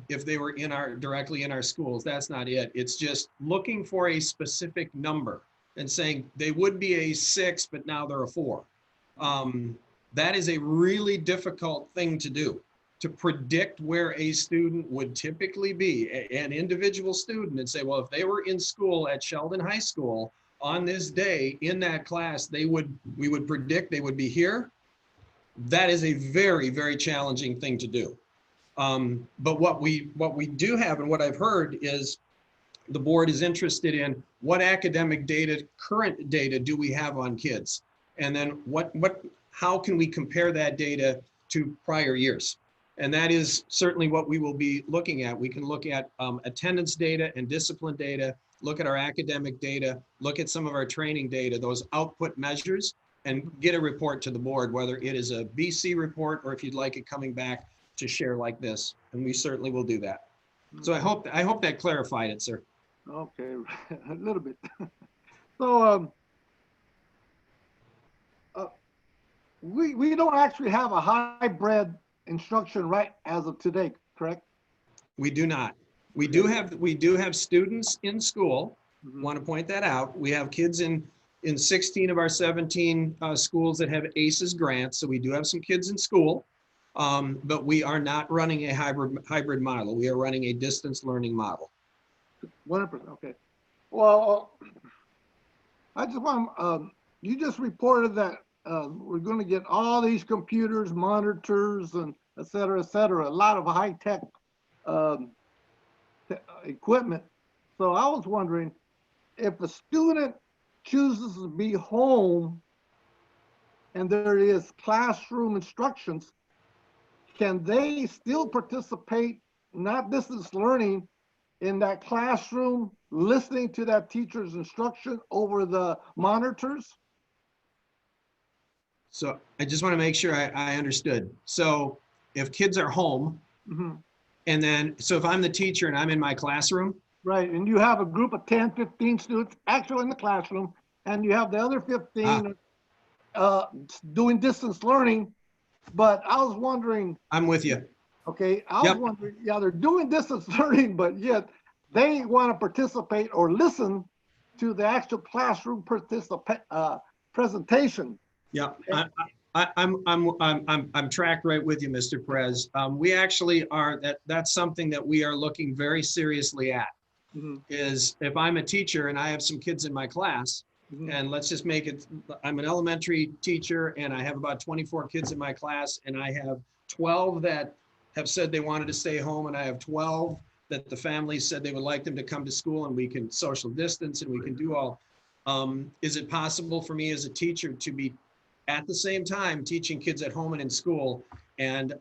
if they were directly in our schools. That's not it. It's just looking for a specific number and saying they would be a 6, but now they're a 4. That is a really difficult thing to do, to predict where a student would typically be, an individual student, and say, well, if they were in school at Sheldon High School, on this day in that class, we would predict they would be here. That is a very, very challenging thing to do. But what we do have and what I've heard is the board is interested in what academic data, current data do we have on kids? And then how can we compare that data to prior years? And that is certainly what we will be looking at. We can look at attendance data and discipline data, look at our academic data, look at some of our training data, those output measures, and get a report to the board, whether it is a BC report or if you'd like it coming back to share like this. And we certainly will do that. So I hope that clarified it, sir.
Okay, a little bit. So we don't actually have a hybrid instruction right as of today, correct?
We do not. We do have students in school. Want to point that out. We have kids in 16 of our 17 schools that have ACES grants. So we do have some kids in school, but we are not running a hybrid model. We are running a distance learning model.
100%. Okay. Well, I just want you just reported that we're going to get all these computers, monitors, and et cetera, a lot of high-tech equipment. So I was wondering if a student chooses to be home and there is classroom instructions, can they still participate, not distance learning, in that classroom, listening to that teacher's instruction over the monitors?
So I just want to make sure I understood. So if kids are home, and then, so if I'm the teacher and I'm in my classroom.
Right, and you have a group of 10, 15 students actually in the classroom, and you have the other 15 doing distance learning, but I was wondering.
I'm with you.
Okay, I was wondering, yeah, they're doing distance learning, but yet they want to participate or listen to the actual classroom presentation.
Yeah, I'm tracked right with you, Mr. Perez. We actually are, that's something that we are looking very seriously at. Is if I'm a teacher and I have some kids in my class, and let's just make it, I'm an elementary teacher and I have about 24 kids in my class, and I have 12 that have said they wanted to stay home, and I have 12 that the families said they would like them to come to school, and we can social distance and we can do all. Is it possible for me as a teacher to be at the same time teaching kids at home and in school? And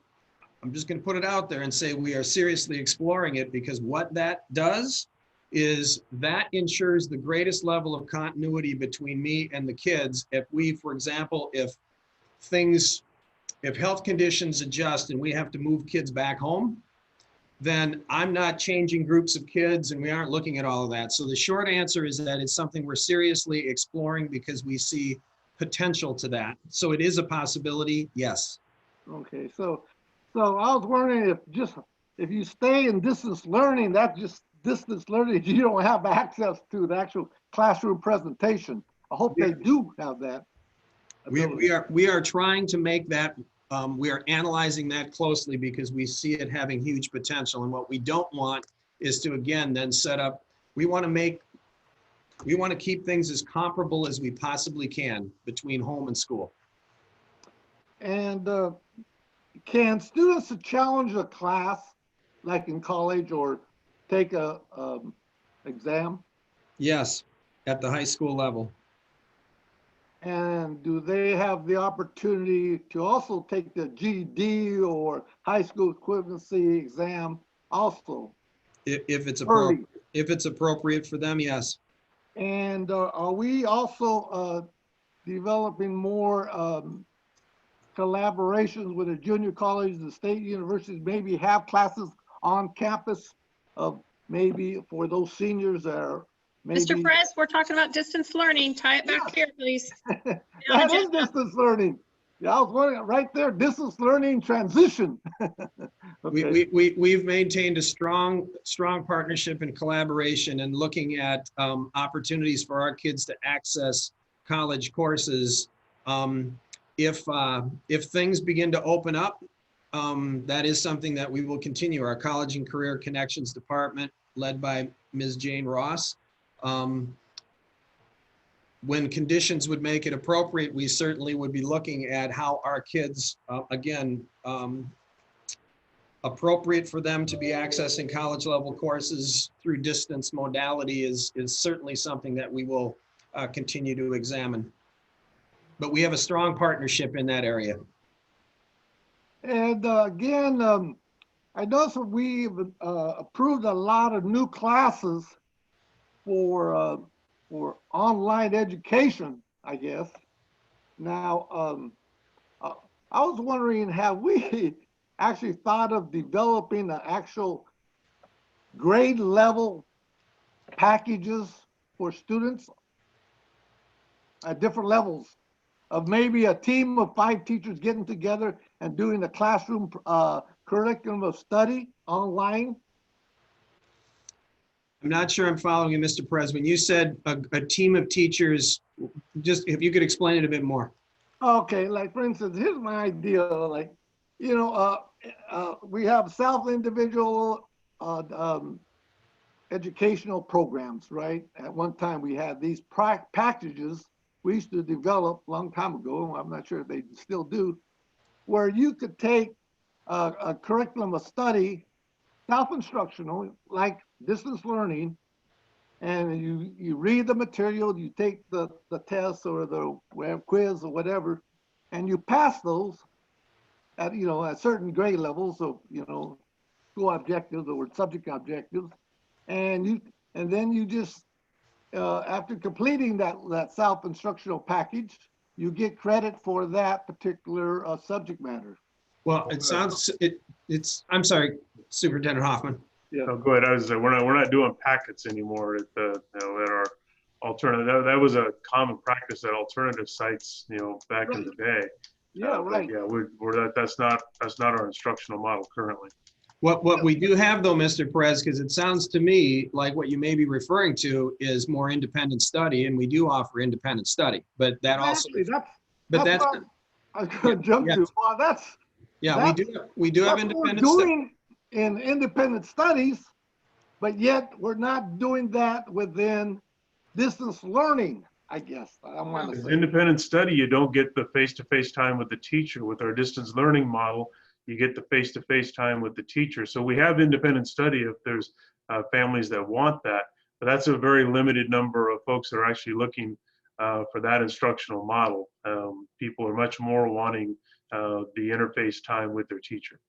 I'm just going to put it out there and say we are seriously exploring it, because what that does is that ensures the greatest level of continuity between me and the kids. If we, for example, if health conditions adjust and we have to move kids back home, then I'm not changing groups of kids and we aren't looking at all of that. So the short answer is that it's something we're seriously exploring because we see potential to that. So it is a possibility, yes.
Okay, so I was wondering if you stay in distance learning, that's just distance learning, you don't have access to the actual classroom presentation. I hope they do have that.
We are trying to make that, we are analyzing that closely because we see it having huge potential. And what we don't want is to, again, then set up, we want to keep things as comparable as we possibly can between home and school.
And can students challenge a class like in college or take a exam?
Yes, at the high school level.
And do they have the opportunity to also take the GED or high school equivalency exam also?
If it's appropriate, if it's appropriate for them, yes.
And are we also developing more collaborations with the junior colleges, the state universities, maybe have classes on campus of maybe for those seniors that are maybe.
Mr. Perez, we're talking about distance learning. Tie it back here, please.
That is distance learning. Yeah, I was wondering right there, distance learning transition. Okay.
We've maintained a strong partnership and collaboration and looking at opportunities for our kids to access college courses. If things begin to open up, that is something that we will continue. Our College and Career Connections Department, led by Ms. Jane Ross, when conditions would make it appropriate, we certainly would be looking at how our kids, again, appropriate for them to be accessing college level courses through distance modality is certainly something that we will continue to examine. But we have a strong partnership in that area.
And again, I noticed that we've approved a lot of new classes for online education, I guess. Now, I was wondering, have we actually thought of developing an actual grade level packages for students at different levels, of maybe a team of 5 teachers getting together and doing a classroom curriculum of study online?
I'm not sure I'm following you, Mr. Perez. When you said a team of teachers, just if you could explain it a bit more.
Okay, like for instance, here's my idea. Like, you know, we have self-individual educational programs, right? At one time, we had these packages we used to develop a long time ago. I'm not sure if they still do, where you could take a curriculum of study, self-instructional, like distance learning, and you read the material, you take the test or the quiz or whatever, and you pass those at, you know, at certain grade levels of, you know, school objectives or subject objectives, and then you just after completing that self-instructional package, you get credit for that particular subject matter.
Well, it sounds, I'm sorry, Superintendent Hoffman.
Yeah, no, go ahead. I was we're not doing packets anymore at the, you know, that are alternative. That was a common practice at alternative sites, you know, back in the day.
Yeah, right.
Yeah, that's not our instructional model currently.
What we do have though, Mr. Perez, because it sounds to me like what you may be referring to is more independent study, and we do offer independent study, but that
Exactly.
also, but that's
what I was going to jump
yeah.
to. Well,
Yeah, we do have independent
study. We're
study.
doing in independent studies, but yet we're not doing that within distance learning, I guess. I want to say.
Independent study, you don't get the face-to-face time with the teacher. With our distance learning model, you get the face-to-face time with the teacher. So we have independent study if there's families that want that, but that's a very limited number of folks that are actually looking for that instructional model. People are much more wanting the interface time with their teacher.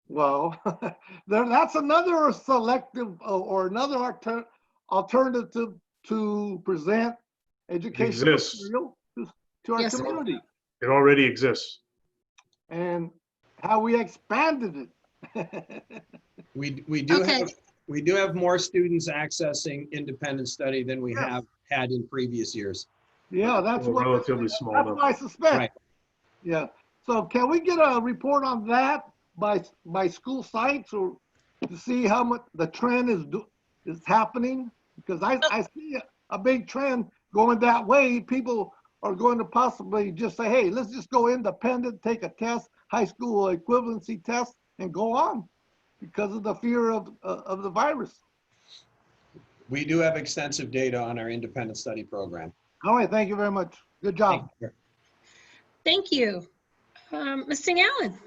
Well, that's another selective or another alternative to present educational material to our community.
It already exists.
And how we expanded it.
We do have more students accessing independent study than we have had in previous years.
Yeah, that's what
relatively small.
That's what I suspect.
Right.
Yeah. So can we get a report on that by school sites, or to see how much the trend is happening? Because I see a big trend going that way. People are going to possibly just say, hey, let's just go independent, take a test, high school equivalency test, and go on because of the fear of the virus.
We do have extensive data on our independent study program.
All right, thank you very much. Good job.
Thank you. Ms. Singh-Allen.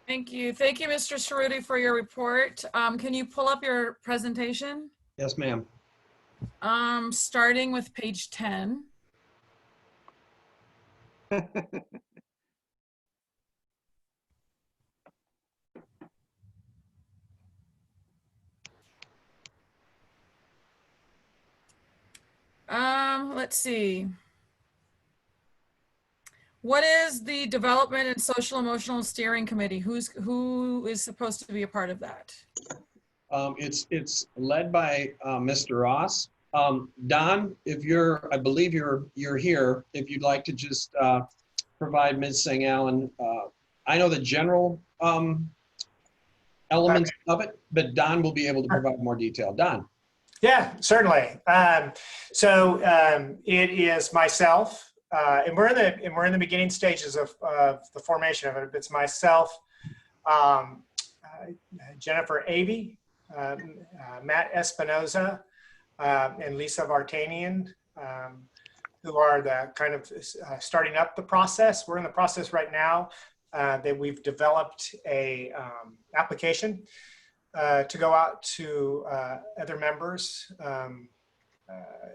Thank you. Thank you, Mr. Cerruti, for your report. Can you pull up your presentation?
Yes, ma'am.
Starting with page 10. Let's see. What is the Development and Social Emotional Steering Committee? Who is supposed to be a part of that?
It's led by Mr. Ross. Don, I believe you're here. If you'd like to just provide Ms. Singh-Allen, I know the general elements of it, but Don will be able to provide more detail. Don.
Yeah, certainly. It is myself, and we're in the beginning stages of the formation of it. It's myself, Jennifer Avey, Matt Espinoza, and Lisa Vartanian, who are the kind of starting up the process. We're in the process right now that we've developed a application to go out to other members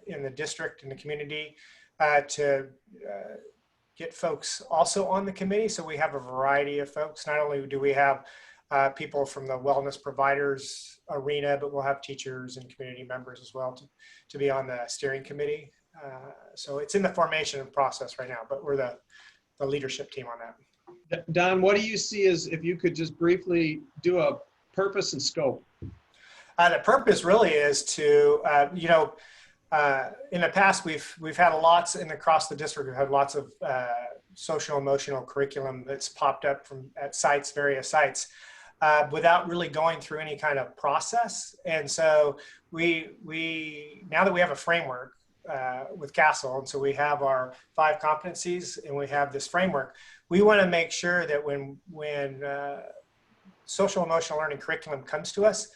in the district and the community to get folks also on the committee. So we have a variety of folks. Not only do we have people from the wellness providers arena, but we'll have teachers and community members as well to be on the steering committee. So it's in the formation process right now, but we're the leadership team on that.
Don, what do you see as, if you could just briefly do a purpose and scope?
The purpose really is to, in the past, we've had lots across the district. We've had lots of social emotional curriculum that's popped up at various sites, without really going through any kind of process. And so we now that we have a framework with Castle, and so we have our 5 competencies, and we have this framework, we want to make sure that when social emotional learning curriculum comes to us,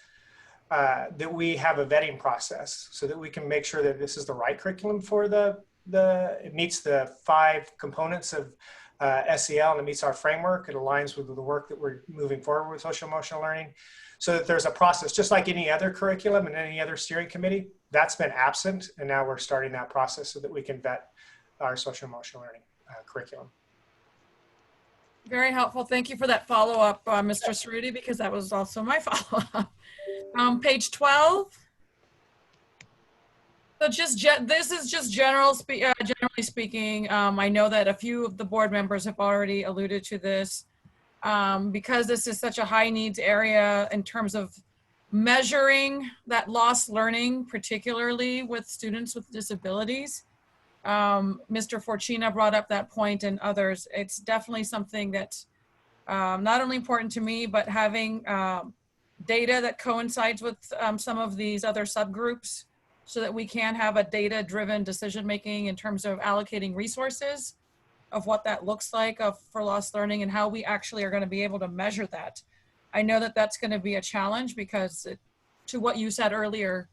that we have a vetting process so that we can make sure that this is the right curriculum for it meets the 5 components of SEL, and it meets our framework. It aligns with the work that we're moving forward with social emotional learning, so that there's a process, just like any other curriculum and any other steering committee. That's been absent, and now we're starting that process so that we can vet our social emotional learning curriculum.
Very helpful. Thank you for that follow-up, Mr. Cerruti, because that was also my follow-up. Page 12. So this is just generally speaking. I know that a few of the board members have already alluded to this. Because this is such a high needs area in terms of measuring that lost learning, particularly with students with disabilities. Mr. Forcina brought up that point, and others. It's definitely something that's not only important to me, but having data that coincides with some of these other subgroups, so that we can have a data-driven decision-making in terms of allocating resources, of what that looks like for lost learning, and how we actually are going to be able to measure that. I know that that's going to be a challenge, because to what you said earlier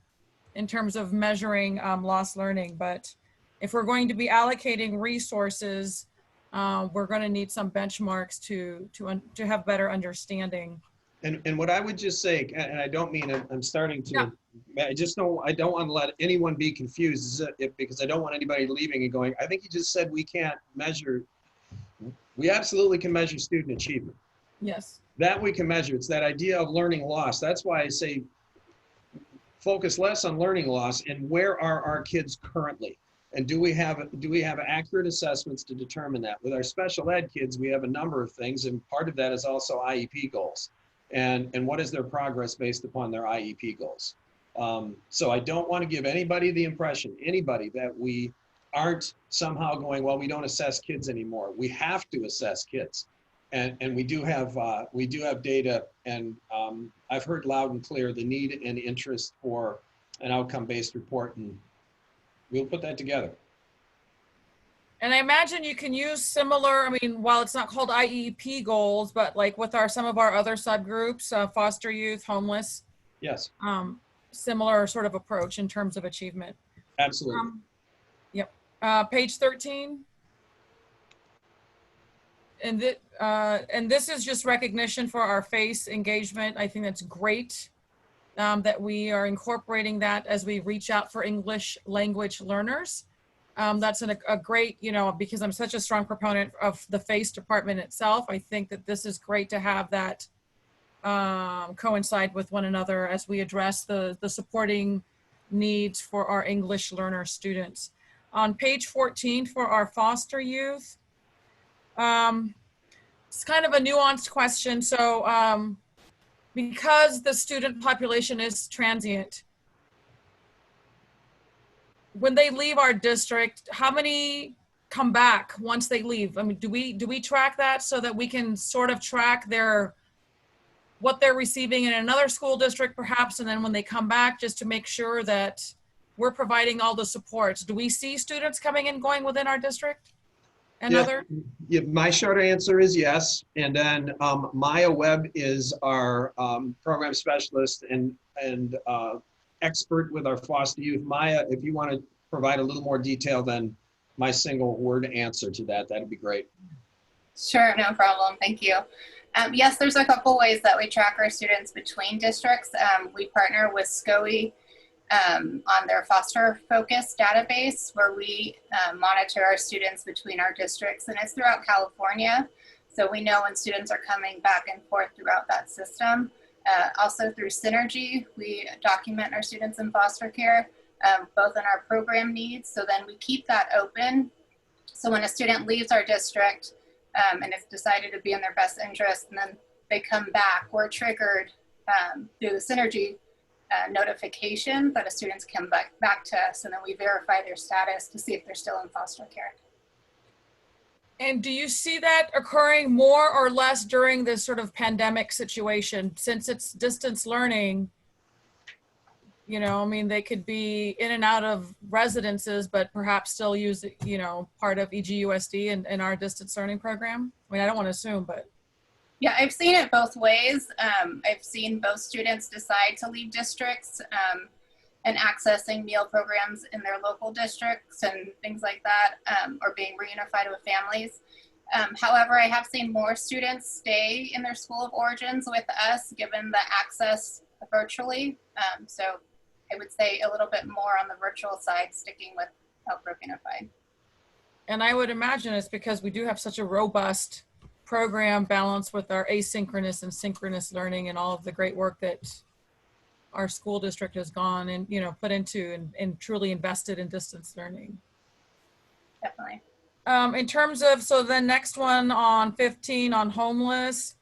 in terms of measuring lost learning, but if we're going to be allocating resources, we're going to need some benchmarks to have better understanding.
And what I would just say, and I don't mean I'm starting to, I don't want to let anyone be confused, because I don't want anybody leaving and going, I think you just said we can't measure. We absolutely can measure student achievement.
Yes.
That we can measure. It's that idea of learning loss. That's why I say focus less on learning loss and where are our kids currently? And do we have accurate assessments to determine that? With our special ed kids, we have a number of things, and part of that is also IEP goals. And what is their progress based upon their IEP goals? So I don't want to give anybody the impression, that we aren't somehow going, well, we don't assess kids anymore. We have to assess kids. And we do have data, and I've heard loud and clear the need and interest for an outcome-based report, and we'll put that together.
And I imagine you can use similar, while it's not called IEP goals, but like with some of our other subgroups, foster youth, homeless.
Yes.
Similar sort of approach in terms of achievement.
Absolutely.
Yep. Page 13. And this is just recognition for our FACE engagement. I think that's great that we are incorporating that as we reach out for English language learners. That's a great, because I'm such a strong proponent of the FACE department itself, I think that this is great to have that coincide with one another as we address the supporting needs for our English learner students. On page 14 for our foster youth, it's kind of a nuanced question. So because the student population is transient, when they leave our district, how many come back once they leave? Do we track that so that we can sort of track what they're receiving in another school district perhaps, and then when they come back, just to make sure that we're providing all the supports? Do we see students coming and going within our district and other?
Yeah, my short answer is yes. And then Maya Webb is our program specialist, and expert with our foster youth. Maya, if you want to provide a little more detail than my single word answer to that, that'd be great.
Sure, no problem. Thank you. Yes, there's a couple ways that we track our students between districts. We partner with SCOE on their foster focus database where we monitor our students between our districts, and it's throughout California. So we know when students are coming back and forth throughout that system. Also through Synergy, we document our students in foster care, both in our program needs. So then we keep that open. So when a student leaves our district and it's decided to be in their best interest, and then they come back, we're triggered through the Synergy notification that a student's come back to us, and then we verify their status to see if they're still in foster care.
And do you see that occurring more or less during this sort of pandemic situation? Since it's distance learning, you know, I mean, they could be in and out of residences, but perhaps still use, you know, part of EGUSD in our distance learning program? I mean, I don't want to assume, but.
Yeah, I've seen it both ways. I've seen both students decide to leave districts and accessing meal programs in their local districts and things like that, or being reunified with families. However, I have seen more students stay in their school of origins with us, given the access virtually. So I would say a little bit more on the virtual side, sticking with Elk Unified.
And I would imagine it's because we do have such a robust program balance with our asynchronous and synchronous learning and all of the great work that our school district has gone and, you know, put into and truly invested in distance learning.
Definitely.
In terms of, so the next one on 15 on homeless,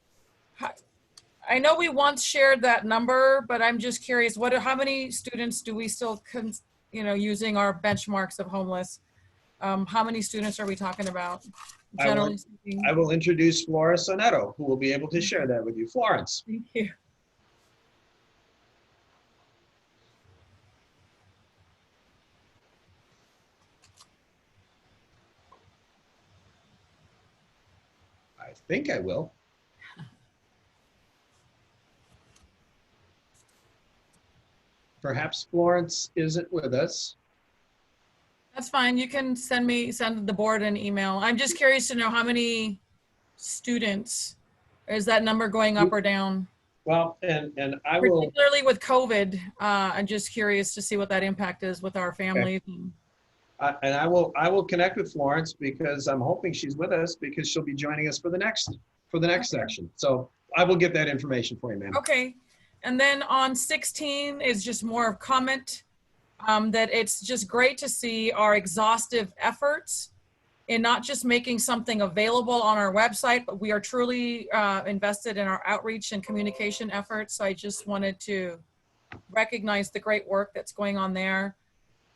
I know we once shared that number, but I'm just curious, how many students do we still, you know, using our benchmarks of homeless? How many students are we talking about? Generally speaking.
I will introduce Florence Sonetto, who will be able to share that with you. Florence.
Thank you.
I think I will. Perhaps Florence isn't with us.
That's fine. You can send the board an email. I'm just curious to know how many students, is that number going up or down?
Well, and I will.
Particularly with COVID, I'm just curious to see what that impact is with our families.
Okay. And I will connect with Florence because I'm hoping she's with us because she'll be joining us for the next section. So I will get that information for you, ma'am.
Okay. And then on 16 is just more of comment that it's just great to see our exhaustive efforts in not just making something available on our website, but we are truly invested in our outreach and communication efforts. So I just wanted to recognize the great work that's going on there.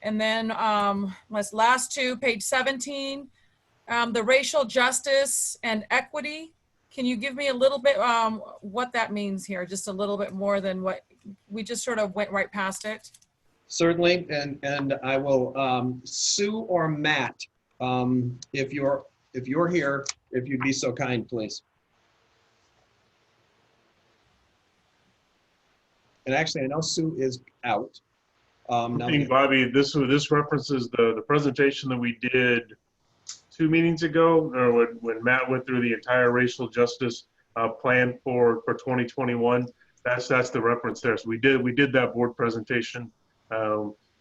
And then last two, page 17, the racial justice and equity. Can you give me a little bit what that means here? Just a little bit more than what we just sort of went right past it.
Certainly, and I will Sue or Matt, if you're here, if you'd be so kind, please. And actually, I know Sue is out.
I think, Bobby, this references the presentation that we did 2 meetings ago, or when Matt went through the entire racial justice plan for 2021. That's the reference there. So we did that board presentation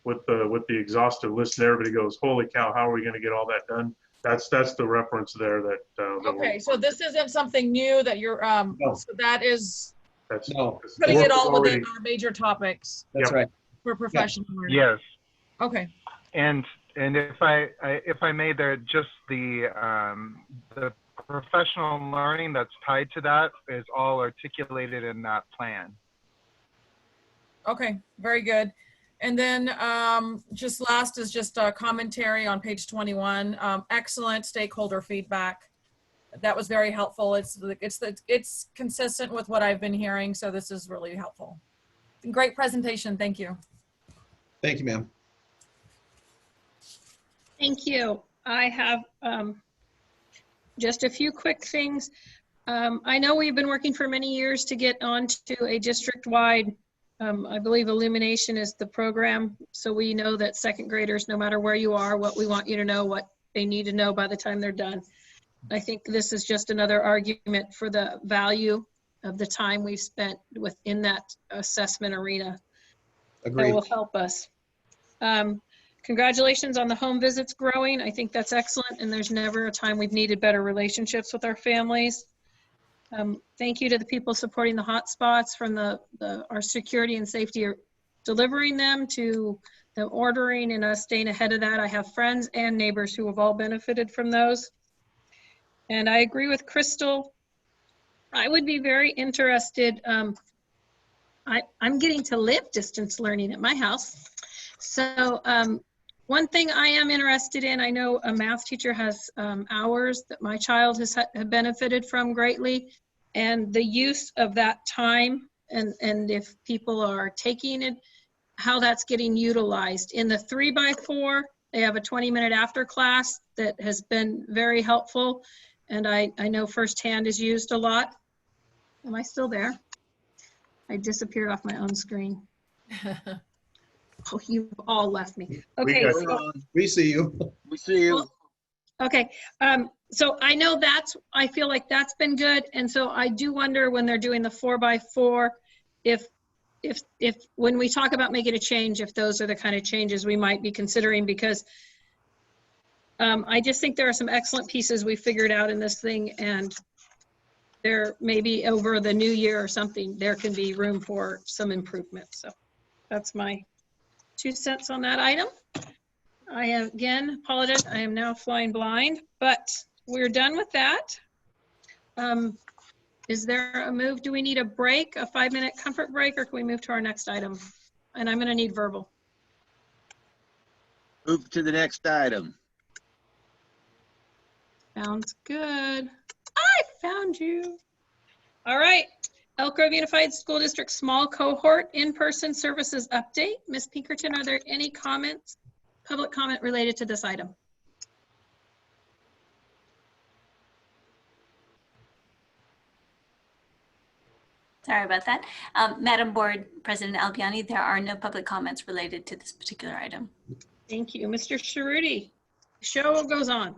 with the exhaustive list, and everybody goes, "Holy cow! How are we going to get all that done?" That's the reference there.
Okay, so this isn't something new that you're.
No.
So that is.
No.
Putting it all within our major topics.
That's right.
For professional learning.
Yes.
Okay.
And if I may, there just the professional learning that's tied to that is all articulated in that plan.
Okay, very good. And then just last is just a commentary on page 21. Excellent stakeholder feedback. That was very helpful. It's consistent with what I've been hearing, so this is really helpful. Great presentation. Thank you.
Thank you, ma'am.
Thank you. I have just a few quick things. I know we've been working for many years to get onto a district-wide I believe Illumination is the program, so we know that second graders, no matter where you are, what we want you to know, what they need to know by the time they're done. I think this is just another argument for the value of the time we've spent within that assessment arena.
Agreed.
That will help us. Congratulations on the home visits growing. I think that's excellent, and there's never a time we've needed better relationships with our families. Thank you to the people supporting the hotspots, from our security and safety, delivering them, to the ordering and us staying ahead of that. I have friends and neighbors who have all benefited from those. And I agree with Crystal. I would be very interested. I'm getting to live distance learning at my house. So one thing I am interested in, I know a math teacher has hours that my child has benefited from greatly, and the use of that time, and if people are taking it, how that's getting utilized. In the 3x4, they have a 20-minute after class that has been very helpful, and I know firsthand is used a lot. Am I still there? I disappeared off my own screen. Oh, you've all left me. Okay.
We see you.
We see you.
Well, okay. So I know I feel like that's been good. And so I do wonder, when they're doing the 4x4, if when we talk about making a change, if those are the kind of changes we might be considering, because I just think there are some excellent pieces we figured out in this thing, and there maybe over the new year or something, there can be room for some improvement. So that's my 2 cents on that item. I again apologize. I am now flying blind, but we're done with that. Is there a move? Do we need a break, a 5-minute comfort break, or can we move to our next item? And I'm going to need verbal.
Move to the next item.
Sounds good. I found you. All right. Elk Grove Unified School District small cohort in-person services update. Ms. Pinkerton, are there any comments, public comment related to this item?
Sorry about that. Madam Board President Albiani, there are no public comments related to this particular item.
Thank you. Mr. Sharuti, the show goes on.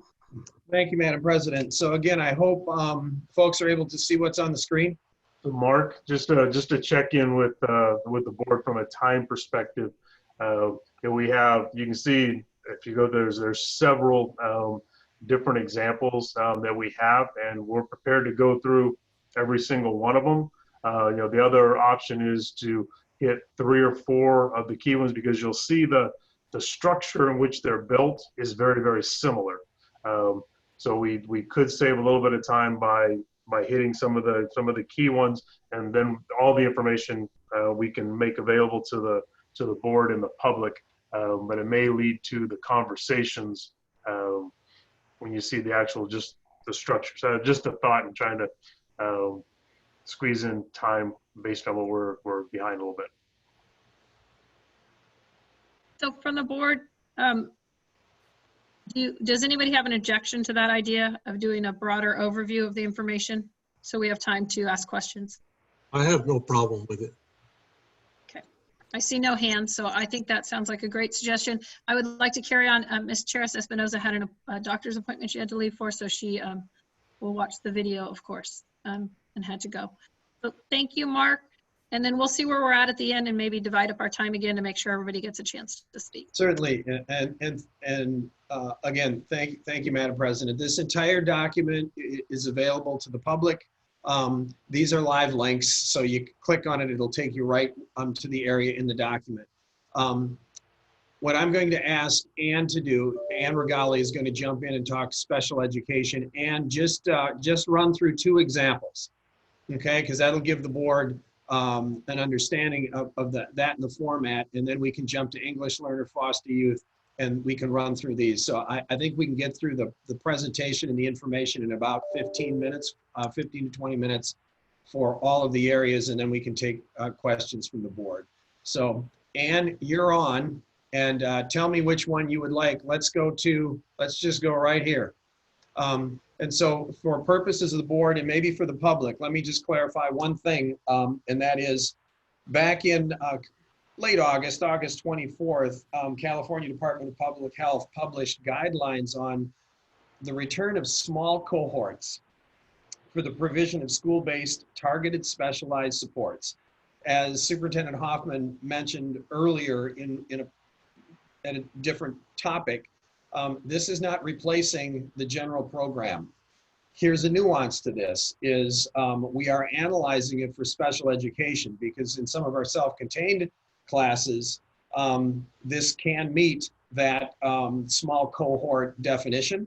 Thank you, Madam President. So again, I hope folks are able to see what's on the screen.
So Mark, just to check in with the board from a time perspective, we have, you can see if you go, there's several different examples that we have, and we're prepared to go through every single one of them. The other option is to hit 3 or 4 of the key ones, because you'll see the structure in which they're built is very, very similar. So we could save a little bit of time by hitting some of the key ones, and then all the information we can make available to the board and the public. But it may lead to the conversations when you see the actual, just the structure. So just a thought, and trying to squeeze in time based on what we're behind a little bit.
So from the board, does anybody have an objection to that idea of doing a broader overview of the information, so we have time to ask questions?
I have no problem with it.
Okay, I see no hands, so I think that sounds like a great suggestion. I would like to carry on. Ms. Cheris Espinoza had a doctor's appointment she had to leave for, so she will watch the video, of course, and had to go. So thank you, Mark. And then we'll see where we're at the end, and maybe divide up our time again to make sure everybody gets a chance to speak.
Certainly, and again, thank you, Madam President. This entire document is available to the public. These are live links, so you click on it, it'll take you right to the area in the document. What I'm going to ask Ann to do, Ann Regali is going to jump in and talk special education, and just run through 2 examples, okay? Because that'll give the board an understanding of that in the format, and then we can jump to English learner, foster youth, and we can run through these. So I think we can get through the presentation and the information in about 15 minutes, 15 to 20 minutes for all of the areas, and then we can take questions from the board. So Ann, you're on, and tell me which one you would like. Let's just go right here. And so for purposes of the board and maybe for the public, let me just clarify one thing, and that is back in late August, August 24th, California Department of Public Health published guidelines on the return of small cohorts for the provision of school-based targeted specialized supports. As Superintendent Hoffman mentioned earlier at a different topic, this is not replacing the general program. Here's a nuance to this, is we are analyzing it for special education, because in some of our self-contained classes, this can meet that small cohort definition.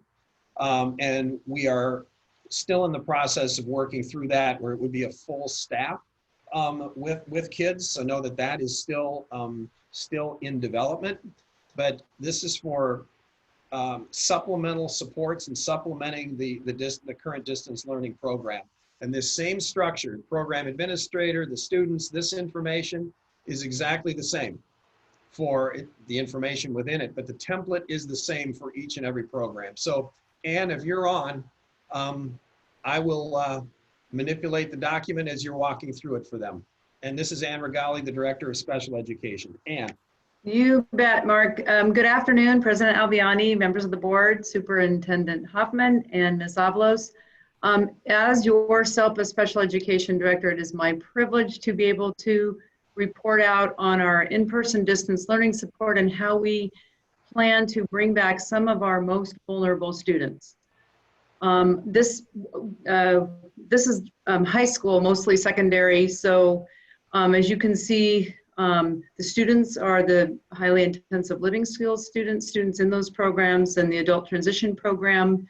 And we are still in the process of working through that, where it would be a full staff with kids. So know that that is still in development, but this is for supplemental supports and supplementing the current distance learning program. And this same structure, program administrator, the students, this information is exactly the same for the information within it, but the template is the same for each and every program. So Anne, if you're on, I will manipulate the document as you're walking through it for them. And this is Anne Regali, the Director of Special Education. Anne.
You bet, Mark. Good afternoon, President Albiani, members of the board, Superintendent Hoffman, and Ms. Avalos. As your SELPA Special Education Director, it is my privilege to be able to report out on our in-person distance learning support and how we plan to bring back some of our most vulnerable students. This is high school, mostly secondary. So as you can see, the students are the highly intensive living skills students in those programs, and the adult transition program.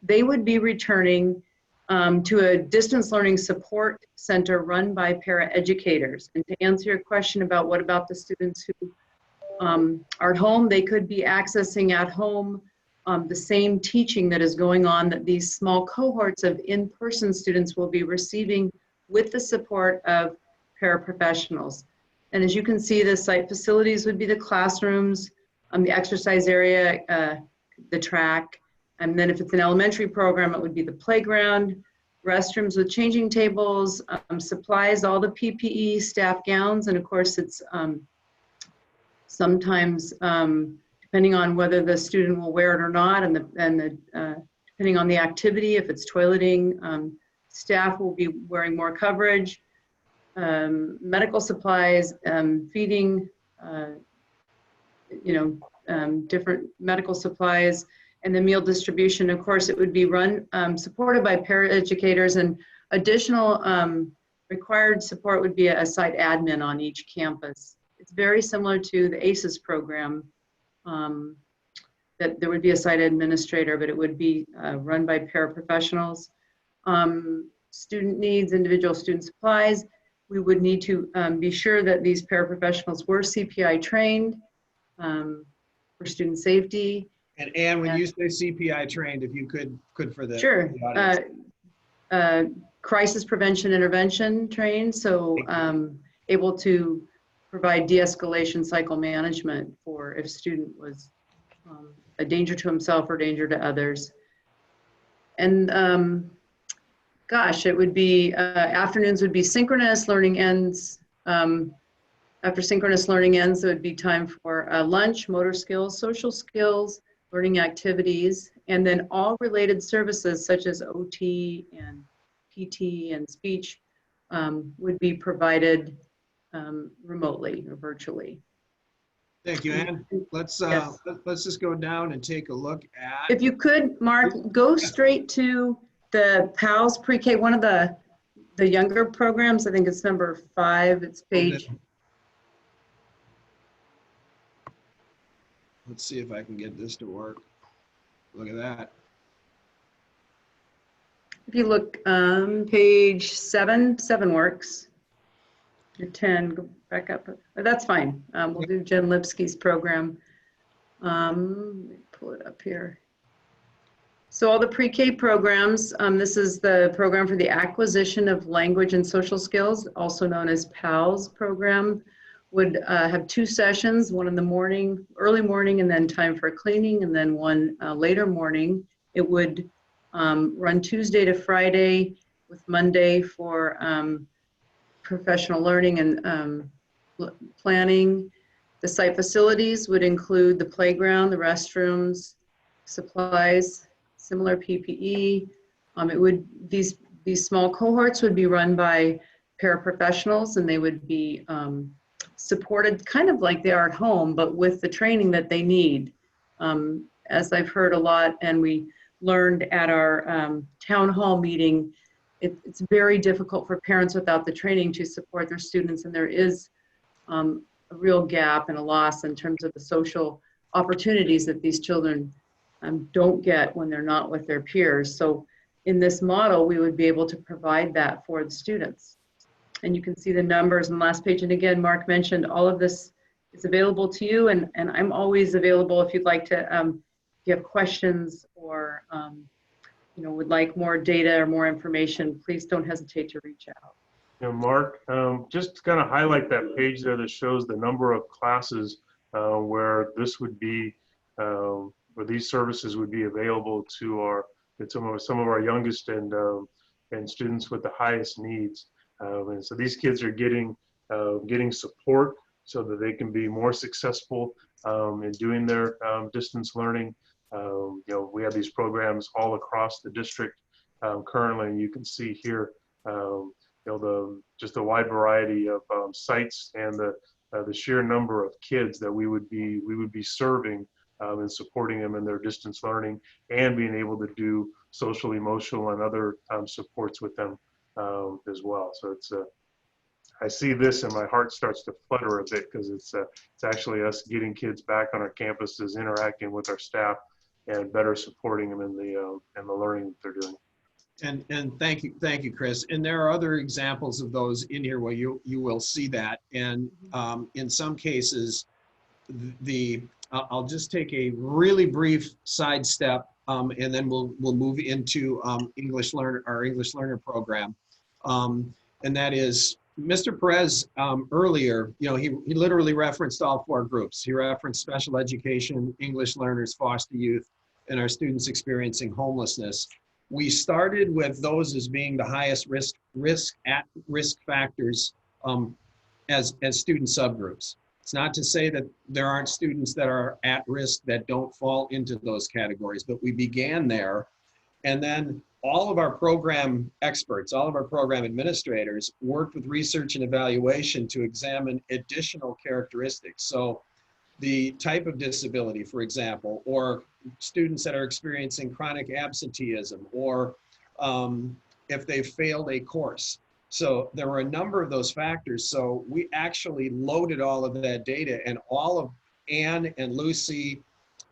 They would be returning to a distance learning support center run by paraeducators. And to answer your question about what about the students who are at home, they could be accessing at home the same teaching that is going on that these small cohorts of in-person students will be receiving with the support of paraprofessionals. And as you can see, the site facilities would be the classrooms, the exercise area, the track, and then if it's an elementary program, it would be the playground, restrooms with changing tables, supplies, all the PPE, staff gowns, and of course it's sometimes depending on whether the student will wear it or not, and depending on the activity, if it's toileting, staff will be wearing more coverage. Medical supplies, feeding, different medical supplies, and the meal distribution. Of course, it would be run, supported by paraeducators, and additional required support would be a site admin on each campus. It's very similar to the ACES program, that there would be a site administrator, but it would be run by paraprofessionals. Student needs, individual student supplies. We would need to be sure that these paraprofessionals were CPI trained for student safety.
And Anne, when you say CPI trained, if you could for the,
sure.
the audience.
Crisis prevention intervention trained, so able to provide de-escalation cycle management for if student was a danger to himself or danger to others. And gosh, it would be, afternoons would be synchronous, learning ends. After synchronous learning ends, it would be time for lunch, motor skills, social skills, learning activities, and then all related services such as OT and PT and speech would be provided remotely or virtually.
Thank you, Anne. Let's just go down and take a look at.
If you could, Mark, go straight to the PALS pre-K, one of the younger programs. I think it's number 5. It's page.
Let's see if I can get this to work. Look at that.
If you look page 7 works. Or 10, go back up. That's fine. We'll do Jen Lipsky's program. Let me pull it up here. So all the pre-K programs, this is the program for the acquisition of language and social skills, also known as PALS program, would have 2 sessions, one in the morning, early morning, and then time for cleaning, and then one later morning. It would run Tuesday to Friday with Monday for professional learning and planning. The site facilities would include the playground, the restrooms, supplies, similar PPE. These small cohorts would be run by paraprofessionals, and they would be supported kind of like they are at home, but with the training that they need. As I've heard a lot, and we learned at our town hall meeting, it's very difficult for parents without the training to support their students, and there is a real gap and a loss in terms of the social opportunities that these children don't get when they're not with their peers. So in this model, we would be able to provide that for the students. And you can see the numbers on the last page. And again, Mark mentioned all of this is available to you, and I'm always available if you'd like to, if you have questions or would like more data or more information, please don't hesitate to reach out.
Mark, just to kind of highlight that page there that shows the number of classes where this would be, where these services would be available to some of our youngest and students with the highest needs. And so these kids are getting support so that they can be more successful in doing their distance learning. We have these programs all across the district currently, and you can see here, just a wide variety of sites and the sheer number of kids that we would be serving and supporting them in their distance learning, and being able to do social, emotional, and other supports with them as well. So I see this and my heart starts to flutter a bit, because it's actually us getting kids back on our campuses, interacting with our staff, and better supporting them in the learning that they're doing.
And thank you, Chris. And there are other examples of those in here where you will see that. And in some cases, I'll just take a really brief sidestep, and then we'll move into our English learner program. And that is, Mr. Perez earlier, he literally referenced all 4 groups. He referenced special education, English learners, foster youth, and our students experiencing homelessness. We started with those as being the highest risk factors as student subgroups. It's not to say that there aren't students that are at risk that don't fall into those categories, but we began there. And then all of our program experts, all of our program administrators worked with research and evaluation to examine additional characteristics. So the type of disability, for example, or students that are experiencing chronic absenteeism, or if they've failed a course. So there were a number of those factors. So we actually loaded all of that data, and all of Anne and Lucy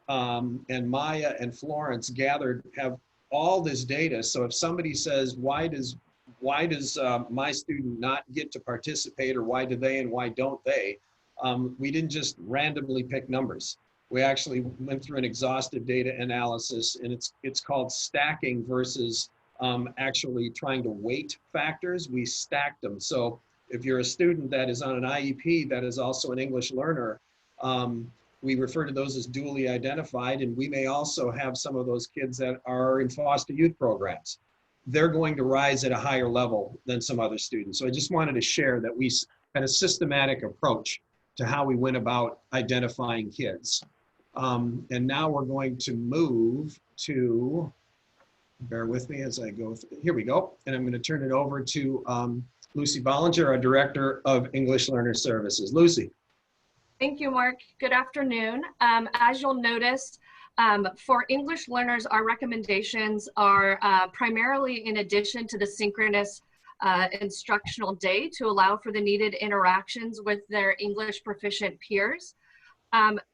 and Maya and Florence have all this data. So if somebody says, why does my student not get to participate, or why do they and why don't they? We didn't just randomly pick numbers. We actually went through an exhaustive data analysis, and it's called stacking versus actually trying to weight factors. We stacked them. So if you're a student that is on an IEP that is also an English learner, we refer to those as dually identified, and we may also have some of those kids that are in foster youth programs. They're going to rise at a higher level than some other students. So I just wanted to share that we had a systematic approach to how we went about identifying kids. And now we're going to move to, bear with me as I go through, here we go. And I'm going to turn it over to Lucy Bollinger, our Director of English Learner Services. Lucy.
Thank you, Mark. Good afternoon. As you'll notice, for English learners, our recommendations are primarily in addition to the synchronous instructional day to allow for the needed interactions with their English proficient peers.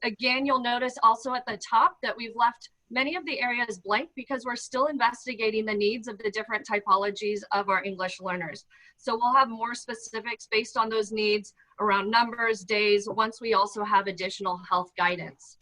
Again, you'll notice also at the top that we've left many of the areas blank because we're still investigating the needs of the different typologies of our English learners. So we'll have more specifics based on those needs around numbers, days, once we also have additional health guidance.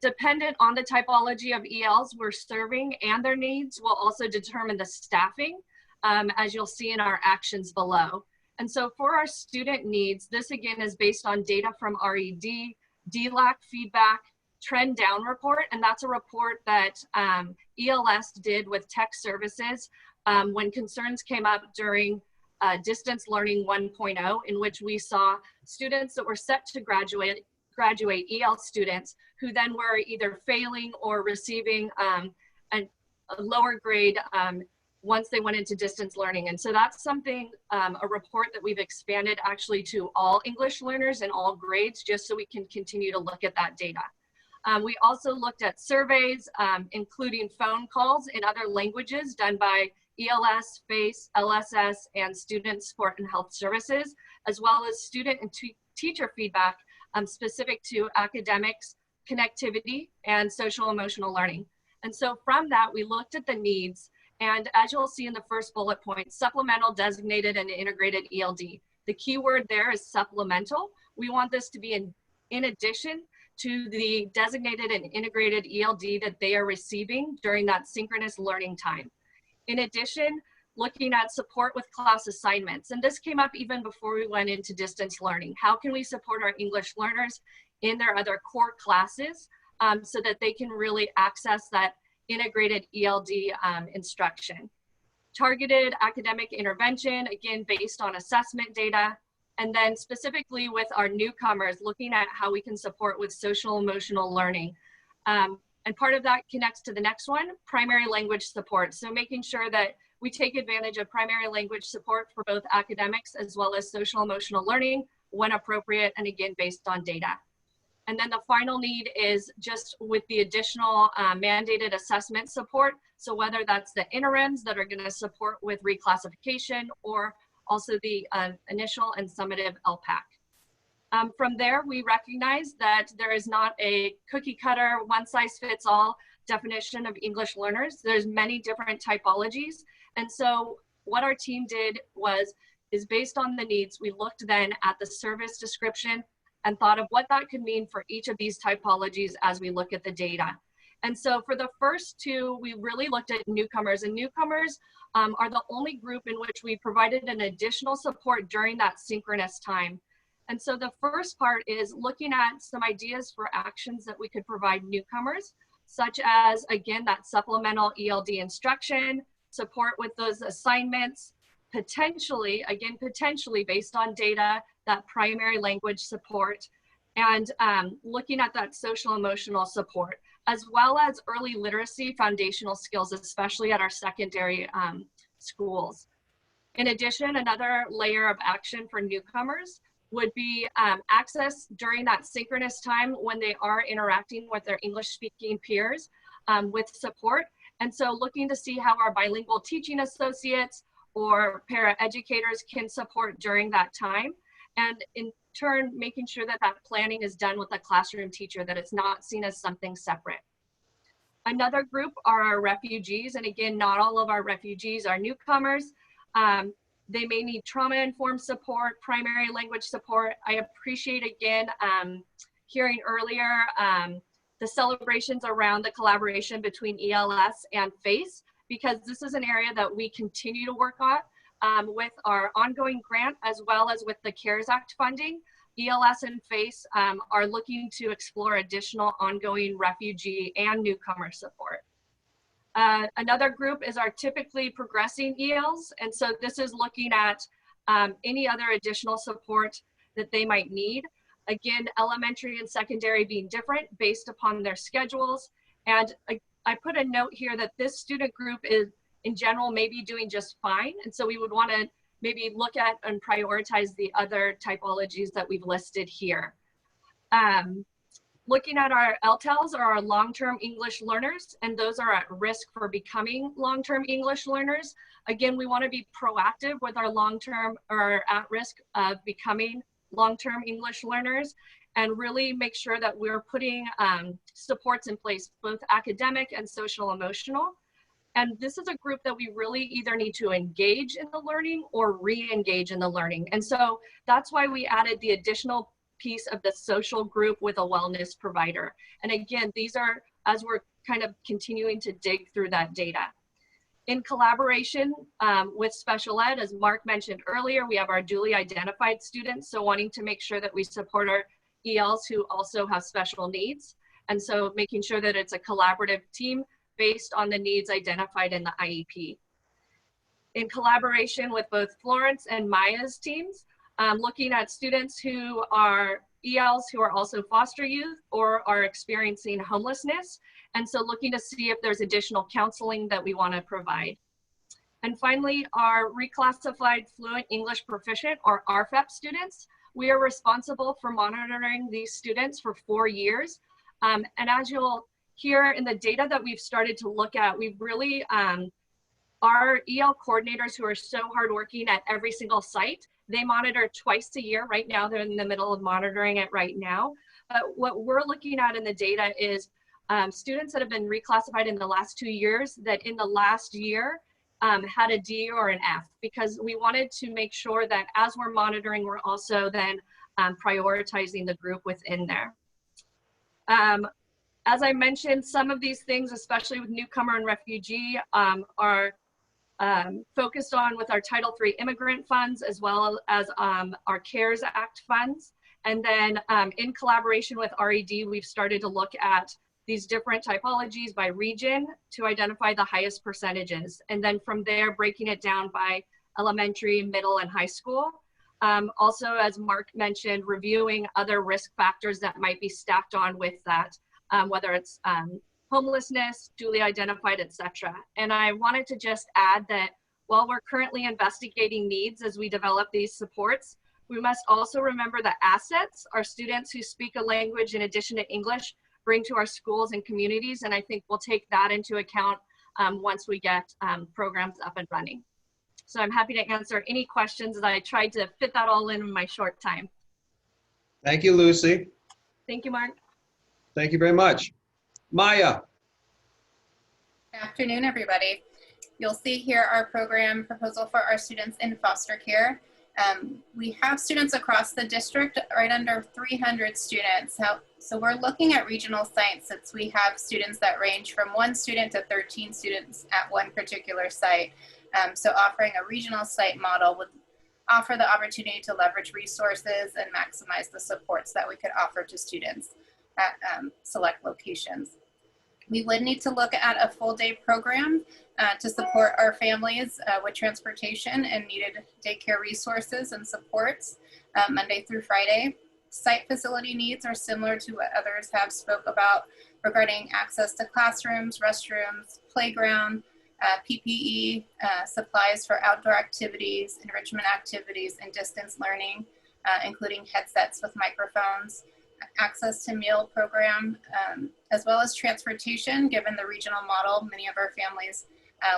Dependent on the typology of ELs we're serving and their needs, we'll also determine the staffing, as you'll see in our actions below. And so for our student needs, this again is based on data from RED, DLAC feedback, trend down report, and that's a report that ELS did with tech services when concerns came up during Distance Learning 1.0, in which we saw students that were set to graduate EL students who then were either failing or receiving a lower grade once they went into distance learning. And so that's something, a report that we've expanded actually to all English learners in all grades, just so we can continue to look at that data. We also looked at surveys, including phone calls in other languages done by ELS, FACE, LSS, and Student Support and Health Services, as well as student and teacher feedback specific to academics, connectivity, and social emotional learning. And so from that, we looked at the needs, and as you'll see in the first bullet point, supplemental, designated, and integrated ELD. The key word there is supplemental. We want this to be in addition to the designated and integrated ELD that they are receiving during that synchronous learning time. In addition, looking at support with class assignments. And this came up even before we went into distance learning. How can we support our English learners in their other core classes so that they can really access that integrated ELD instruction? Targeted academic intervention, again, based on assessment data. And then specifically with our newcomers, looking at how we can support with social emotional learning. And part of that connects to the next one, primary language support. So making sure that we take advantage of primary language support for both academics as well as social emotional learning when appropriate, and again, based on data. And then the final need is just with the additional mandated assessment support. So whether that's the interims that are gonna support with reclassification, or also the initial and summative LPAC. From there, we recognize that there is not a cookie cutter, one size fits all definition of English learners. There's many different typologies. And so what our team did is based on the needs, we looked then at the service description and thought of what that could mean for each of these typologies as we look at the data. And so for the first two, we really looked at newcomers, and newcomers are the only group in which we provided an additional support during that synchronous time. And so the first part is looking at some ideas for actions that we could provide newcomers, such as, again, that supplemental ELD instruction, support with those assignments, potentially, again, potentially based on data, that primary language support, and looking at that social emotional support, as well as early literacy foundational skills, especially at our secondary schools. In addition, another layer of action for newcomers would be access during that synchronous time when they are interacting with their English speaking peers with support. And so looking to see how our bilingual teaching associates or paraeducators can support during that time. And in turn, making sure that that planning is done with a classroom teacher, that it's not seen as something separate. Another group are our refugees. And again, not all of our refugees are newcomers. They may need trauma-informed support, primary language support. I appreciate, again, hearing earlier the celebrations around the collaboration between ELS and FACE, because this is an area that we continue to work on with our ongoing grant, as well as with the CARES Act funding. ELS and FACE are looking to explore additional ongoing refugee and newcomer support. Another group is our typically progressing ELs. And so this is looking at any other additional support that they might need. Again, elementary and secondary being different based upon their schedules. And I put a note here that this student group is, in general, maybe doing just fine. And so we would want to maybe look at and prioritize the other typologies that we've listed here. Looking at our LTELs are our long-term English learners, and those are at risk for becoming long-term English learners. Again, we want to be proactive with our long-term or at risk of becoming long-term English learners, and really make sure that we're putting supports in place, both academic and social emotional. And this is a group that we really either need to engage in the learning or re-engage in the learning. And so that's why we added the additional piece of the social group with a wellness provider. And again, these are, as we're kind of continuing to dig through that data. In collaboration with special ed, as Mark mentioned earlier, we have our duly identified students. So wanting to make sure that we support our ELs who also have special needs. And so making sure that it's a collaborative team based on the needs identified in the IEP. in collaboration with both Florence and Maya's teams, looking at students who are ELs who are also foster youth or are experiencing homelessness. And so looking to see if there's additional counseling that we want to provide. And finally, our reclassified fluent English proficient or RFEP students. We are responsible for monitoring these students for 4 years. And as you'll hear in the data that we've started to look at, we've really, our EL coordinators who are so hardworking at every single site, they monitor twice a year. Right now, they're in the middle of monitoring it right now. But what we're looking at in the data is students that have been reclassified in the last 2 years that in the last year had a D or an F, because we wanted to make sure that as we're monitoring, we're also then prioritizing the group within there. As I mentioned, some of these things, especially with newcomer and refugee, are focused on with our Title III immigrant funds, as well as our CARES Act funds. And then in collaboration with RED, we've started to look at these different typologies by region to identify the highest percentages. And then from there, breaking it down by elementary, middle, and high school. Also, as Mark mentioned, reviewing other risk factors that might be stacked on with that, whether it's homelessness, duly identified, etc. And I wanted to just add that while we're currently investigating needs as we develop these supports, we must also remember the assets our students who speak a language in addition to English bring to our schools and communities. And I think we'll take that into account once we get programs up and running. So I'm happy to answer any questions, as I tried to fit that all in my short time.
Thank you, Lucy.
Thank you, Mark.
Thank you very much. Maya.
Good afternoon, everybody. You'll see here our program proposal for our students in foster care. We have students across the district, right under 300 students. So we're looking at regional sites, since we have students that range from 1 student to 13 students at one particular site. So offering a regional site model would offer the opportunity to leverage resources and maximize the supports that we could offer to students at select locations. We would need to look at a full day program to support our families with transportation and needed daycare resources and supports Monday through Friday. Site facility needs are similar to what others have spoke about regarding access to classrooms, restrooms, playground, PPE, supplies for outdoor activities, enrichment activities, and distance learning, including headsets with microphones, access to meal program, as well as transportation. Given the regional model, many of our families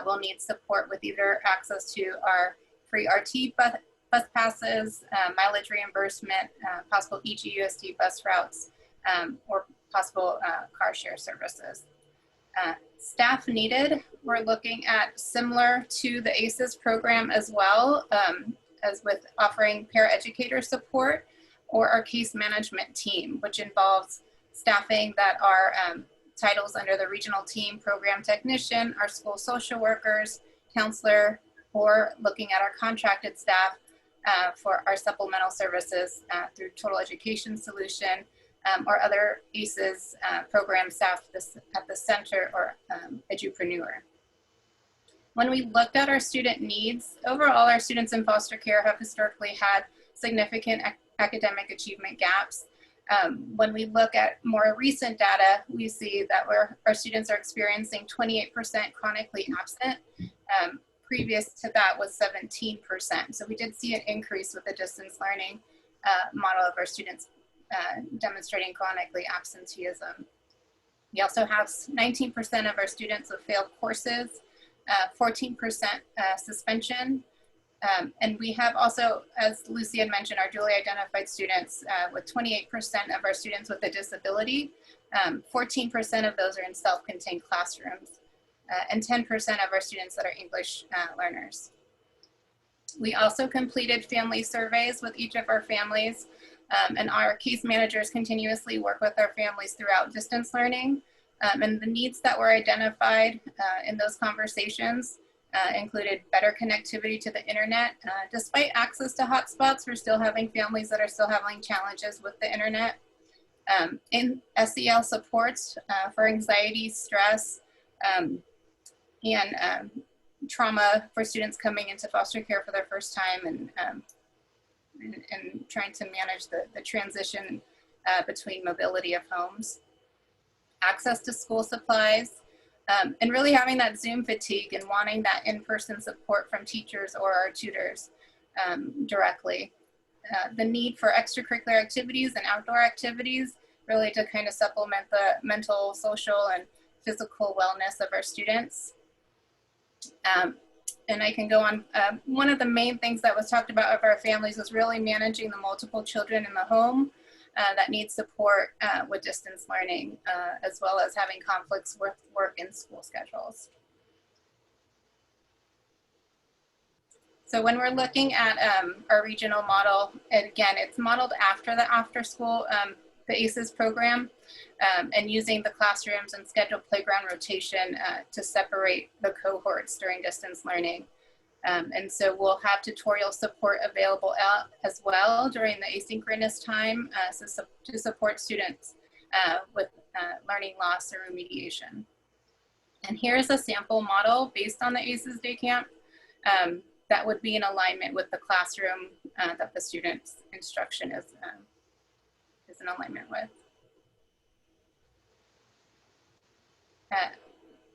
will need support with either access to our free RT bus passes, mileage reimbursement, possible EGUSD bus routes, or possible car share services. Staff needed, we're looking at similar to the ACES program as well, as with offering paraeducator support, or our case management team, which involves staffing that are titles under the regional team, program technician, our school social workers, counselor, or looking at our contracted staff for our supplemental services through Total Education Solution, or other ACES program staff at the center, or edupreneur. When we looked at our student needs, overall our students in foster care have historically had significant academic achievement gaps. When we look at more recent data, we see that our students are experiencing 28% chronically absent. Previous to that was 17%. So we did see an increase with the distance learning model of our students demonstrating chronically absenteeism. We also have 19% of our students with failed courses, 14% suspension. And we have also, as Lucy had mentioned, our duly identified students with 28% of our students with a disability. 14% of those are in self-contained classrooms, and 10% of our students that are English learners. We also completed family surveys with each of our families, and our case managers continuously work with our families throughout distance learning. And the needs that were identified in those conversations included better connectivity to the internet. Despite access to hotspots, we're still having families that are still having challenges with the internet. In SEL supports for anxiety, stress, and trauma for students coming into foster care for their first time, and trying to manage the transition between mobility of homes, access to school supplies, and really having that Zoom fatigue and wanting that in-person support from teachers or our tutors directly. The need for extracurricular activities and outdoor activities, really to kind of supplement the mental, social, and physical wellness of our students. And I can go on. One of the main things that was talked about of our families was really managing the multiple children in the home that need support with distance learning, as well as having conflicts with work and school schedules. So when we're looking at our regional model, again, it's modeled after the after school, the ACES program, and using the classrooms and scheduled playground rotation to separate the cohorts during distance learning. And so we'll have tutorial support available as well during the asynchronous time to support students with learning loss or remediation. And here's a sample model based on the ACES Day Camp that would be in alignment with the classroom that the student's instruction is in alignment with.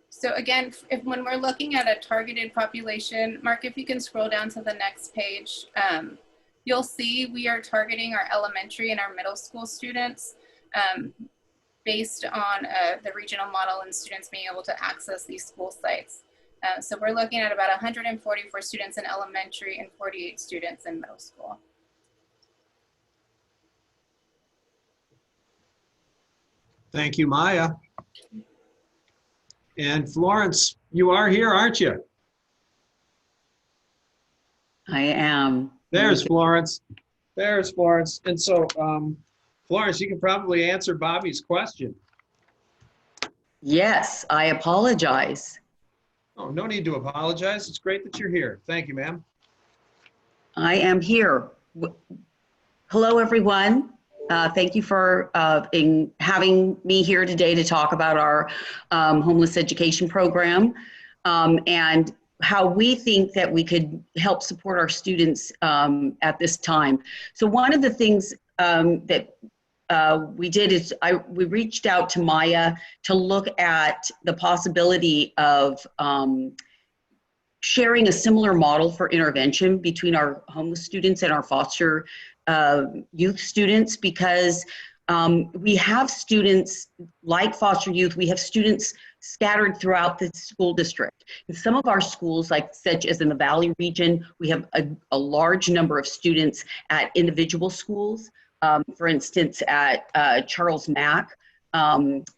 So again, when we're looking at a targeted population, Mark, if you can scroll down to the next page, you'll see we are targeting our elementary and our middle school students based on the regional model and students being able to access these school sites. So we're looking at about 144 students in elementary and 48 students in middle school.
Thank you, Maya. And Florence, you are here, aren't you?
I am.
There's Florence. There's Florence. And so, Florence, you can probably answer Bobby's question.
Yes, I apologize.
Oh, no need to apologize. It's great that you're here. Thank you, ma'am.
I am here. Hello, everyone. Thank you for having me here today to talk about our homeless education program and how we think that we could help support our students at this time. So one of the things that we did is we reached out to Maya to look at the possibility of sharing a similar model for intervention between our homeless students and our foster youth students, because we have students like foster youth, we have students scattered throughout the school district. In some of our schools, like such as in the Valley region, we have a large number of students at individual schools. For instance, at Charles Mack, I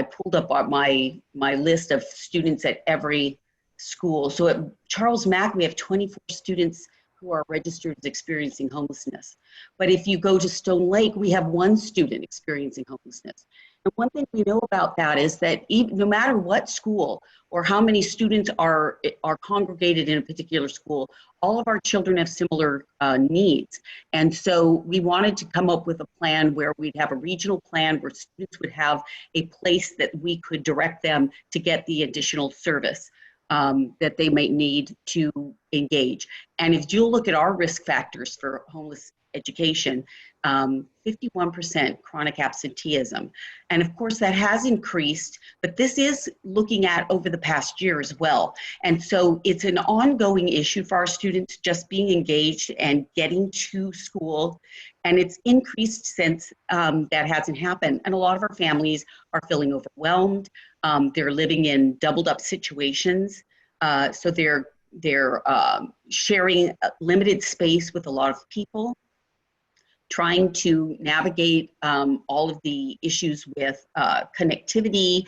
pulled up my list of students at every school. So at Charles Mack, we have 24 students who are registered as experiencing homelessness. But if you go to Stone Lake, we have 1 student experiencing homelessness. And one thing we know about that is that no matter what school or how many students are congregated in a particular school, all of our children have similar needs. And so we wanted to come up with a plan where we'd have a regional plan where students would have a place that we could direct them to get the additional service that they might need to engage. And if you look at our risk factors for homeless education, 51% chronic absenteeism. And of course that has increased, but this is looking at over the past year as well. And so it's an ongoing issue for our students just being engaged and getting to school. And it's increased since that hasn't happened. And a lot of our families are feeling overwhelmed. They're living in doubled up situations. So they're sharing limited space with a lot of people, trying to navigate all of the issues with connectivity.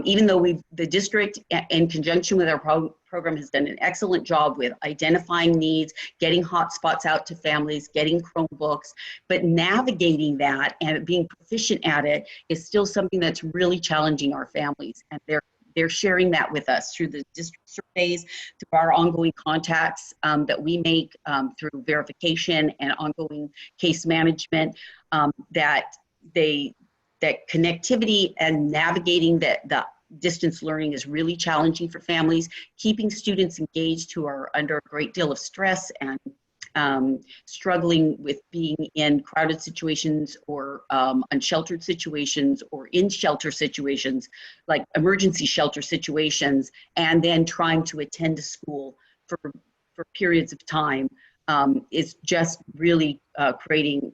Even though the district, in conjunction with our program, has done an excellent job with identifying needs, getting hotspots out to families, getting Chromebooks, but navigating that and being proficient at it is still something that's really challenging our families. And they're sharing that with us through the district surveys, through our ongoing contacts that we make through verification and ongoing case management, that connectivity and navigating the distance learning is really challenging for families. Keeping students engaged who are under a great deal of stress and struggling with being in crowded situations or unsheltered situations or in shelter situations, like emergency shelter situations, and then trying to attend to school for periods of time is just really creating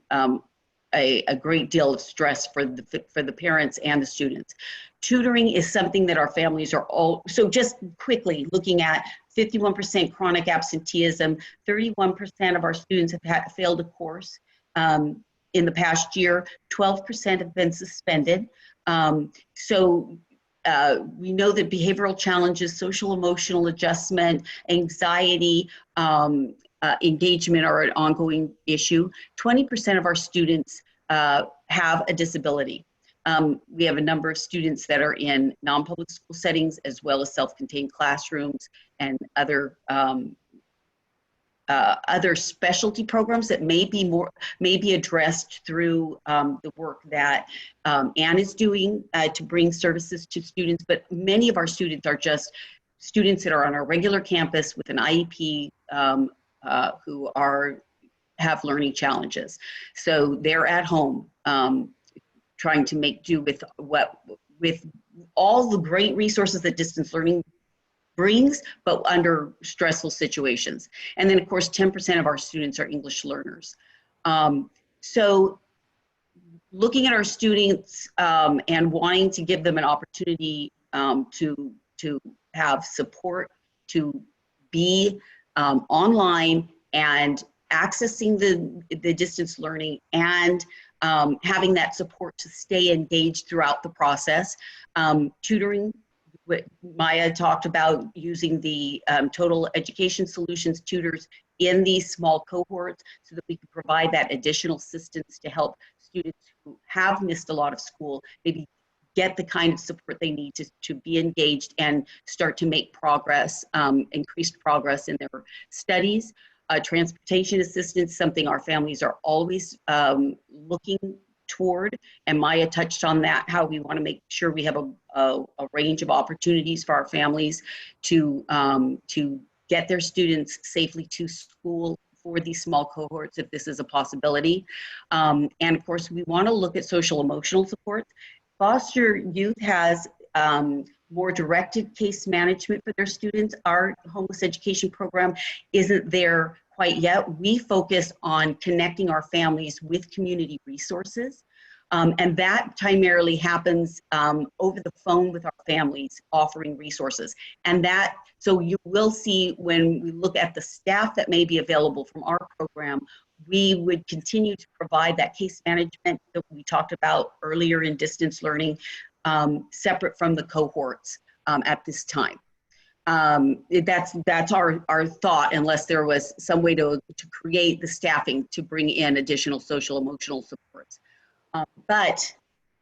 a great deal of stress for the parents and the students. Tutoring is something that our families are all, so just quickly looking at 51% chronic absenteeism, 31% of our students have failed a course in the past year, 12% have been suspended. So we know that behavioral challenges, social emotional adjustment, anxiety, engagement are an ongoing issue. 20% of our students have a disability. We have a number of students that are in non-public school settings as well as self-contained classrooms and other specialty programs that may be addressed through the work that Anne is doing to bring services to students. But many of our students are just students that are on our regular campus with an IEP who have learning challenges. So they're at home trying to make do with all the great resources that distance learning brings, but under stressful situations. And then of course, 10% of our students are English learners. So looking at our students and wanting to give them an opportunity to have support, to be online and accessing the distance learning and having that support to stay engaged throughout the process. Tutoring, what Maya talked about, using the total education solutions tutors in these small cohorts so that we can provide that additional assistance to help students who have missed a lot of school maybe get the kind of support they need to be engaged and start to make progress, increased progress in their studies. Transportation assistance, something our families are always looking toward, and Maya touched on that, how we want to make sure we have a range of opportunities for our families to get their students safely to school for these small cohorts if this is a possibility. And of course, we want to look at social emotional supports. Foster Youth has more directed case management for their students. Our homeless education program isn't there quite yet. We focus on connecting our families with community resources. And that primarily happens over the phone with our families, offering resources. And that, so you will see when we look at the staff that may be available from our program, we would continue to provide that case management that we talked about earlier in distance learning, separate from the cohorts at this time. That's our thought, unless there was some way to create the staffing to bring in additional social emotional supports. But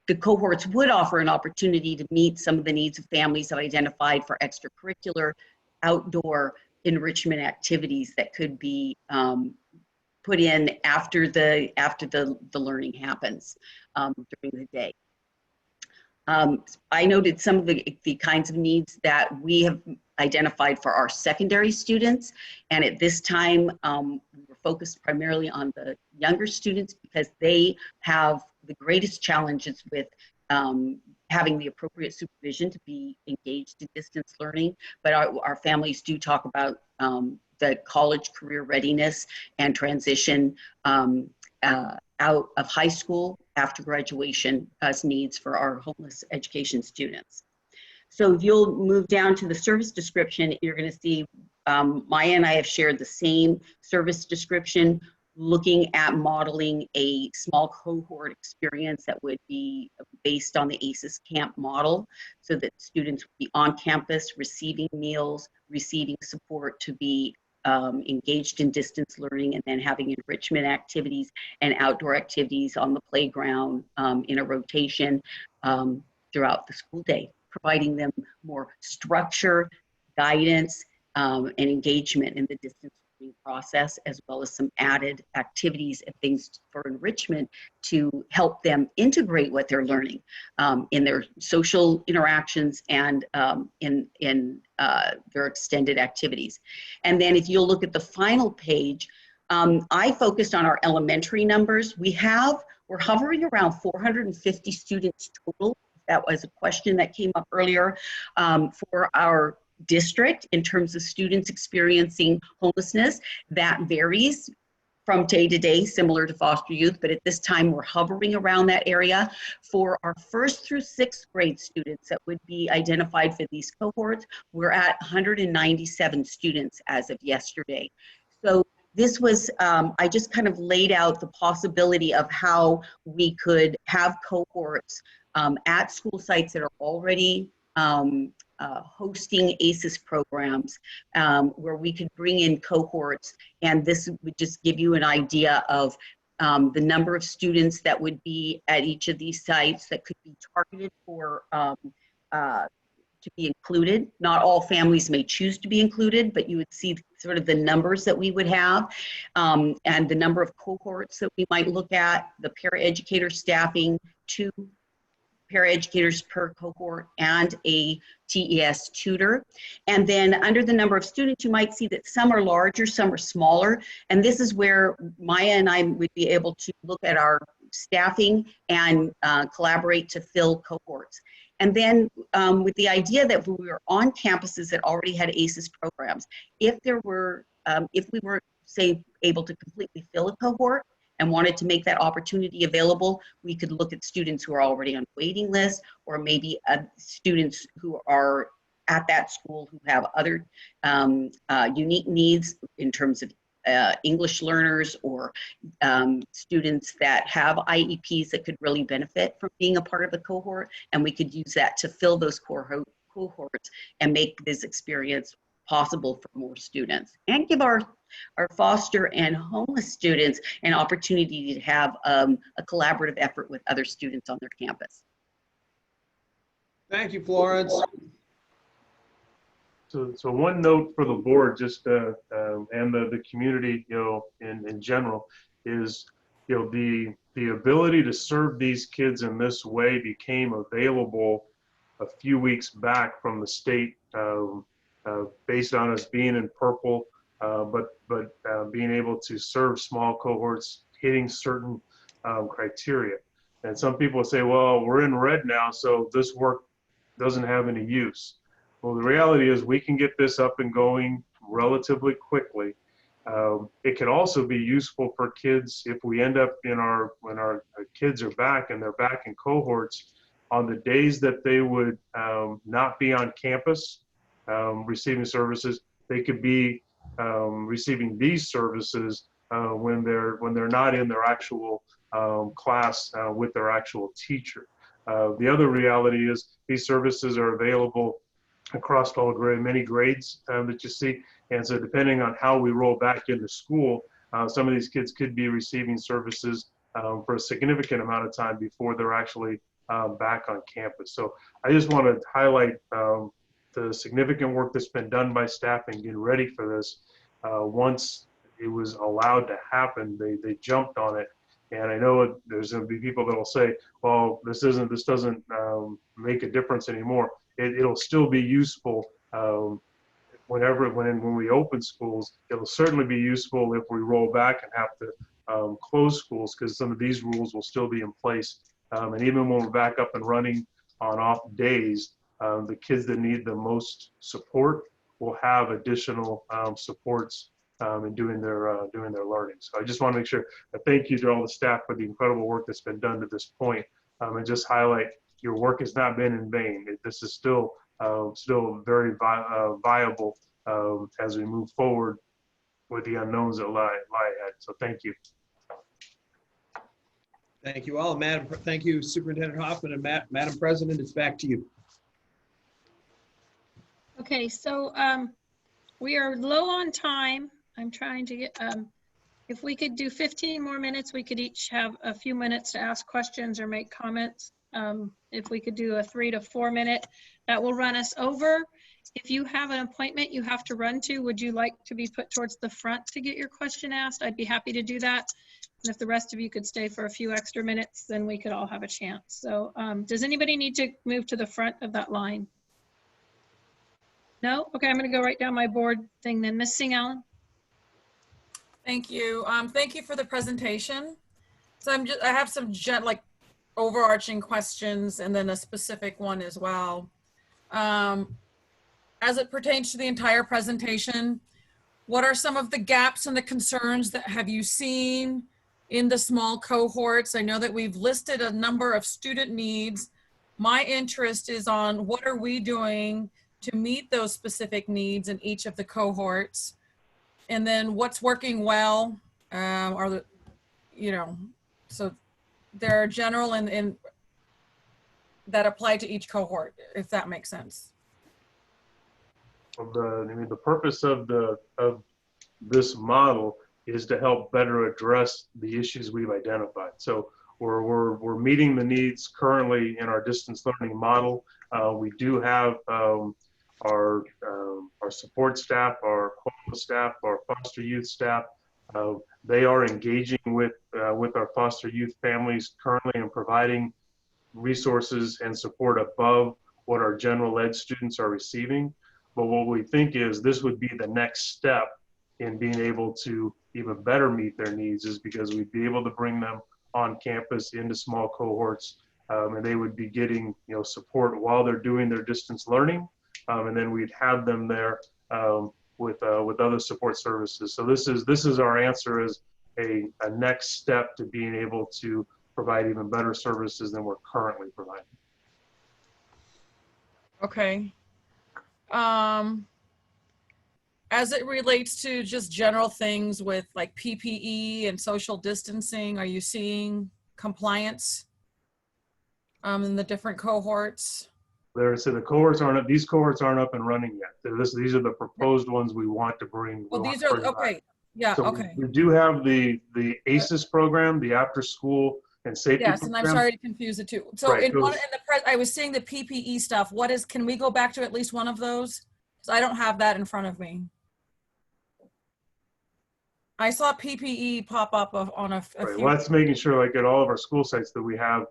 the cohorts would offer an opportunity to meet some of the needs of families that identified for extracurricular outdoor enrichment activities that could be put in after the learning happens during the day. I noted some of the kinds of needs that we have identified for our secondary students, and at this time we were focused primarily on the younger students because they have the greatest challenges with having the appropriate supervision to be engaged in distance learning. But our families do talk about the college career readiness and transition out of high school after graduation as needs for our homeless education students. So if you'll move down to the service description, you're going to see Maya and I have shared the same service description, looking at modeling a small cohort experience that would be based on the ACES camp model, so that students would be on campus receiving meals, receiving support to be engaged in distance learning, and then having enrichment activities and outdoor activities on the playground in a rotation throughout the school day, providing them more structure, guidance, and engagement in the distance learning process, as well as some added activities and things for enrichment to help them integrate what they're learning in their social interactions and in their extended activities. And then if you'll look at the final page, I focused on our elementary numbers. We're hovering around 450 students total. That was a question that came up earlier for our district in terms of students experiencing homelessness. That varies from day to day, similar to foster youth, but at this time we're hovering around that area. For our 1st through 6th grade students that would be identified for these cohorts, we're at 197 students as of yesterday. So this was, I just kind of laid out the possibility of how we could have cohorts at school sites that are already hosting ACES programs, where we could bring in cohorts, and this would just give you an idea of the number of students that would be at each of these sites that could be targeted for to be included. Not all families may choose to be included, but you would see sort of the numbers that we would have and the number of cohorts that we might look at, the paraeducator staffing, 2 paraeducators per cohort, and a TES tutor. And then under the number of students, you might see that some are larger, some are smaller. And this is where Maya and I would be able to look at our staffing and collaborate to fill cohorts. And then with the idea that we were on campuses that already had ACES programs, if we were, say, able to completely fill a cohort and wanted to make that opportunity available, we could look at students who are already on waiting lists, or maybe students who are at that school who have other unique needs in terms of English learners, or students that have IEPs that could really benefit from being a part of the cohort, and we could use that to fill those cohorts and make this experience possible for more students, and give our foster and homeless students an opportunity to have a collaborative effort with other students on their campus.
Thank you, Florence.
So one note for the board, just and the community, in general, is the ability to serve these kids in this way became available a few weeks back from the state, based on us being in purple, but being able to serve small cohorts hitting certain criteria. And some people say, well, we're in red now, so this work doesn't have any use. Well, the reality is we can get this up and going relatively quickly. It could also be useful for kids if we end up when our kids are back and they're back in cohorts, on the days that they would not be on campus receiving services, they could be receiving these services when they're not in their actual class with their actual teacher. The other reality is these services are available across many grades that you see. And so depending on how we roll back into school, some of these kids could be receiving services for a significant amount of time before they're actually back on campus. So I just want to highlight the significant work that's been done by staff in getting ready for this. Once it was allowed to happen, they jumped on it. And I know there's going to be people that will say, well, this doesn't make a difference anymore. It'll still be useful when we open schools. It'll certainly be useful if we roll back and have to close schools, because some of these rules will still be in place. And even when we're back up and running on off days, the kids that need the most support will have additional supports in doing their learning. So I just want to make sure a thank you to all the staff for the incredible work that's been done to this point, and just highlight your work has not been in vain. This is still very viable as we move forward with the unknowns that lie ahead. So thank you.
Thank you all. Thank you, Superintendent Hoffman, and Madam President, it's back to you.
Okay, so we are low on time. I'm trying to get, if we could do 15 more minutes, we could each have a few minutes to ask questions or make comments. If we could do a 3 to 4 minute, that will run us over. If you have an appointment you have to run to, would you like to be put towards the front to get your question asked? I'd be happy to do that. And if the rest of you could stay for a few extra minutes, then we could all have a chance. So does anybody need to move to the front of that line? No? Okay, I'm going to go right down my board thing then. Ms. Singh Allen?
Thank you. Thank you for the presentation. So I have some overarching questions and then a specific one as well. As it pertains to the entire presentation, what are some of the gaps and the concerns that have you seen in the small cohorts? I know that we've listed a number of student needs. My interest is on what are we doing to meet those specific needs in each of the cohorts? And then what's working well, so there are general and that apply to each cohort, if that makes sense.
The purpose of this model is to help better address the issues we've identified. So we're meeting the needs currently in our distance learning model. We do have our support staff, our homeless staff, our foster youth staff. They are engaging with our foster youth families currently and providing resources and support above what our general ed students are receiving. But what we think is this would be the next step in being able to even better meet their needs, is because we'd be able to bring them on campus into small cohorts, and they would be getting support while they're doing their distance learning, and then we'd have them there with other support services. So this is our answer, as a next step to being able to provide even better services than we're currently providing.
Okay. As it relates to just general things with like PPE and social distancing, are you seeing compliance in the different cohorts?
So the cohorts aren't up, these cohorts aren't up and running yet. These are the proposed ones we want to bring.
Well, these are, okay. Yeah,
so
okay.
We do have the ACES program, the after school and safety
Yes,
program.
and I'm sorry to confuse the two. So
Right,
I was seeing the PPE stuff. Can we go back to at least one of those? Because I don't have that in front of me. I saw PPE pop up on a
right.
few.
Well, that's making sure, like at all of our school sites, that we have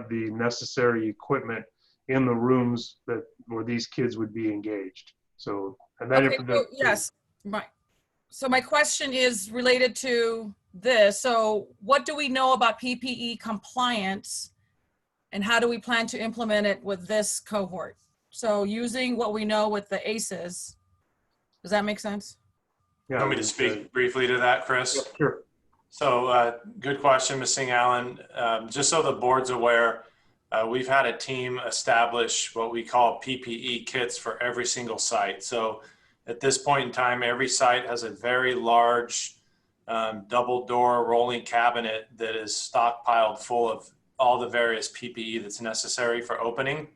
the necessary equipment in the rooms where these kids would be engaged. So, and that
Okay, so, yes, right. So my question is related to this. So what do we know about PPE compliance and how do we plan to implement it with this cohort? So using what we know with the ACEs, does that make sense?
Yeah, want me to speak briefly to that, Chris?
Yep, sure.
So good question, Ms. Singh Allen. Just so the board's aware, we've had a team establish what we call PPE kits for every single site. So at this point in time, every site has a very large double door rolling cabinet that is stockpiled full of all the various PPE that's necessary for opening.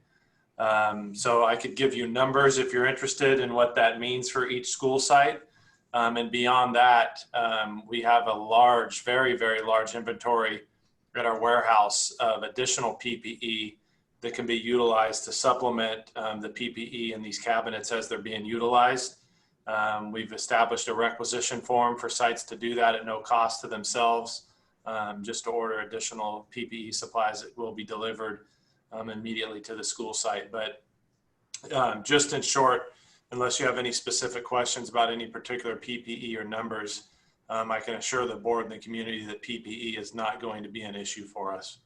So I could give you numbers if you're interested in what that means for each school site. And beyond that, we have a large, very, very large inventory at our warehouse of additional PPE that can be utilized to supplement the PPE in these cabinets as they're being utilized. We've established a requisition form for sites to do that at no cost to themselves, just to order additional PPE supplies that will be delivered immediately to the school site. But just in short, unless you have any specific questions about any particular PPE or numbers, I can assure the board and the community that PPE is not going to be an issue for us.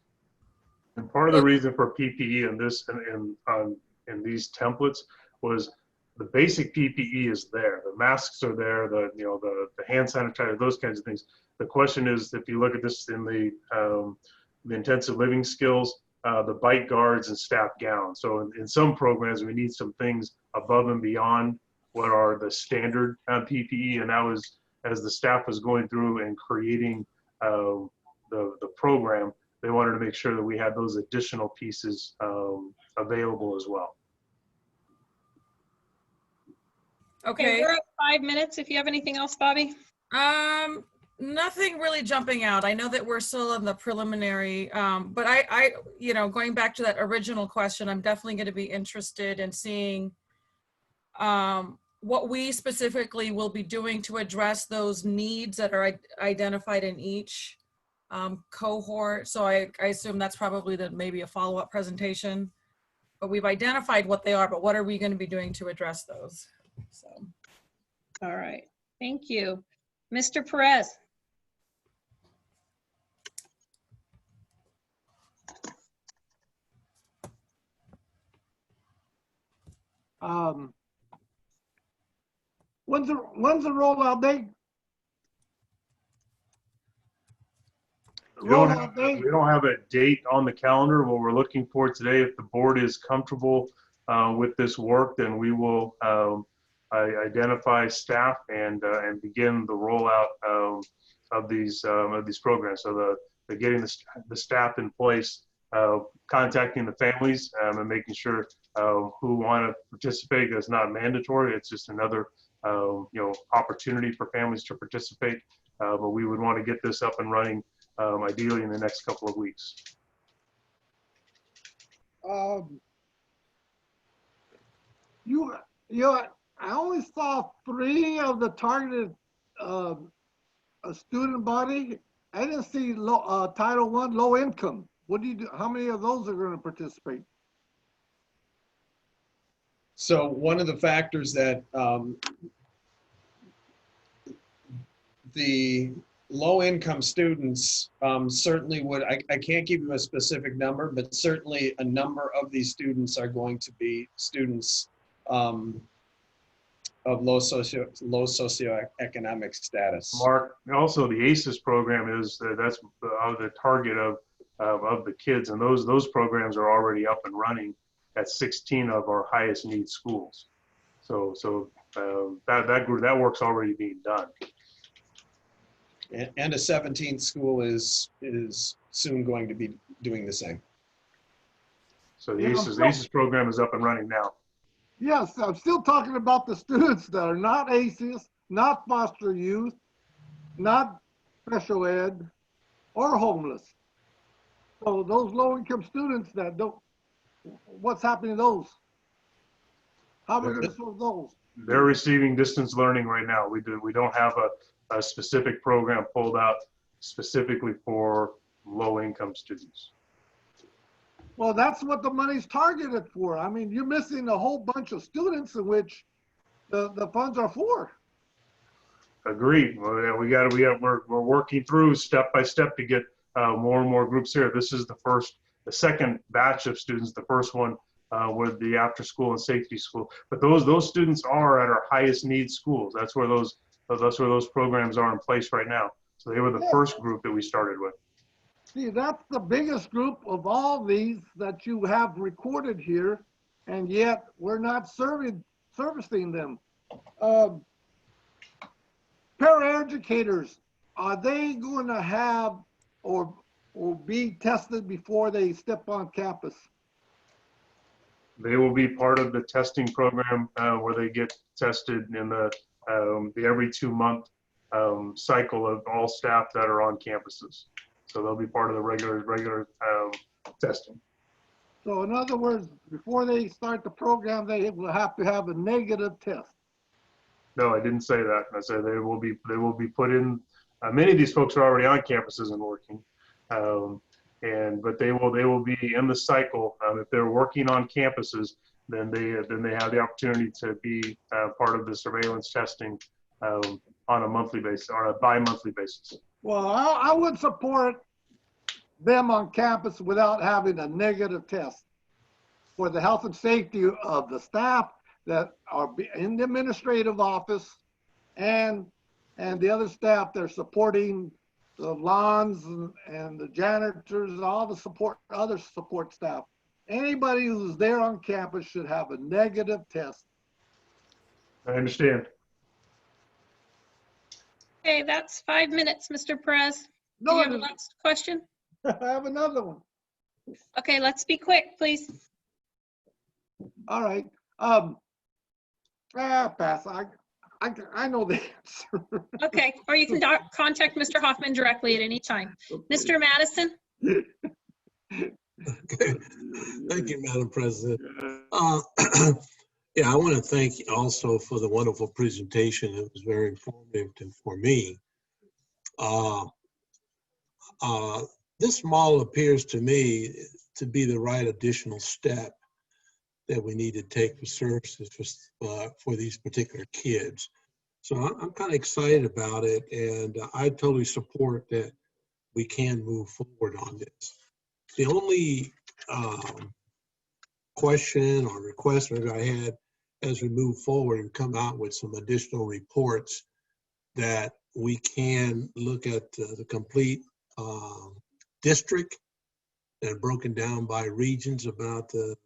And part of the reason for PPE in this in these templates was the basic PPE is there. The masks are there. The hand sanitizer, those kinds of things. The question is, if you look at this in the intensive living skills, the bite guards and staff gowns. So in some programs, we need some things above and beyond what are the standard PPE, and that was as the staff was going through and creating the program, they wanted to make sure that we had those additional pieces available as well.
Okay.
We're at 5 minutes. If you have anything else, Bobby.
Nothing really jumping out. I know that we're still in the preliminary, but you know, going back to that original question, I'm definitely going to be interested in seeing what we specifically will be doing to address those needs that are identified in each cohort. So I assume that's probably maybe a follow-up presentation. But we've identified what they are, but what are we going to be doing to address those? So.
All right, thank you. Mr. Perez.
When's the rollout date?
We don't have a date on the calendar. What we're looking for today, if the board is comfortable with this work, then we will identify staff and begin the rollout of these programs. So the getting the staff in place, contacting the families and making sure who want to participate. It's not mandatory. It's just another you know, opportunity for families to participate. But we would want to get this up and running ideally in the next couple of weeks.
I only saw 3 of the targeted student body. I didn't see Title I low income. What do you do? How many of those are going to participate?
So one of the factors that the low-income students certainly would, I can't give you a specific number, but certainly a number of these students are going to be students of low socioeconomic status.
Mark, also the ACES program is that's the target of the kids, and those programs are already up and running at 16 of our highest need schools. So that work's already being done.
And a 17th school is soon going to be doing the same.
So the ACES program is up and running now.
Yes, I'm still talking about the students that are not ACES, not foster youth, not special ed, or homeless. So those low-income students that don't, what's happening to those? How are we going to serve those?
They're receiving distance learning right now. We don't have a specific program pulled out specifically for low-income students.
Well, that's what the money's targeted for. I mean, you're missing a whole bunch of students in which the funds are for.
Agreed. Well, yeah, we're working through step by step to get more and more groups here. This is the second batch of students. The first one with the after school and safety school. But those students are at our highest need schools. That's where those programs are in place right now. So they were the first group that we started with.
See, that's the biggest group of all these that you have recorded here, and yet we're not servicing them. Paraeducators, are they going to have or be tested before they step on campus?
They will be part of the testing program where they get tested in the every 2-month cycle of all staff that are on campuses. So they'll be part of the regular testing.
So in other words, before they start the program, they will have to have a negative test.
No, I didn't say that. I said they will be put in. Many of these folks are already on campuses and working, but they will be in the cycle. If they're working on campuses, then they have the opportunity to be part of the surveillance testing on a monthly basis or a bi-monthly basis.
Well, I would support them on campus without having a negative test for the health and safety of the staff that are in the administrative office and the other staff that are supporting the lawns and the janitors and all the other support staff. Anybody who's there on campus should have a negative test.
I understand.
Okay, that's 5 minutes, Mr. Perez. Do you have a last question?
I have another one.
Okay, let's be quick, please.
All right. Pass. I know the answer.
Okay, or you can contact Mr. Hoffman directly at any time. Mr. Madison?
Okay. Thank you, Madam President. Yeah, I want to thank you also for the wonderful presentation. It was very informative for me. This model appears to me to be the right additional step that we need to take for services for these particular kids. So I'm kind of excited about it, and I totally support that we can move forward on this. The only question or request that I had as we move forward and come out with some additional reports that we can look at the complete district and broken down by regions about the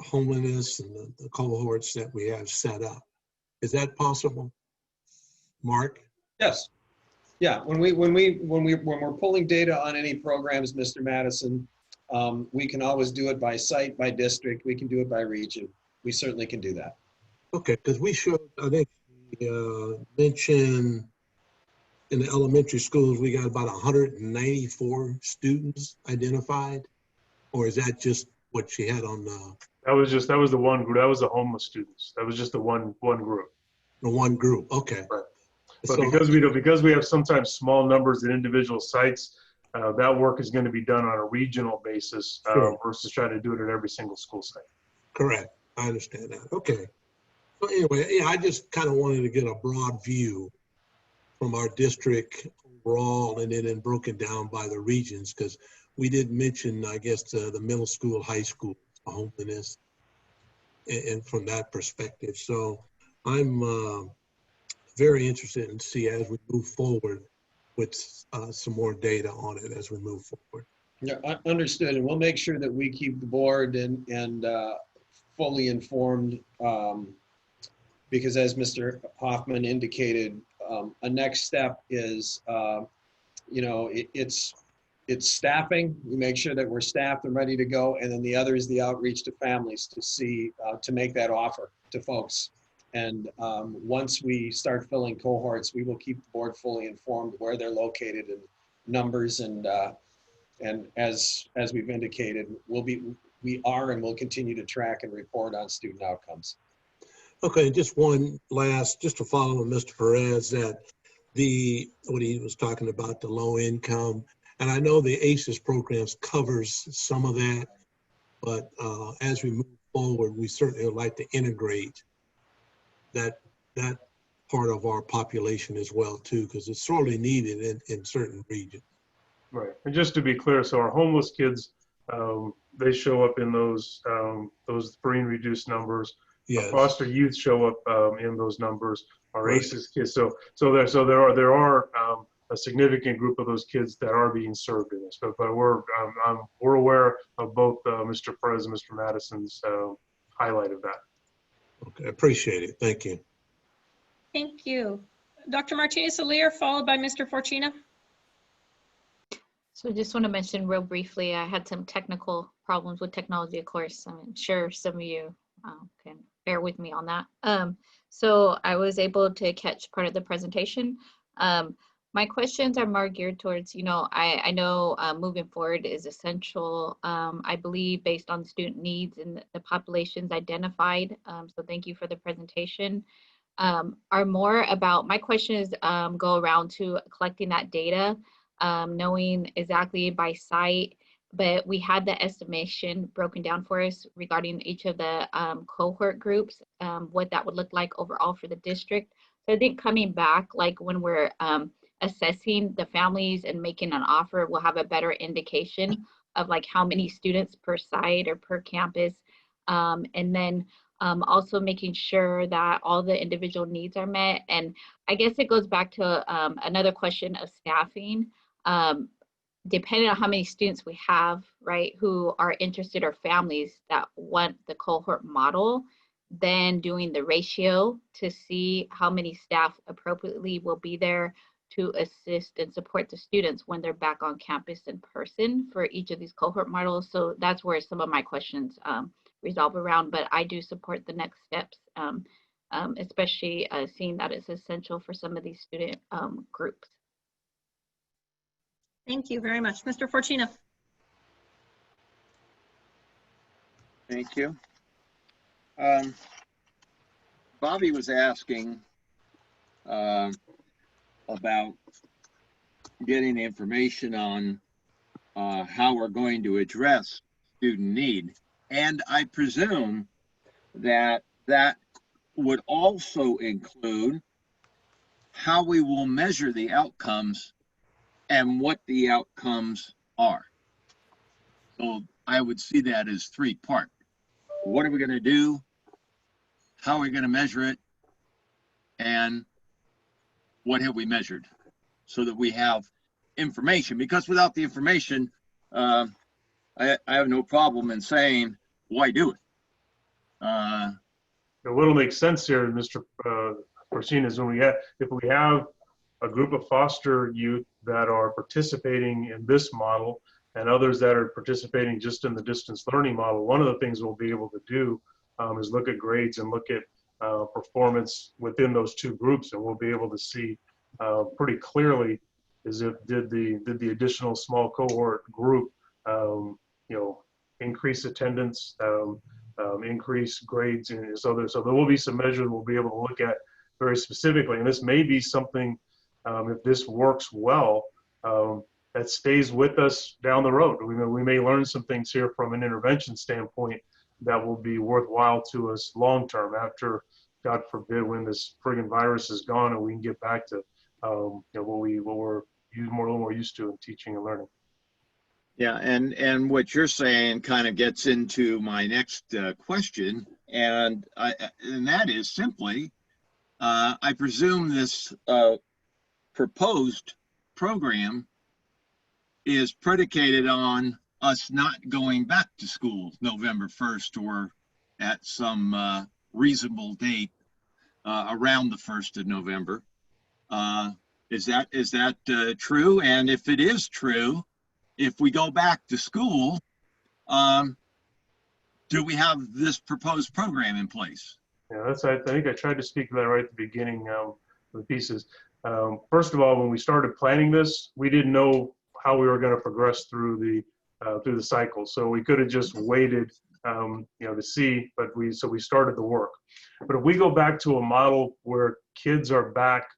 homelessness and the cohorts that we have set up. Is that possible, Mark?
Yes. Yeah. When we're pulling data on any programs, Mr. Madison, we can always do it by site, by district. We can do it by region. We certainly can do that.
Okay, because we showed, I think, mentioned in the elementary schools, we got about 194 students identified, or is that just what she had on the?
That was the one group. That was the homeless students. That was just the one group.
The one group. Okay.
Right. But
So,
because we have sometimes small numbers at individual sites, that work is going to be done on a regional basis
Sure.
versus trying to do it at every single school site.
correct. I understand that. Okay. So anyway, yeah, I just kind of wanted to get a broad view from our district overall, and then broken down by the regions, because we did mention, I guess, the middle school, high school homelessness, and from that perspective. So I'm very interested in see as we move forward with some more data on it as we move forward.
Yeah, understood. And we'll make sure that we keep the board and fully informed, because as Mr. Hoffman indicated, a next step is, it's staffing. We make sure that we're staffed and ready to go. And then the other is the outreach to families to see, to make that offer to folks. And once we start filling cohorts, we will keep the board fully informed where they're located and numbers. And as we've indicated, we are and will continue to track and report on student outcomes.
Okay, just one last, just to follow with Mr. Perez, that what he was talking about, the low income, and I know the ACES programs covers some of that, but as we move forward, we certainly would like to integrate that part of our population as well too, because it's sorely needed in certain regions.
Right. And just to be clear, so our homeless kids, they show up in those free and reduced numbers.
Yes.
Foster youth show up in those numbers. Our ACES kids. So there are a significant group of those kids that are being served in this. But we're aware of both Mr. Perez and Mr. Madison's highlight of that.
Okay, appreciate it. Thank you.
Thank you. Dr. Martinez-Alier, followed by Mr. Fortuna.
So just want to mention real briefly, I had some technical problems with technology, of course. I'm sure some of you can bear with me on that. So I was able to catch part of the presentation. My questions are more geared towards, I know moving forward is essential, I believe, based on student needs and the populations identified. So thank you for the presentation. Are more about, my questions go around to collecting that data, knowing exactly by site, but we had the estimation broken down for us regarding each of the cohort groups, what that would look like overall for the district. So I think coming back, like when we're assessing the families and making an offer, we'll have a better indication of like how many students per site or per campus. And then also making sure that all the individual needs are met. And I guess it goes back to another question of staffing. Depending on how many students we have, right, who are interested, or families that want the cohort model, then doing the ratio to see how many staff appropriately will be there to assist and support the students when they're back on campus in person for each of these cohort models. So that's where some of my questions resolve around, but I do support the next steps especially seeing that it's essential for some of these student groups.
Thank you very much. Mr. Fortino.
Thank you. Bobby was asking about getting information on how we're going to address student need. And I presume that that would also include how we will measure the outcomes and what the outcomes are. So I would see that as three-part. What are we going to do? How are we going to measure it? And what have we measured? So that we have information, because without the information, I have no problem in saying, why do it?
What'll make sense here, Mr. Porcina, is if we have a group of foster youth that are participating in this model and others that are participating just in the distance learning model, one of the things we'll be able to do is look at grades and look at performance within those two groups, and we'll be able to see pretty clearly is if did the additional small cohort group increase attendance, increase grades, and so there will be some measures we'll be able to look at very specifically, and this may be something if this works well that stays with us down the road. We may learn some things here from an intervention standpoint that will be worthwhile to us long term after, God forbid, when this friggin' virus is gone and we can get back to what we're a little more used to in teaching and learning.
Yeah, and what you're saying kind of gets into my next question, and that is simply, I presume this proposed program is predicated on us not going back to school November 1st or at some reasonable date around the 1st of November. Is that true? And if it is true, if we go back to school, do we have this proposed program in place?
Yeah, I think I tried to speak to that right at the beginning of the pieces. First of all, when we started planning this, we didn't know how we were going to progress through the cycle. So we could have just waited, to see, but we started the work. But if we go back to a model where kids are back,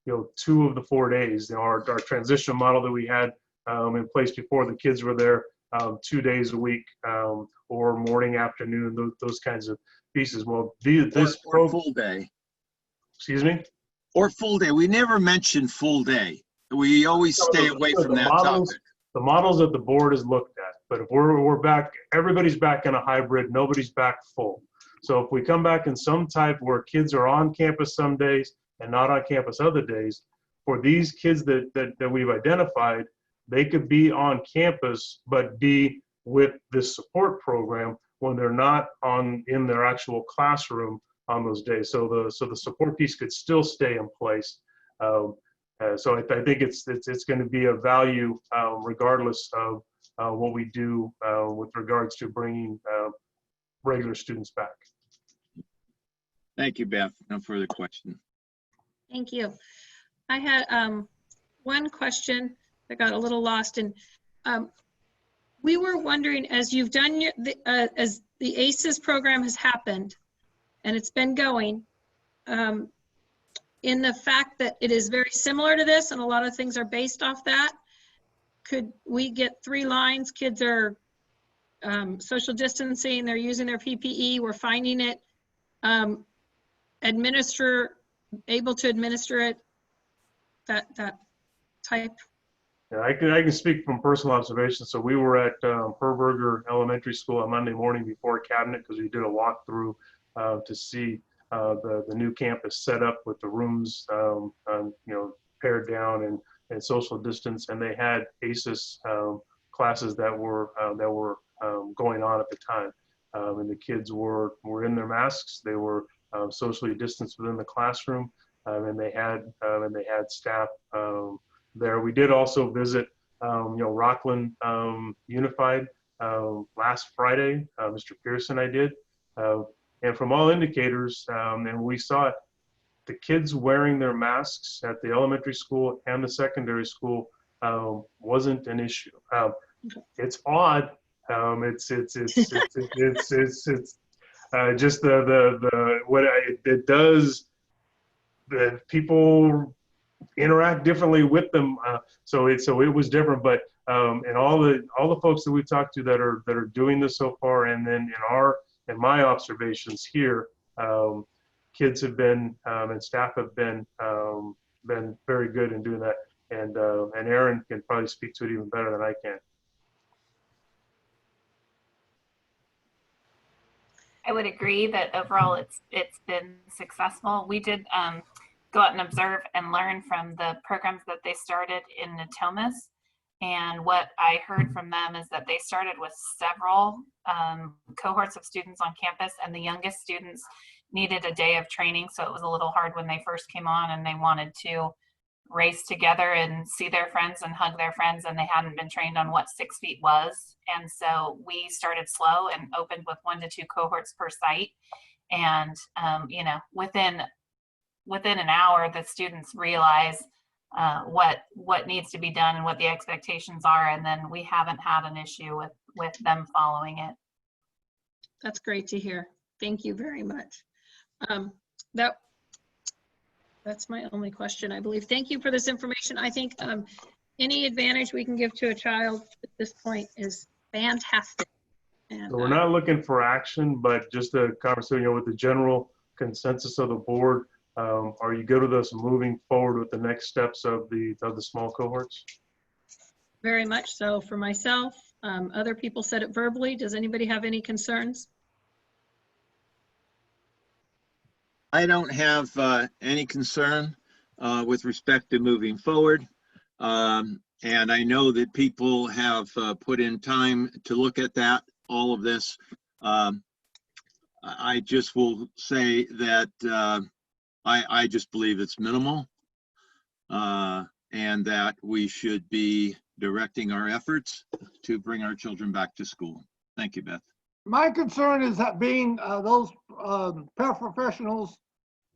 2 of the 4 days, our transition model that we had in place before the kids were there 2 days a week, or morning, afternoon, those kinds of pieces. Well,
or full day.
Excuse me?
Or full day. We never mentioned full day. We always stay away from that topic.
The models that the board has looked at, but if we're back, everybody's back in a hybrid, nobody's back full. So if we come back in some type where kids are on campus some days and not on campus other days, for these kids that we've identified, they could be on campus but be with this support program when they're not in their actual classroom on those days. So the support piece could still stay in place. So I think it's going to be a value regardless of what we do with regards to bringing regular students back.
Thank you, Beth. No further question.
Thank you. I had one question that got a little lost, and we were wondering, as you've done as the ACES program has happened and it's been going, in the fact that it is very similar to this and a lot of things are based off that, could we get 3 lines? Kids are social distancing, they're using their PPE, we're finding it, able to administer it, that type?
Yeah, I can speak from personal observation. So we were at Herberger Elementary School on Monday morning before cabinet because we did a walkthrough to see the new campus set up with the rooms, pared down and social distance, and they had ACES classes that were going on at the time, and the kids were in their masks. They were socially distanced within the classroom, and they had staff there. We did also visit, Rockland Unified last Friday. Mr. Pearson, I did. And from all indicators, and we saw it, the kids wearing their masks at the elementary school and the secondary school wasn't an issue. It's odd. It's just the what it does. That people interact differently with them, so it was different. But and all the folks that we talked to that are doing this so far, and then in my observations here, kids have been and staff have been very good in doing that. And Aaron can probably speak to it even better than I can.
I would agree that overall it's been successful. We did go out and observe and learn from the programs that they started in Natomas. And what I heard from them is that they started with several cohorts of students on campus, and the youngest students needed a day of training. So it was a little hard when they first came on and they wanted to race together and see their friends and hug their friends, and they hadn't been trained on what 6 feet was. And so we started slow and opened with 1 to 2 cohorts per site. And, you know, within an hour, the students realize what needs to be done and what the expectations are. And then we haven't had an issue with them following it.
That's great to hear. Thank you very much. That's my only question, I believe. Thank you for this information. I think any advantage we can give to a child at this point is fantastic. And,
so we're not looking for action, but just a conversation with the general consensus of the board. Are you good with us moving forward with the next steps of the small cohorts?
Very much so for myself. Other people said it verbally. Does anybody have any concerns?
I don't have any concern with respect to moving forward. And I know that people have put in time to look at that, all of this. I just will say that I just believe it's minimal and that we should be directing our efforts to bring our children back to school. Thank you, Beth.
My concern is that being those paraprofessionals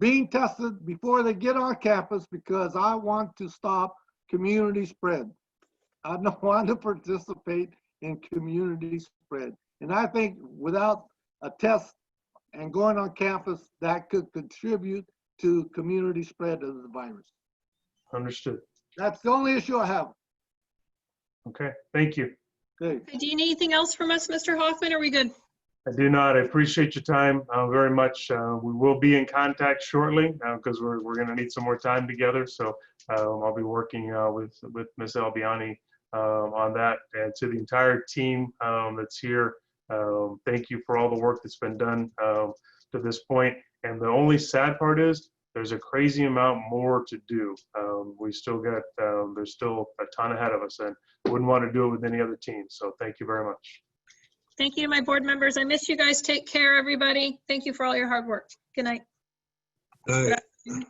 being tested before they get on campus, because I want to stop community spread. I don't want to participate in community spread. And I think without a test and going on campus, that could contribute to community spread of the virus.
Understood.
That's the only issue I have.
Okay, thank you.
Okay.
Do you need anything else from us, Mr. Hoffman? Are we good?
I do not. I appreciate your time very much. We will be in contact shortly because we're going to need some more time together. So I'll be working with Ms. Albiani on that. And to the entire team that's here, thank you for all the work that's been done to this point. And the only sad part is there's a crazy amount more to do. We still got, there's still a ton ahead of us, and wouldn't want to do it with any other team. So thank you very much.
Thank you to my board members. I miss you guys. Take care, everybody. Thank you for all your hard work. Good night.
All right.